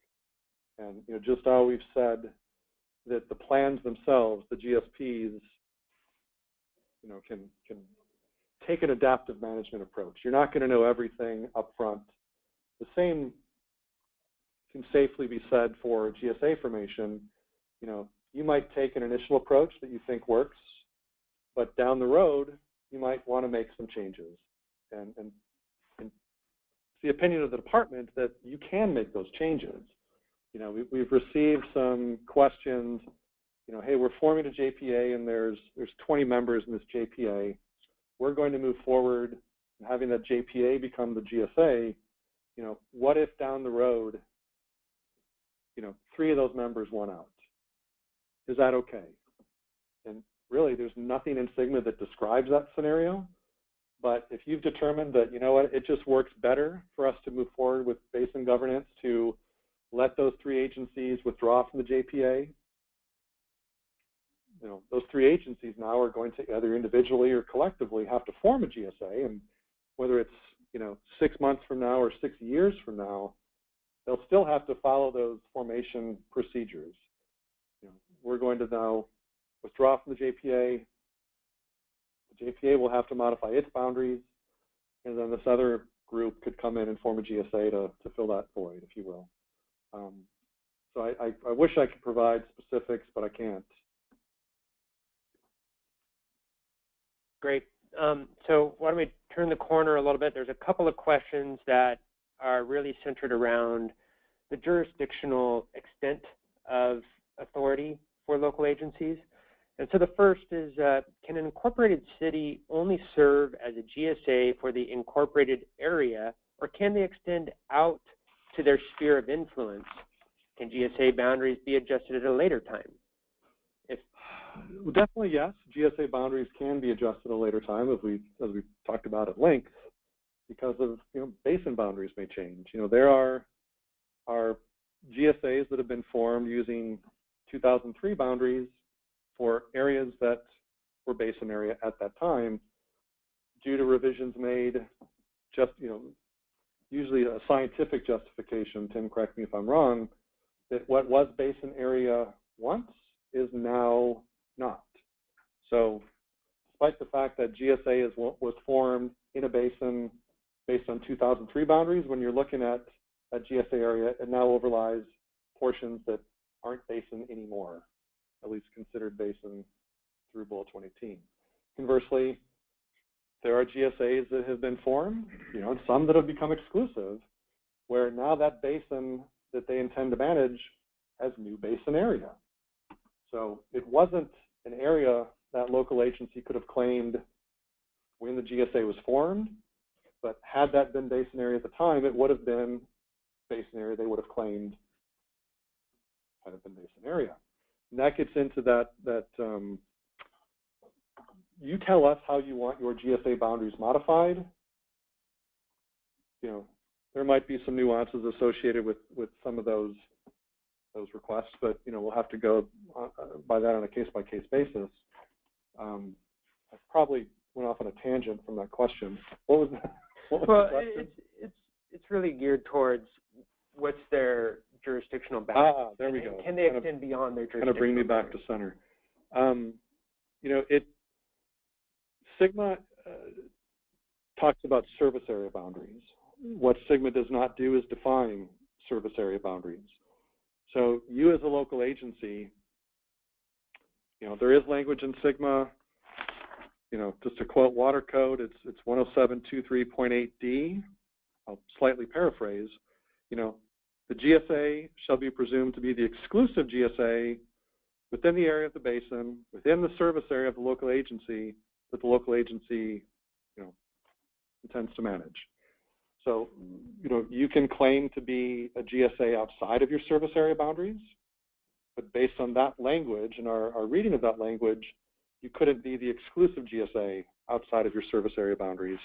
[SPEAKER 2] And just how we've said that the plans themselves, the GSPs, can take an adaptive management approach. You're not going to know everything up front. The same can safely be said for GSA formation. You might take an initial approach that you think works, but down the road you might want to make some changes. And it's the opinion of the department that you can make those changes. We've received some questions. Hey, we're forming a JPA and there's 20 members in this JPA. We're going to move forward and having that JPA become the GSA. What if down the road, 3 of those members want out? Is that okay? And really, there's nothing in Sigma that describes that scenario. But if you've determined that, it just works better for us to move forward with basin governance to let those 3 agencies withdraw from the JPA, those 3 agencies now are going to either individually or collectively have to form a GSA, and whether it's 6 months from now or 6 years from now, they'll still have to follow those formation procedures. We're going to now withdraw from the JPA. The JPA will have to modify its boundaries, and then this other group could come in and form a GSA to fill that void, if you will. So I wish I could provide specifics, but I can't.
[SPEAKER 1] Great. So why don't we turn the corner a little bit? There's a couple of questions that are really centered around the jurisdictional extent of authority for local agencies. And so the first is, can an incorporated city only serve as a GSA for the incorporated area, or can they extend out to their sphere of influence? Can GSA boundaries be adjusted at a later time?
[SPEAKER 2] Definitely yes. GSA boundaries can be adjusted at a later time, as we talked about at length, because of basin boundaries may change. There are GSAs that have been formed using 2003 boundaries for areas that were basin area at that time, due to revisions made. Just usually a scientific justification. Tim, correct me if I'm wrong. That what was basin area once is now not. So despite the fact that GSA was formed in a basin based on 2003 boundaries, when you're looking at a GSA area, it now overlies portions that aren't basin anymore, at least considered basin through Bullet 118. Conversely, there are GSAs that have been formed, and some that have become exclusive, where now that basin that they intend to manage has new basin area. So it wasn't an area that local agency could have claimed when the GSA was formed, but had that been basin area at the time, it would have been basin area they would have claimed had it been basin area. And that gets into that you tell us how you want your GSA boundaries modified. There might be some nuances associated with some of those requests, but we'll have to go by that on a case-by-case basis. I probably went off on a tangent from that question. What was the question?
[SPEAKER 1] It's really geared towards what's their jurisdictional boundary.
[SPEAKER 2] There we go.
[SPEAKER 1] Can they extend beyond their jurisdiction?
[SPEAKER 2] Kind of bring me back to center. SGMA talks about service area boundaries. What SGMA does not do is define service area boundaries. So you as a local agency, there is language in SGMA, just to quote Water Code, it's 107.23.8D. I'll slightly paraphrase. The GSA shall be presumed to be the exclusive GSA within the area of the basin, within the service area of the local agency that the local agency, intends to manage. So, you can claim to be a GSA outside of your service area boundaries, but based on that language and our reading of that language, you couldn't be the exclusive GSA outside of your service area boundaries.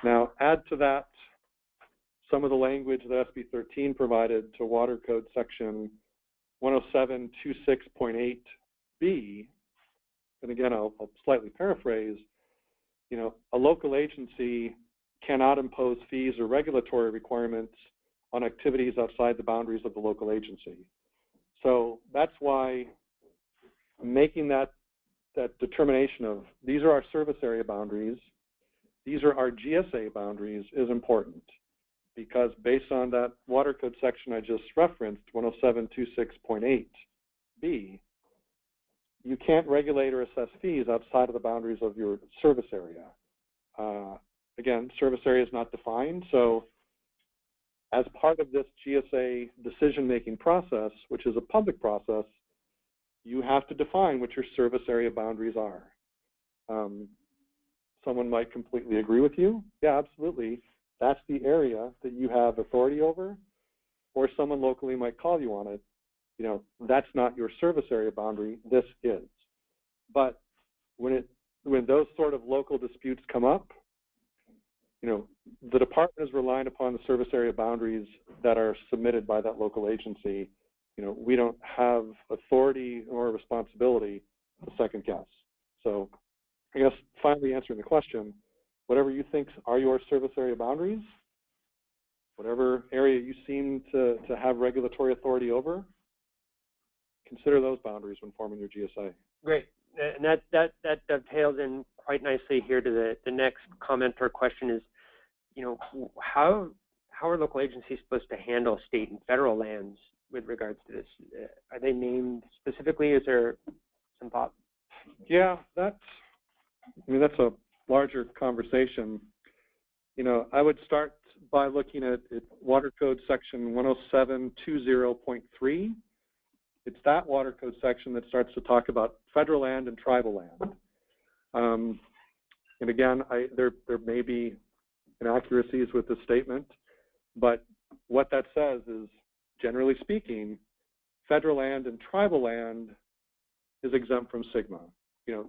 [SPEAKER 2] Now, add to that some of the language that SB 13 provided to Water Code Section 107.26.8B, and again, I'll slightly paraphrase, a local agency cannot impose fees or regulatory requirements on activities outside the boundaries of the local agency. So that's why making that determination of these are our service area boundaries, these are our GSA boundaries is important, because based on that Water Code section I just referenced, 107.26.8B, you can't regulate or assess fees outside of the boundaries of your service area. Again, service area is not defined, so as part of this GSA decision-making process, which is a public process, you have to define what your service area boundaries are. Someone might completely agree with you. Yeah, absolutely. That's the area that you have authority over, or someone locally might call you on it. That's not your service area boundary, this is. But when those sort of local disputes come up, the department is relying upon the service area boundaries that are submitted by that local agency. We don't have authority or responsibility to second guess. So I guess finally answering the question, whatever you think are your service area boundaries, whatever area you seem to have regulatory authority over, consider those boundaries when forming your GSA.
[SPEAKER 1] Great. And that dovetails in quite nicely here to the next comment or question is, how are local agencies supposed to handle state and federal lands with regards to this? Are they named specifically? Is there some thought?
[SPEAKER 2] Yeah, that's a larger conversation. I would start by looking at Water Code Section 107.20.3. It's that Water Code section that starts to talk about federal land and tribal land. And again, there may be inaccuracies with this statement, but what that says is, generally speaking, federal land and tribal land is exempt from SGMA.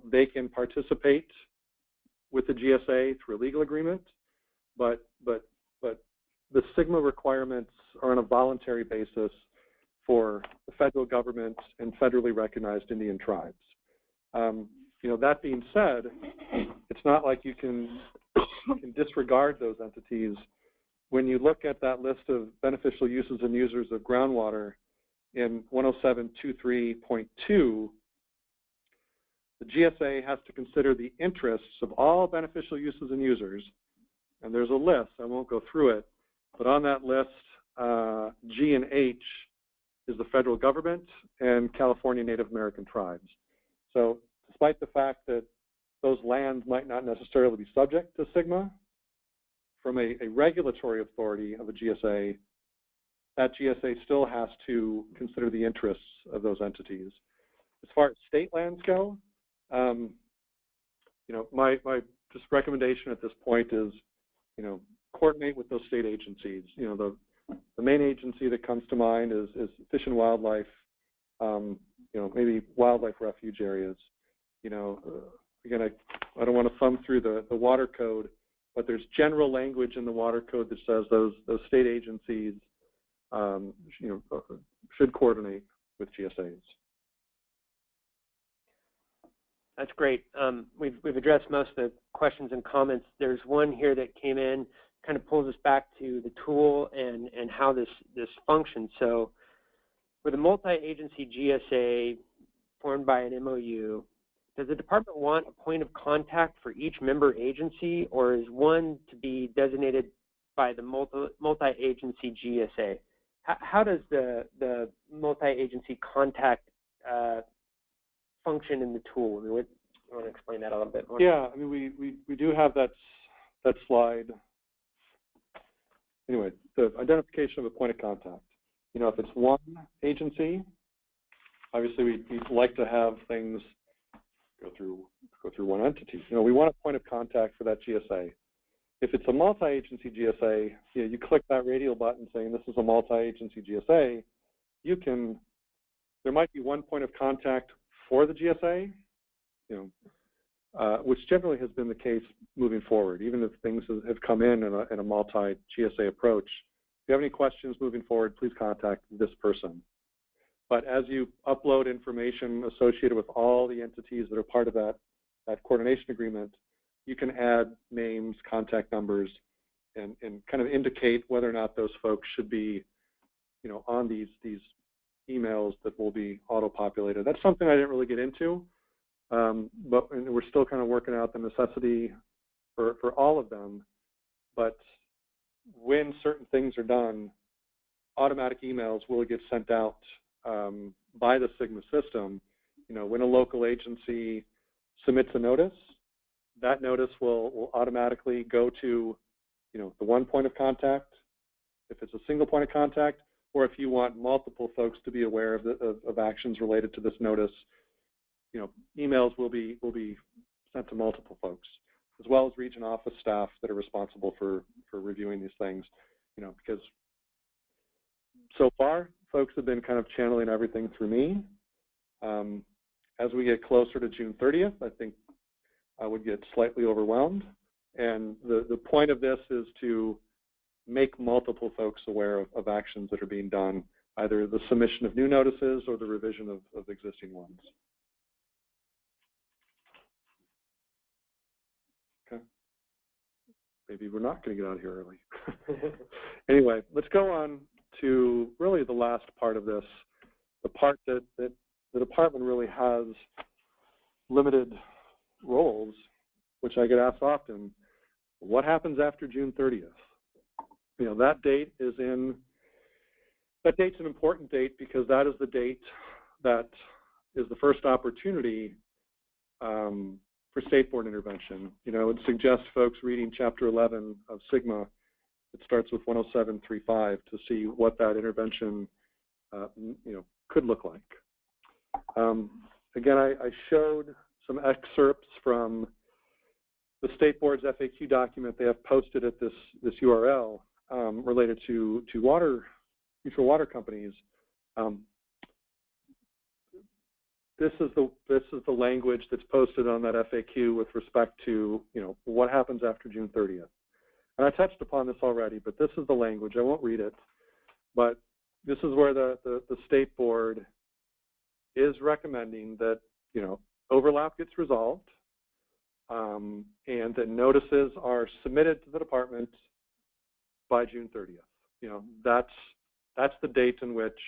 [SPEAKER 2] They can participate with the GSA through a legal agreement, but the SGMA requirements are on a voluntary basis for the federal government and federally recognized Indian tribes. That being said, it's not like you can disregard those entities. When you look at that list of beneficial uses and users of groundwater in 107.23.2, the GSA has to consider the interests of all beneficial uses and users, and there's a list. I won't go through it, but on that list, G and H is the federal government and California Native American tribes. So despite the fact that those lands might not necessarily be subject to SGMA, from a regulatory authority of a GSA, that GSA still has to consider the interests of those entities. As far as state lands go, my just recommendation at this point is, coordinate with those state agencies. The main agency that comes to mind is Fish and Wildlife, maybe wildlife refuge areas. Again, I don't want to thumb through the water code, but there's general language in the water code that says those state agencies, should coordinate with GSAs.
[SPEAKER 1] That's great. We've addressed most of the questions and comments. There's one here that came in, kind of pulls us back to the tool and how this functions. So with a multi-agency GSA formed by an MOU, does the department want a point of contact for each member agency, or is one to be designated by the multi-agency GSA? How does the multi-agency contact function in the tool? I want to explain that a little bit more.
[SPEAKER 2] Yeah, we do have that slide. Anyway, the identification of a point of contact. If it's one agency, obviously we'd like to have things go through one entity. We want a point of contact for that GSA. If it's a multi-agency GSA, you click that radial button saying this is a multi-agency GSA. There might be one point of contact for the GSA, which generally has been the case moving forward, even if things have come in a multi-GSA approach. If you have any questions moving forward, please contact this person. But as you upload information associated with all the entities that are part of that coordination agreement, you can add names, contact numbers, and kind of indicate whether or not those folks should be, on these emails that will be auto-populated. That's something I didn't really get into, but we're still kind of working out the necessity for all of them. But when certain things are done, automatic emails will get sent out by the SGMA system. When a local agency submits a notice, that notice will automatically go to, the one point of contact, if it's a single point of contact, or if you want multiple folks to be aware of actions related to this notice, emails will be sent to multiple folks, as well as region office staff that are responsible for reviewing these things, because so far, folks have been kind of channeling everything through me. As we get closer to June 30th, I think I would get slightly overwhelmed. And the point of this is to make multiple folks aware of actions that are being done, either the submission of new notices or the revision of existing ones. Okay. Maybe we're not going to get out of here early. Anyway, let's go on to really the last part of this, the part that the department really has limited roles, which I get asked often. What happens after June 30th? That date's an important date because that is the date that is the first opportunity for state board intervention. I would suggest folks reading Chapter 11 of SGMA. It starts with 107.3.5 to see what that intervention, could look like. Again, I showed some excerpts from the state board's FAQ document they have posted at this URL related to mutual water companies. This is the language that's posted on that FAQ with respect to what happens after June 30th. And I touched upon this already, but this is the language. I won't read it, but this is where the state board is recommending that overlap gets resolved, and that notices are submitted to the department by June 30th. That's the date in which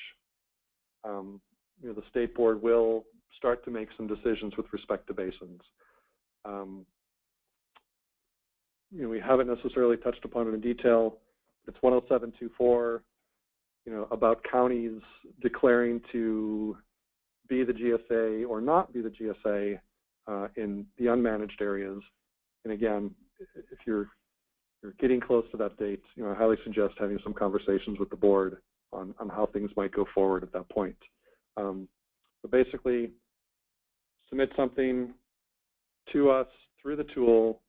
[SPEAKER 2] the state board will start to make some decisions with respect to basins. We haven't necessarily touched upon it in detail. It's 107.2.4. about counties declaring to be the GSA or not be the GSA in the unmanaged areas. And again, if you're getting close to that date, I highly suggest having some conversations with the board on how things might go forward at that point. But basically, submit something to us through the tool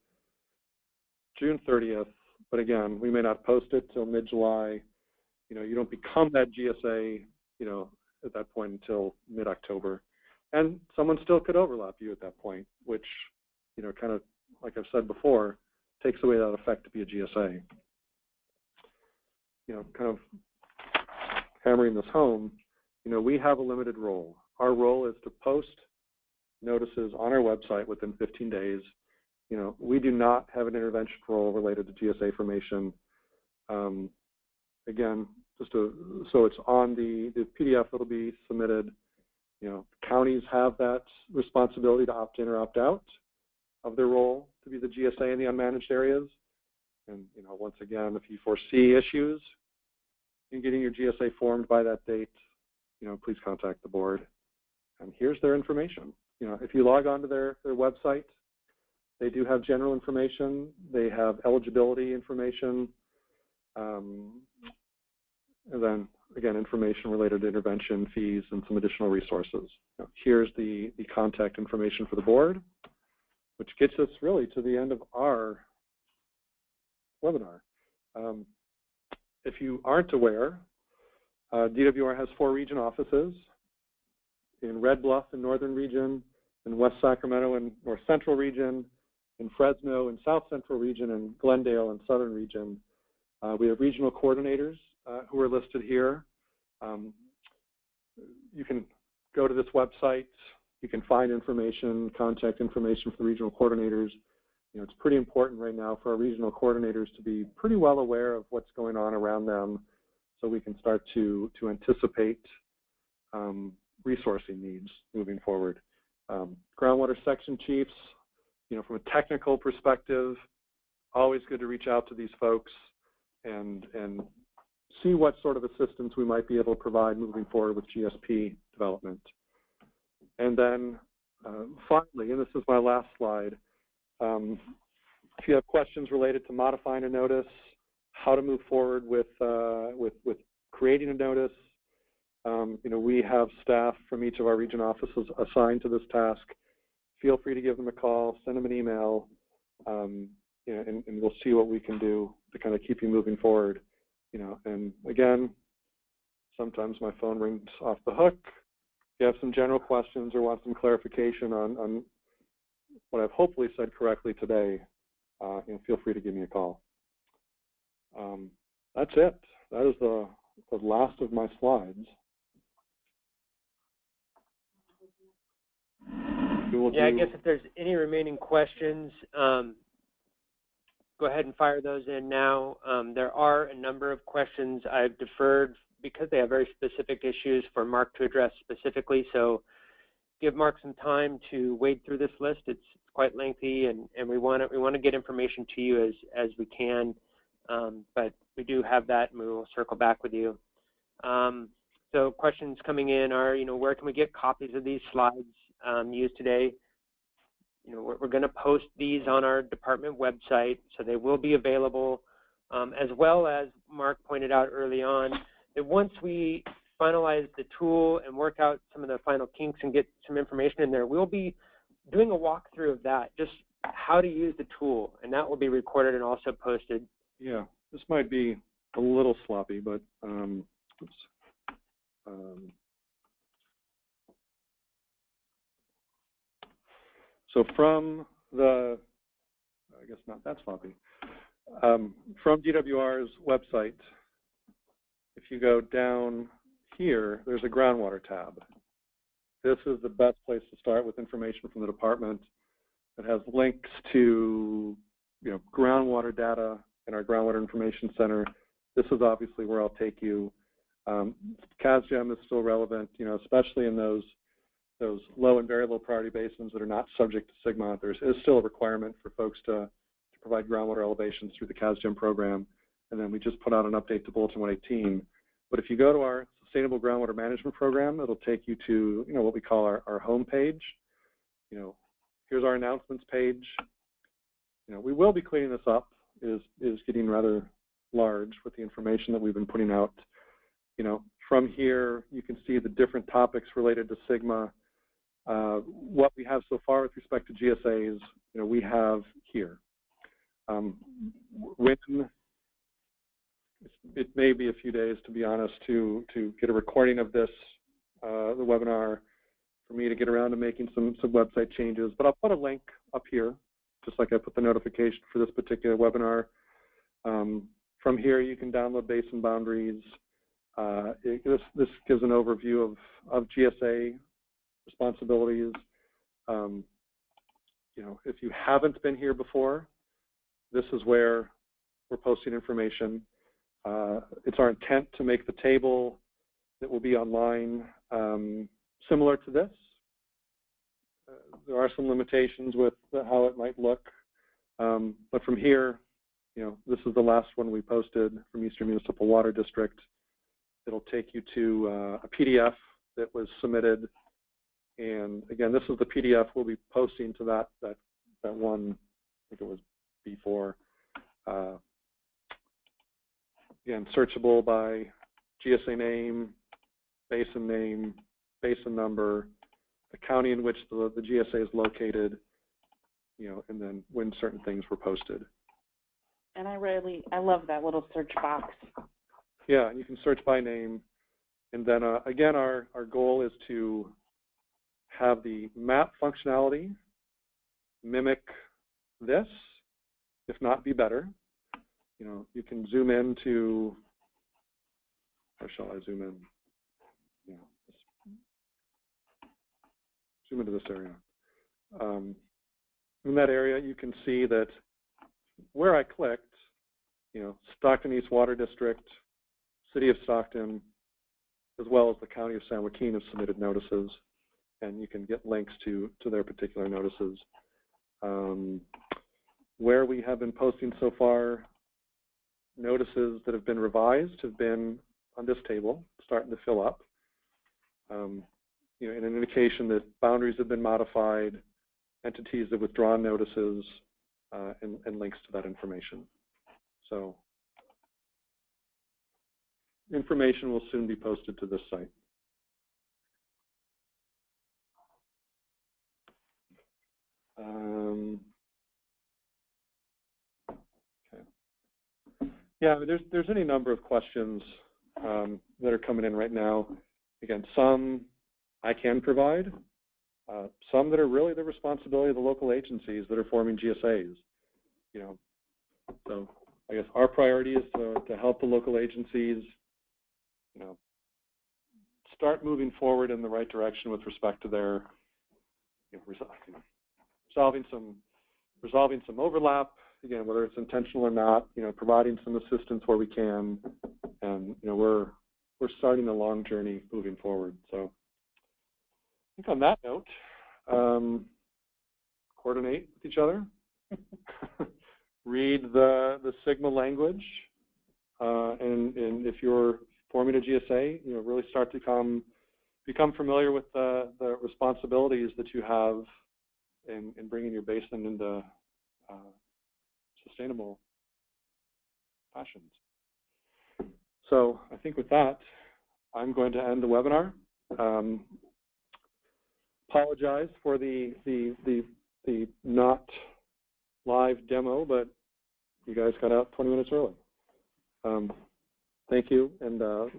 [SPEAKER 2] June 30th, but again, we may not post it till mid-July. You don't become that GSA, at that point until mid-October. And someone still could overlap you at that point, which, kind of, like I've said before, takes away that effect to be a GSA. Kind of hammering this home, we have a limited role. Our role is to post notices on our website within 15 days. We do not have an intervention role related to GSA formation. Again, so it's on the PDF that'll be submitted. Counties have that responsibility to opt in or opt out of their role to be the GSA in the unmanaged areas. And, once again, if you foresee issues in getting your GSA formed by that date, please contact the board. And here's their information. If you log on to their website, they do have general information. They have eligibility information. And then, again, information related to intervention, fees, and some additional resources. Here's the contact information for the board, which gets us really to the end of our webinar. If you aren't aware, DWR has 4 region offices in Red Bluff in Northern Region, in West Sacramento in North Central Region, in Fresno in South Central Region, and Glendale in Southern Region. We have regional coordinators who are listed here. You can go to this website. You can find information, contact information for the regional coordinators. It's pretty important right now for our regional coordinators to be pretty well aware of what's going on around them so we can start to anticipate resourcing needs moving forward. Groundwater section chiefs, from a technical perspective, always good to reach out to these folks and see what sort of assistance we might be able to provide moving forward with GSP development. And then finally, and this is my last slide, if you have questions related to modifying a notice, how to move forward with creating a notice, we have staff from each of our region offices assigned to this task. Feel free to give them a call, send them an email, and we'll see what we can do to kind of keep you moving forward. And again, sometimes my phone rings off the hook. If you have some general questions or want some clarification on what I've hopefully said correctly today, feel free to give me a call. That's it. That is the last of my slides.
[SPEAKER 1] Yeah, I guess if there's any remaining questions, go ahead and fire those in now. There are a number of questions I've deferred because they have very specific issues for Mark to address specifically. So give Mark some time to wade through this list. It's quite lengthy, and we want to get information to you as we can. But we do have that, and we will circle back with you. So questions coming in are, where can we get copies of these slides used today? We're going to post these on our department website, so they will be available, as well as Mark pointed out early on, that once we finalize the tool and work out some of the final kinks and get some information in there, we'll be doing a walkthrough of that, just how to use the tool, and that will be recorded and also posted.
[SPEAKER 2] Yeah, this might be a little sloppy, but so from the, I guess not that sloppy, from DWR's website, if you go down here, there's a groundwater tab. This is the best place to start with information from the department. It has links to groundwater data in our Groundwater Information Center. This is obviously where I'll take you. CASGEM is still relevant, especially in those low and very low priority basins that are not subject to SGMA. There is still a requirement for folks to provide groundwater elevations through the CASGEM program. And then we just put out an update to Bulletin 118 But if you go to our Sustainable Groundwater Management Program, it'll take you to, what we call our home page. Here's our announcements page. We will be cleaning this up. It is getting rather large with the information that we've been putting out. From here, you can see the different topics related to SGMA. What we have so far with respect to GSAs, we have here. When it may be a few days, to be honest, to get a recording of this, the webinar, for me to get around to making some website changes. But I'll put a link up here, just like I put the notification for this particular webinar. From here, you can download Basin Boundaries. This gives an overview of GSA responsibilities. If you haven't been here before, this is where we're posting information. It's our intent to make the table that will be online similar to this. There are some limitations with how it might look, but from here, this is the last one we posted from Eastern Municipal Water District. It'll take you to a PDF that was submitted, and again, this is the PDF we'll be posting to that one. I think it was before. Again, searchable by GSA name, basin number, the county in which the GSA is located, and then when certain things were posted.
[SPEAKER 3] And I love that little search box.
[SPEAKER 2] Yeah, you can search by name. And then again, our goal is to have the map functionality mimic this, if not be better. You can zoom in to, or shall I zoom in? Zoom into this area. In that area, you can see that where I clicked, Stockton East Water District, City of Stockton, as well as the County of San Joaquin have submitted notices, and you can get links to their particular notices. Where we have been posting so far, notices that have been revised have been on this table, starting to fill up. And an indication that boundaries have been modified, entities have withdrawn notices, and links to that information. So information will soon be posted to this site. Okay. Yeah, there's any number of questions that are coming in right now. Again, some I can provide, some that are really the responsibility of the local agencies that are forming GSAs. So I guess our priority is to help the local agencies, start moving forward in the right direction with respect to their, resolving some overlap. Again, whether it's intentional or not, providing some assistance where we can, and we're starting a long journey moving forward. So I think on that note, coordinate with each other, read the SGMA language, and if you're forming a GSA, really start to become familiar with the responsibilities that you have in bringing your basin into sustainable fashions. So I think with that, I'm going to end the webinar. Apologize for the not live demo, but you guys got out 20 minutes early. Thank you, and we'll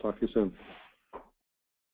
[SPEAKER 2] talk to you soon.